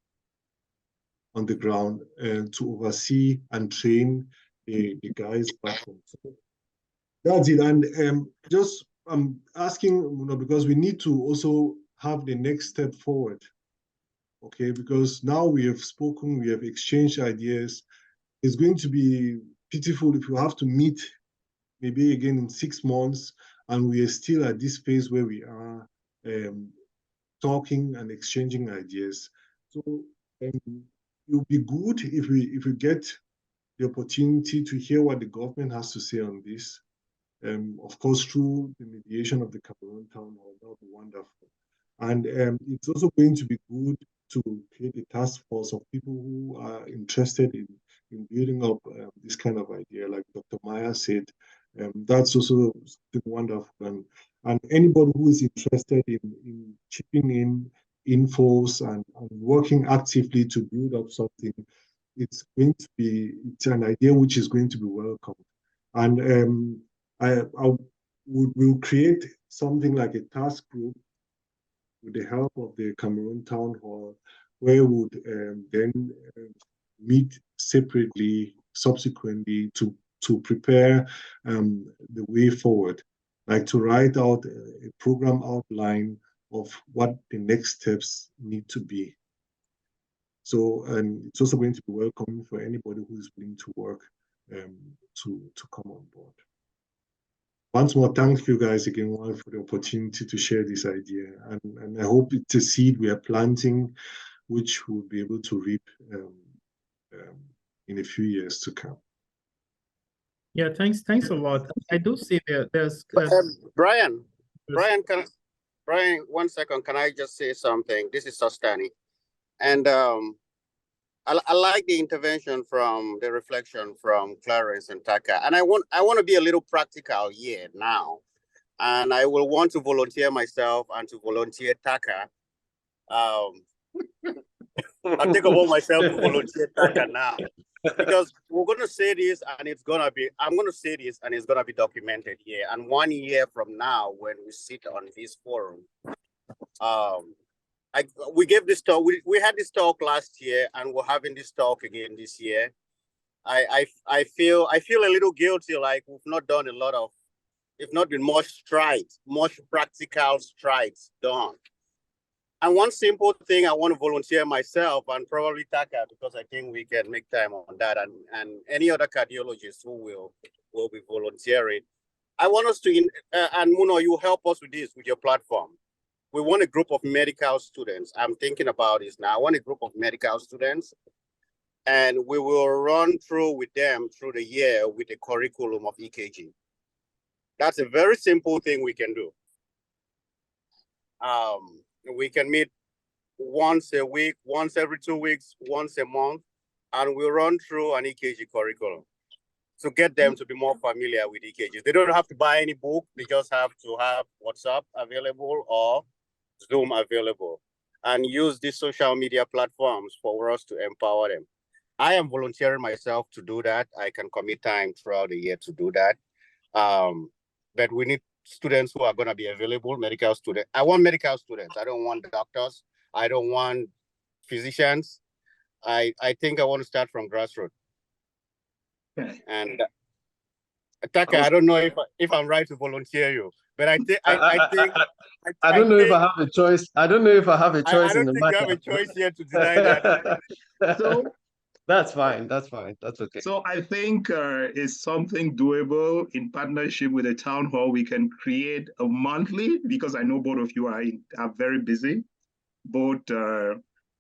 on the ground to oversee and train the guys back home. So that's it. And just I'm asking, because we need to also have the next step forward. Okay, because now we have spoken, we have exchanged ideas. It's going to be pitiful if you have to meet maybe again in 6 months and we are still at this phase where we are talking and exchanging ideas. So it would be good if we get the opportunity to hear what the government has to say on this. Of course, through the mediation of the Cameroon Town Hall, that would be wonderful. And it's also going to be good to create a task force of people who are interested in building up this kind of idea, like Dr. Maya said. That's also wonderful. And anybody who is interested in chipping in infos and working actively to build up something, it's an idea which is going to be welcome. And we'll create something like a task group with the help of the Cameroon Town Hall, where we would then meet separately subsequently to prepare the way forward, like to write out a program outline of what the next steps need to be. So, and it's also going to be welcome for anybody who is willing to work to come on board. Once more, thank you guys again for the opportunity to share this idea. And I hope it's a seed we are planting, which we'll be able to reap in a few years to come. Yeah, thanks a lot. I do see there's Brian, 1 second, can I just say something? This is Sostani. And I like the intervention from the reflection from Clarence and Taka. And I want to be a little practical here now. And I will want to volunteer myself and to volunteer Taka. I'll take upon myself to volunteer Taka now. Because we're going to say this and I'm going to say this and it's going to be documented here. And 1 year from now, when we sit on this forum, we gave this talk. We had this talk last year, and we're having this talk again this year. I feel a little guilty, like we've not done a lot of if not with much strides, much practical strides done. And one simple thing I want to volunteer myself and probably Taka, because I think we can make time on that, and any other cardiologists who will be volunteering. I want us to, and Muno, you help us with this, with your platform. We want a group of medical students. I'm thinking about this now. I want a group of medical students, and we will run through with them through the year with a curriculum of EKG. That's a very simple thing we can do. We can meet once a week, once every 2 weeks, once a month, and we'll run through an EKG curriculum to get them to be more familiar with EKGs. They don't have to buy any book. They just have to have WhatsApp available or Zoom available, and use these social media platforms for us to empower them. I am volunteering myself to do that. I can commit time throughout the year to do that. But we need students who are going to be available, medical students. I want medical students. I don't want doctors. I don't want physicians. I think I want to start from grassroots. Okay. And Taka, I don't know if I'm right to volunteer you, but I think I don't know if I have a choice. I don't know if I have a choice in the matter. I don't think you have a choice here to deny that. So that's fine. That's fine. That's okay. So I think it's something doable in partnership with the town hall. We can create a monthly, because I know both of you are very busy. Both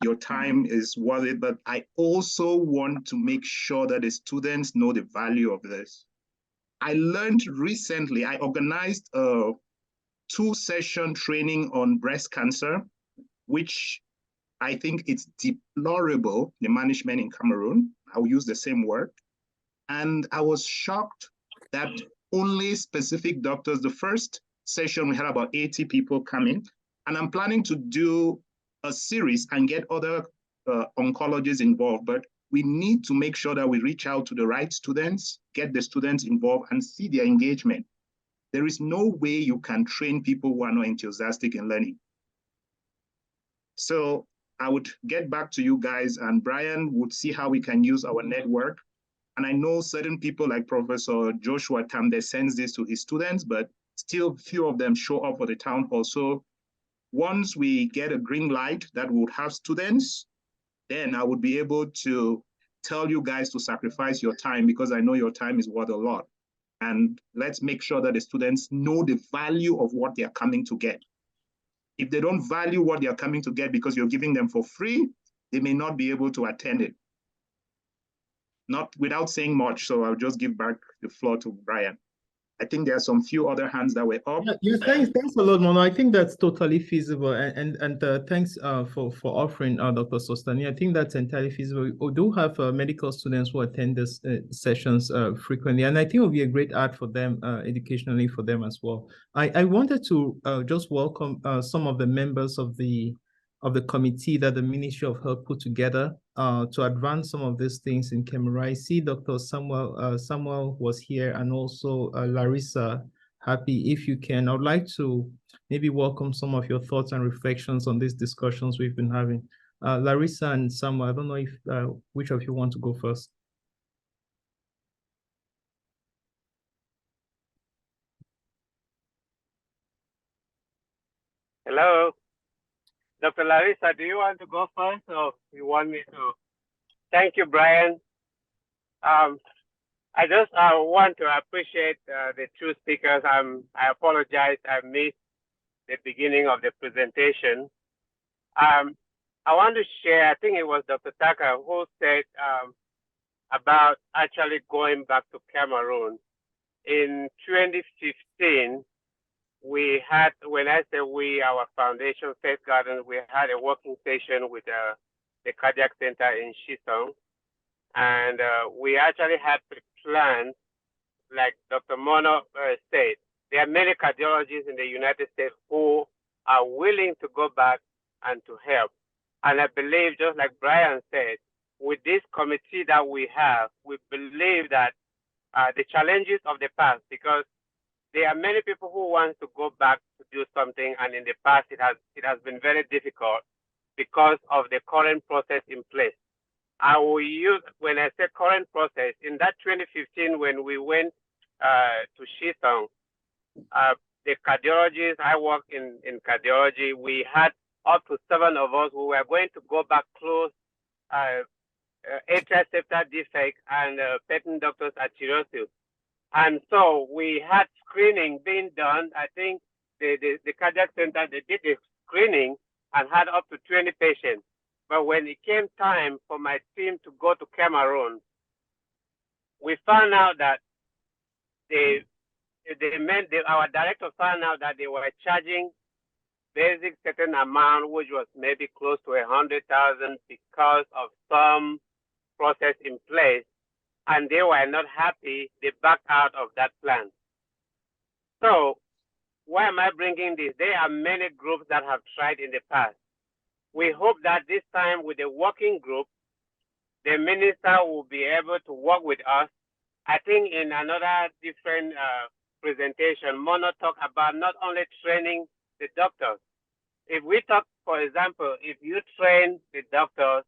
your time is worth it, but I also want to make sure that the students know the value of this. I learned recently, I organized a 2-session training on breast cancer, which I think it's deplorable, the management in Cameroon. I'll use the same word. And I was shocked that only specific doctors, the first session, we had about 80 people coming. And I'm planning to do a series and get other oncologists involved. But we need to make sure that we reach out to the right students, get the students involved, and see their engagement. There is no way you can train people who are not enthusiastic in learning. So I would get back to you guys, and Brian would see how we can use our network. And I know certain people like Professor Joshua Tamde sends this to his students, but still few of them show up for the town hall. So once we get a green light that would have students, then I would be able to tell you guys to sacrifice your time, because I know your time is worth a lot. And let's make sure that the students know the value of what they are coming to get. If they don't value what they are coming to get because you're giving them for free, they may not be able to attend it. Not without saying much, so I'll just give back the floor to Brian. I think there are some few other hands that were up. Yeah, thanks a lot, Mono. I think that's totally feasible, and thanks for offering Dr. Sostani. I think that's entirely feasible. We do have medical students who attend these sessions frequently, and I think it will be a great add for them educationally for them as well. I wanted to just welcome some of the members of the committee that the Ministry of Health put together to advance some of these things in Cameroon. I see Dr. Samuel was here, and also Larissa. Happy, if you can, I would like to maybe welcome some of your thoughts and reflections on these discussions we've been having. Larissa and Samuel, I don't know if which of you want to go first. Hello. Dr. Larissa, do you want to go first, or you want me to? Thank you, Brian. I just want to appreciate the two speakers. I apologize, I missed the beginning of the presentation. I want to share, I think it was Dr. Taka who said about actually going back to Cameroon. In 2015, we had, when I say we, our foundation, Faith Garden, we had a working session with the cardiac center in Shisong. And we actually had plans, like Dr. Mono said, there are many cardiologists in the United States who are willing to go back and to help. And I believe, just like Brian said, with this committee that we have, we believe that the challenges of the past, because there are many people who want to go back to do something, and in the past it has been very difficult because of the current process in place. I will use, when I say current process, in that 2015 when we went to Shisong, the cardiologist, I work in cardiology. We had up to 7 of us who were going to go back close atrial septal defect and patent ductus arteriosus. And so we had screening being done. I think the cardiac center, they did the screening and had up to 20 patients. But when it came time for my team to go to Cameroon, we found out that our director found out that they were charging basic certain amount, which was maybe close to 100,000 because of some process in place, and they were not happy. They backed out of that plan. So why am I bringing this? There are many groups that have tried in the past. We hope that this time with the working group, the minister will be able to work with us. I think in another different presentation, Mono talked about not only training the doctors. If we talk, for example, if you train the doctors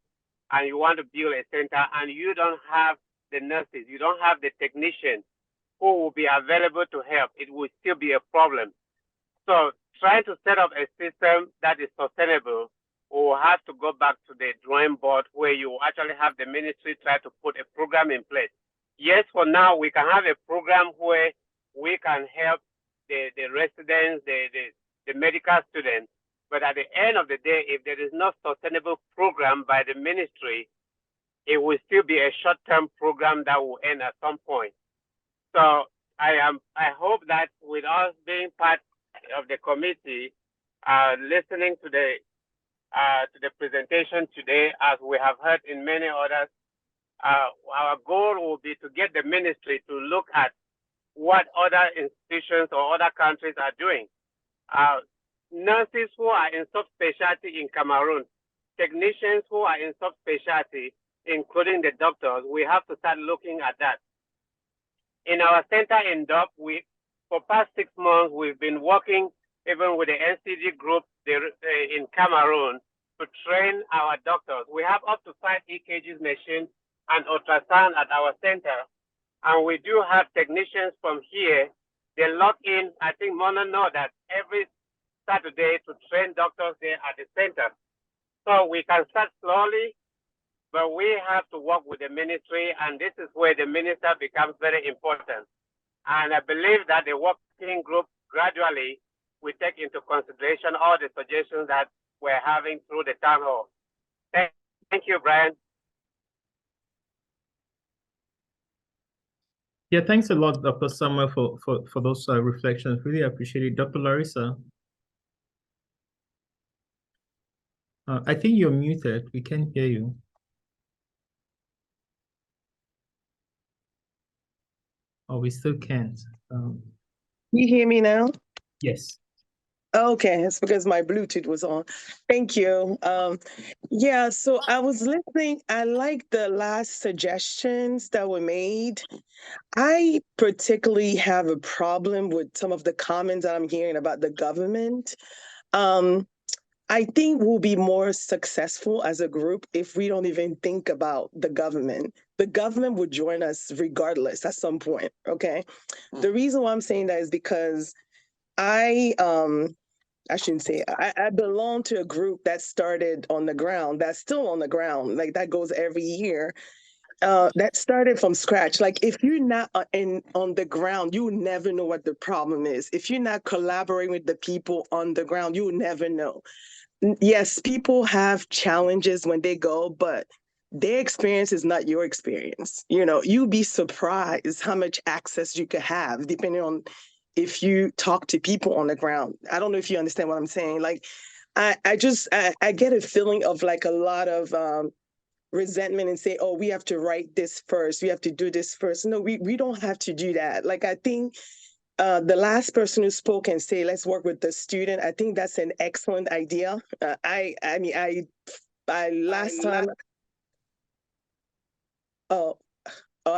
and you want to build a center and you don't have the nurses, you don't have the technicians who will be available to help, it will still be a problem. So trying to set up a system that is sustainable, we will have to go back to the drawing board where you actually have the ministry try to put a program in place. Yes, for now, we can have a program where we can help the residents, the medical students, but at the end of the day, if there is no sustainable program by the ministry, it will still be a short-term program that will end at some point. So I hope that with us being part of the committee, listening to the presentation today, as we have heard in many others, our goal will be to get the ministry to look at what other institutions or other countries are doing. Nurses who are in subspecialty in Cameroon, technicians who are in subspecialty, including the doctors, we have to start looking at that. In our center in Dub, for past 6 months, we've been working even with the NCD group in Cameroon to train our doctors. We have up to 5 EKGs machines and ultrasound at our center. And we do have technicians from here. They log in, I think Mona know that every Saturday to train doctors there at the center. So we can start slowly, but we have to work with the ministry, and this is where the minister becomes very important. And I believe that the working group gradually will take into consideration all the suggestions that we're having through the town hall. Thank you, Brian. Yeah, thanks a lot, Dr. Samuel, for those reflections. Really appreciate it. Dr. Larissa. I think you're muted. We can't hear you. Oh, we still can't. You hear me now? Yes. Okay, it's because my Bluetooth was on. Thank you. Yeah, so I was listening. I like the last suggestions that were made. I particularly have a problem with some of the comments that I'm hearing about the government. I think we'll be more successful as a group if we don't even think about the government. The government would join us regardless at some point, okay? The reason why I'm saying that is because I shouldn't say, I belong to a group that started on the ground, that's still on the ground, like that goes every year. That started from scratch. Like if you're not on the ground, you never know what the problem is. If you're not collaborating with the people on the ground, you never know. Yes, people have challenges when they go, but their experience is not your experience. You know, you'd be surprised how much access you could have depending on if you talk to people on the ground. I don't know if you understand what I'm saying. Like, I get a feeling of like a lot of resentment and say, oh, we have to write this first. We have to do this first. No, we don't have to do that. Like, I think the last person who spoke and say, let's work with the student, I think that's an excellent idea. I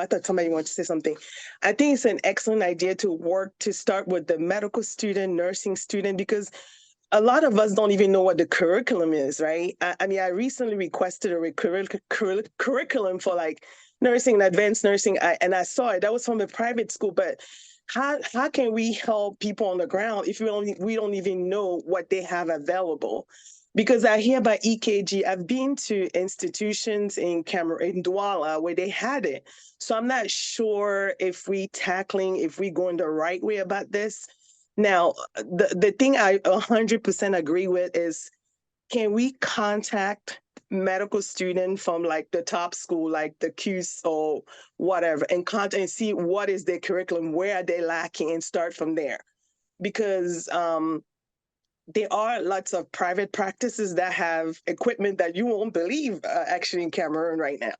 thought somebody wanted to say something. I think it's an excellent idea to start with the medical student, nursing student, because a lot of us don't even know what the curriculum is, right? I recently requested a curriculum for like nursing and advanced nursing, and I saw it. That was from a private school, but how can we help people on the ground if we don't even know what they have available? Because I hear about EKG, I've been to institutions in Cameroon, in Douala, where they had it. So I'm not sure if we going the right way about this. Now, the thing I 100% agree with is, can we contact medical students from like the top school, like the QS or whatever, and contact and see what is their curriculum, where are they lacking, and start from there? Because there are lots of private practices that have equipment that you won't believe actually in Cameroon right now.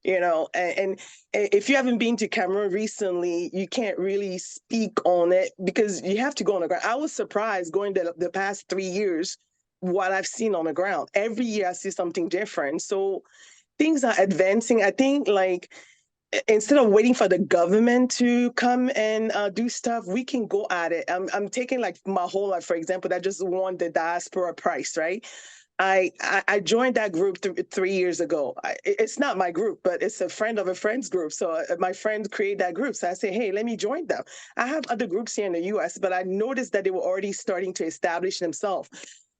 You know, and if you haven't been to Cameroon recently, you can't really speak on it because you have to go on the ground. I was surprised going the past 3 years what I've seen on the ground. Every year I see something different. So things are advancing. I think like instead of waiting for the government to come and do stuff, we can go at it. I'm taking like my whole life, for example, that just won the diaspora prize, right? I joined that group 3 years ago. It's not my group, but it's a friend of a friend's group. So my friend created that group. So I say, hey, let me join them. I have other groups here in the US, but I noticed that they were already starting to establish themselves.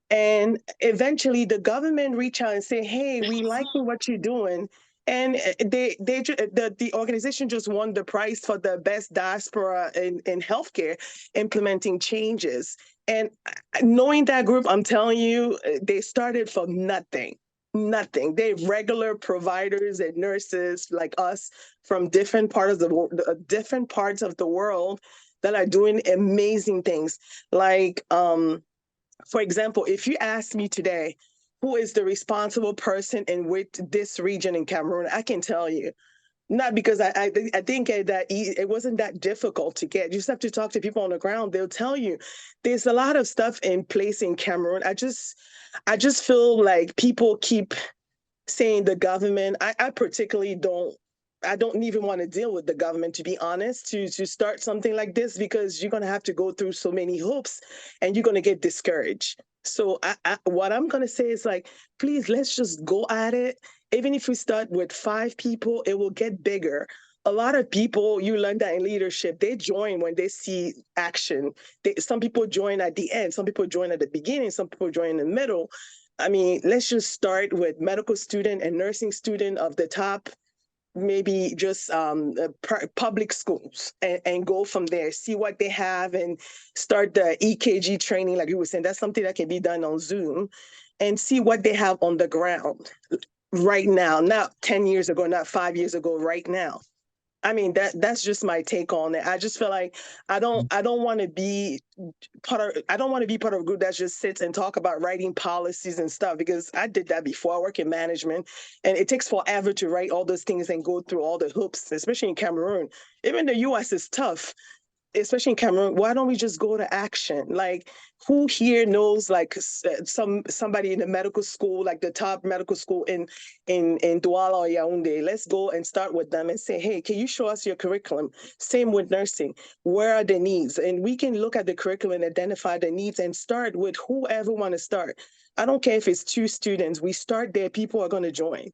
And eventually the government reached out and say, hey, we like what you're doing. And the organization just won the prize for the best diaspora in healthcare, implementing changes. And knowing that group, I'm telling you, they started from nothing. They're regular providers and nurses like us from different parts of the world that are doing amazing things. Like, for example, if you ask me today, who is the responsible person in with this region in Cameroon, I can tell you. Not because I think that it wasn't that difficult to get. You just have to talk to people on the ground. They'll tell you there's a lot of stuff in place in Cameroon. I just feel like people keep saying the government. I particularly don't even want to deal with the government, to be honest, to start something like this, because you're going to have to go through so many hoops and you're going to get discouraged. So what I'm going to say is like, please, let's just go at it. Even if we start with 5 people, it will get bigger. A lot of people, you learn that in leadership, they join when they see action. Some people join at the end, some people join at the beginning, some people join in the middle. I mean, let's just start with medical student and nursing student of the top, maybe just public schools, and go from there, see what they have, and start the EKG training, like you were saying. That's something that can be done on Zoom, and see what they have on the ground right now, not 10 years ago, not 5 years ago, right now. I mean, that's just my take on it. I just feel like I don't want to be part of a group that just sits and talk about writing policies and stuff, because I did that before. I work in management, and it takes forever to write all those things and go through all the hoops, especially in Cameroon. Even the US is tough, especially in Cameroon. Why don't we just go to action? Like, who here knows like somebody in the medical school, like the top medical school in Douala or Yaoundé? Let's go and start with them and say, hey, can you show us your curriculum? Same with nursing. Where are the needs? And we can look at the curriculum and identify the needs and start with whoever want to start. I don't care if it's 2 students. We start there, people are going to join.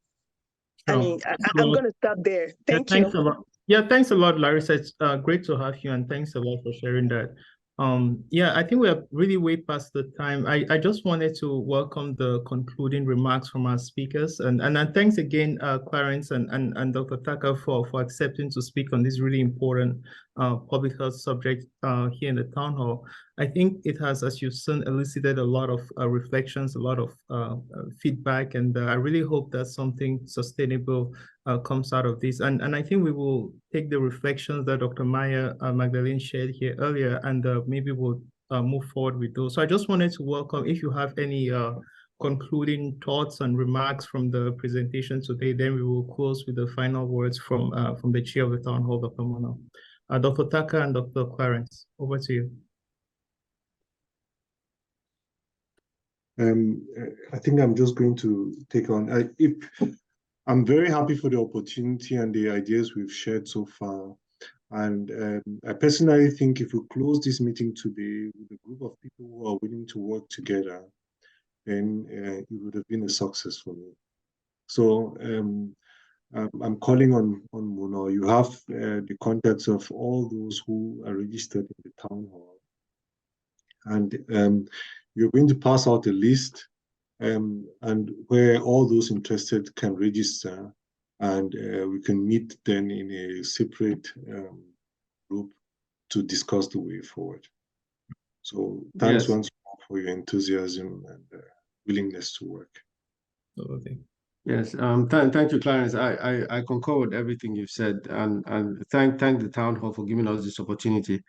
I mean, I'm going to stop there. Thank you. Thanks a lot. Yeah, thanks a lot, Larissa. It's great to have you, and thanks a lot for sharing that. Yeah, I think we are really way past the time. I just wanted to welcome the concluding remarks from our speakers, and thanks again, Clarence and Dr. Taka for accepting to speak on this really important public health subject here in the town hall. I think it has, as you've seen, elicited a lot of reflections, a lot of feedback, and I really hope that something sustainable comes out of this. And I think we will take the reflections that Dr. Maya Magdalene shared here earlier, and maybe we'll move forward with those. So I just wanted to welcome, if you have any concluding thoughts and remarks from the presentation today, then we will close with the final words from the chair of the town hall, Dr. Mona. Dr. Taka and Dr. Clarence, over to you. I think I'm just going to take on. I'm very happy for the opportunity and the ideas we've shared so far. And I personally think if we close this meeting today with a group of people who are willing to work together, then it would have been a success for me. So I'm calling on Muno. You have the contacts of all those who are registered in the town hall. And you're going to pass out a list and where all those interested can register, and we can meet then in a separate group to discuss the way forward. So thanks once more for your enthusiasm and willingness to work. Okay. Yes, thank you, Clarence. I concur with everything you've said, and thank the town hall for giving us this opportunity.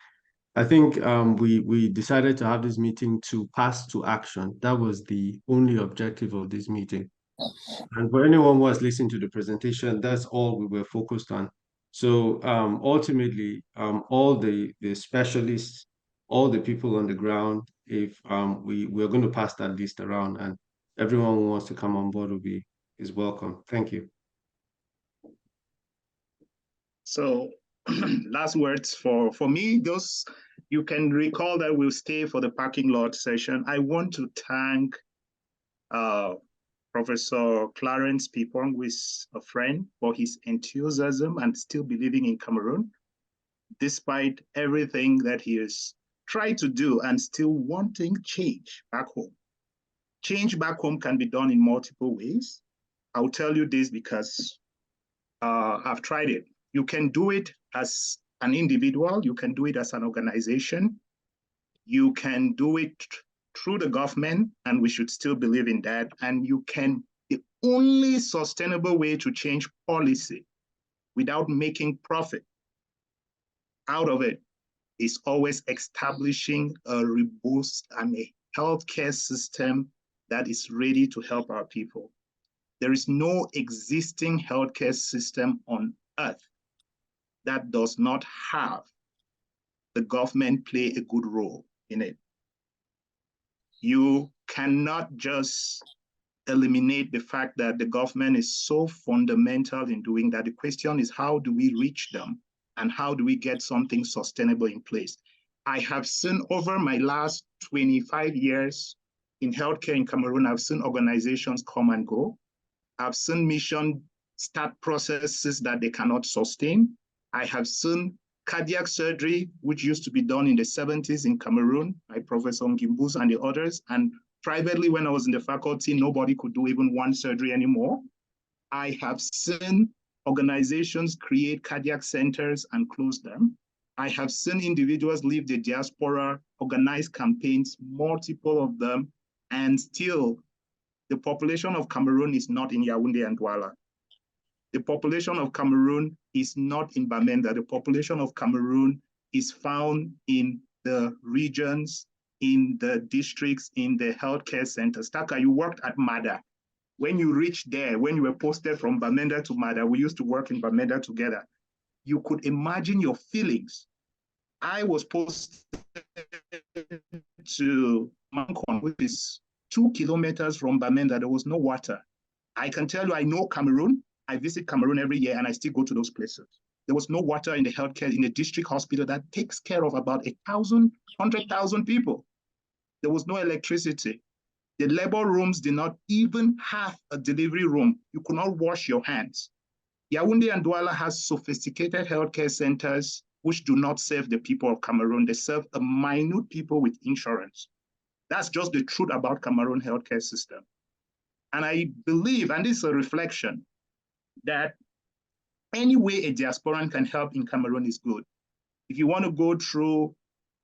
I think we decided to have this meeting to pass to action. That was the only objective of this meeting. And for anyone who was listening to the presentation, that's all we were focused on. So ultimately, all the specialists, all the people on the ground, if we're going to pass that list around, and everyone who wants to come on board is welcome. Thank you. So last words for me, those you can recall that we'll stay for the parking lot session. I want to thank Professor Clarence Pingpoh, who is a friend, for his enthusiasm and still believing in Cameroon, despite everything that he has tried to do and still wanting change back home. Change back home can be done in multiple ways. I'll tell you this because I've tried it. You can do it as an individual. You can do it as an organization. You can do it through the government, and we should still believe in that. And the only sustainable way to change policy without making profit out of it is always establishing a robust and a healthcare system that is ready to help our people. There is no existing healthcare system on earth that does not have the government play a good role in it. You cannot just eliminate the fact that the government is so fundamental in doing that. The question is, how do we reach them and how do we get something sustainable in place? I have seen over my last 25 years in healthcare in Cameroon, I've seen organizations come and go. I've seen mission start processes that they cannot sustain. I have seen cardiac surgery, which used to be done in the 70s in Cameroon by Professor Ngimbus and the others. And privately, when I was in the faculty, nobody could do even one surgery anymore. I have seen organizations create cardiac centers and close them. I have seen individuals leave the diaspora, organize campaigns, multiple of them, and still the population of Cameroon is not in Yaoundé and Douala. The population of Cameroon is not in Bamenda. The population of Cameroon is found in the regions, in the districts, in the healthcare centers. Taka, you worked at Mada. When you reached there, when you were posted from Bamenda to Mada, we used to work in Bamenda together. You could imagine your feelings. I was posted to Mankon, which is 2 kilometers from Bamenda. There was no water. I can tell you, I know Cameroon. I visit Cameroon every year and I still go to those places. There was no water in the healthcare, in the district hospital that takes care of about 100,000 people. There was no electricity. The labor rooms did not even have a delivery room. You could not wash your hands. Yaoundé and Douala has sophisticated healthcare centers which do not serve the people of Cameroon. They serve a minute people with insurance. That's just the truth about Cameroon healthcare system. And I believe, and this is a reflection, that any way a diasporan can help in Cameroon is good. If you want to go through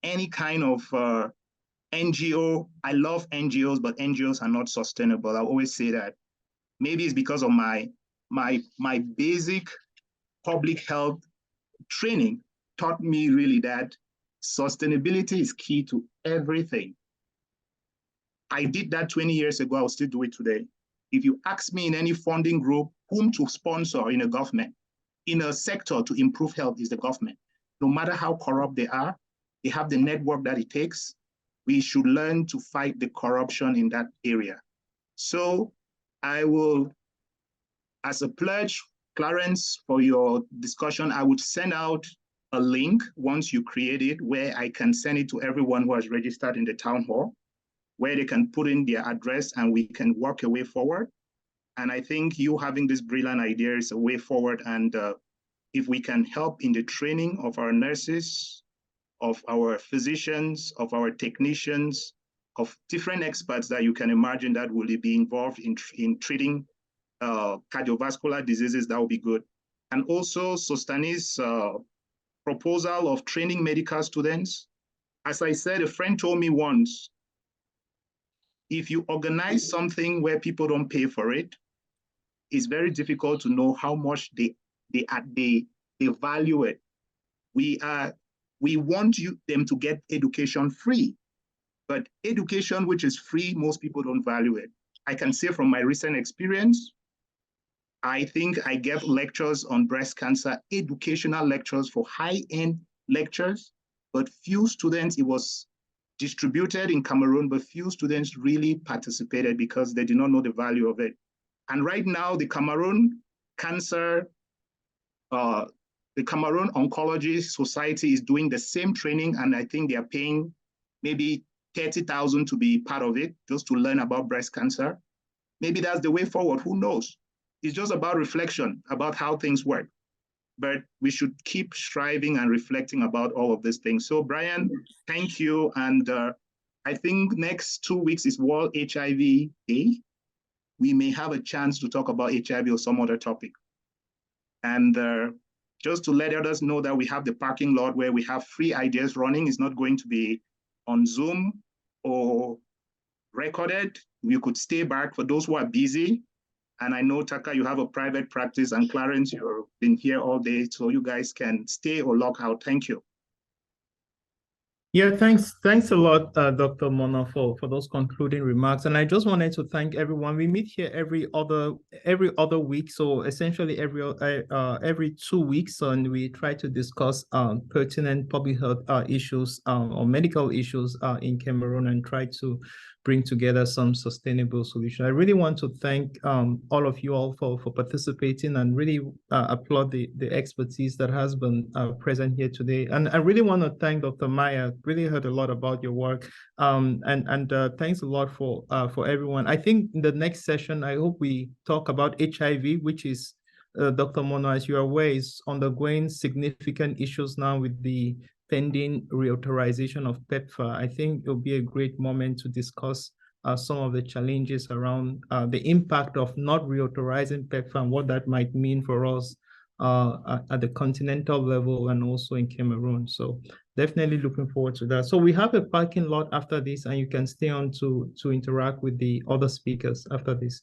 any kind of NGO, I love NGOs, but NGOs are not sustainable. I always say that. Maybe it's because of my basic public health training taught me really that sustainability is key to everything. I did that 20 years ago. I'll still do it today. If you ask me in any funding group whom to sponsor in a government, in a sector to improve health is the government. No matter how corrupt they are, they have the network that it takes. We should learn to fight the corruption in that area. So I will, as a pledge, Clarence, for your discussion, I would send out a link once you create it where I can send it to everyone who has registered in the town hall, where they can put in their address and we can work a way forward. And I think you having this brilliant idea is a way forward. And if we can help in the training of our nurses, of our physicians, of our technicians, of different experts that you can imagine that will be involved in treating cardiovascular diseases, that would be good. And also Sostani's proposal of training medical students. As I said, a friend told me once, if you organize something where people don't pay for it, it's very difficult to know how much they value it. We want them to get education free, but education which is free, most people don't value it. I can say from my recent experience, I think I gave lectures on breast cancer, educational lectures for high-end lectures, but few students, it was distributed in Cameroon, but few students really participated because they did not know the value of it. And right now, the Cameroon Oncology Society is doing the same training, and I think they are paying maybe 30,000 to be part of it, just to learn about breast cancer. Maybe that's the way forward, who knows? It's just about reflection, about how things work. But we should keep striving and reflecting about all of these things. So Brian, thank you. And I think next 2 weeks is World HIV Day. We may have a chance to talk about HIV or some other topic. And just to let others know that we have the parking lot where we have free ideas running. It's not going to be on Zoom or recorded. You could stay back for those who are busy. And I know, Taka, you have a private practice, and Clarence, you've been here all day, so you guys can stay or log out. Thank you. Yeah, thanks a lot, Dr. Mona, for those concluding remarks. And I just wanted to thank everyone. We meet here every other week, so essentially every 2 weeks, and we try to discuss pertinent public health issues or medical issues in Cameroon, and try to bring together some sustainable solution. I really want to thank all of you all for participating, and really applaud the expertise that has been present here today. And I really want to thank Dr. Maya. Really heard a lot about your work, and thanks a lot for everyone. I think in the next session, I hope we talk about HIV, which is Dr. Mona, as you are aware, is undergoing significant issues now with the pending reauthorization of PEPFAR. I think it'll be a great moment to discuss some of the challenges around the impact of not reauthorizing PEPFAR and what that might mean for us at the continental level and also in Cameroon. So definitely looking forward to that. So we have a parking lot after this, and you can stay on to interact with the other speakers after this.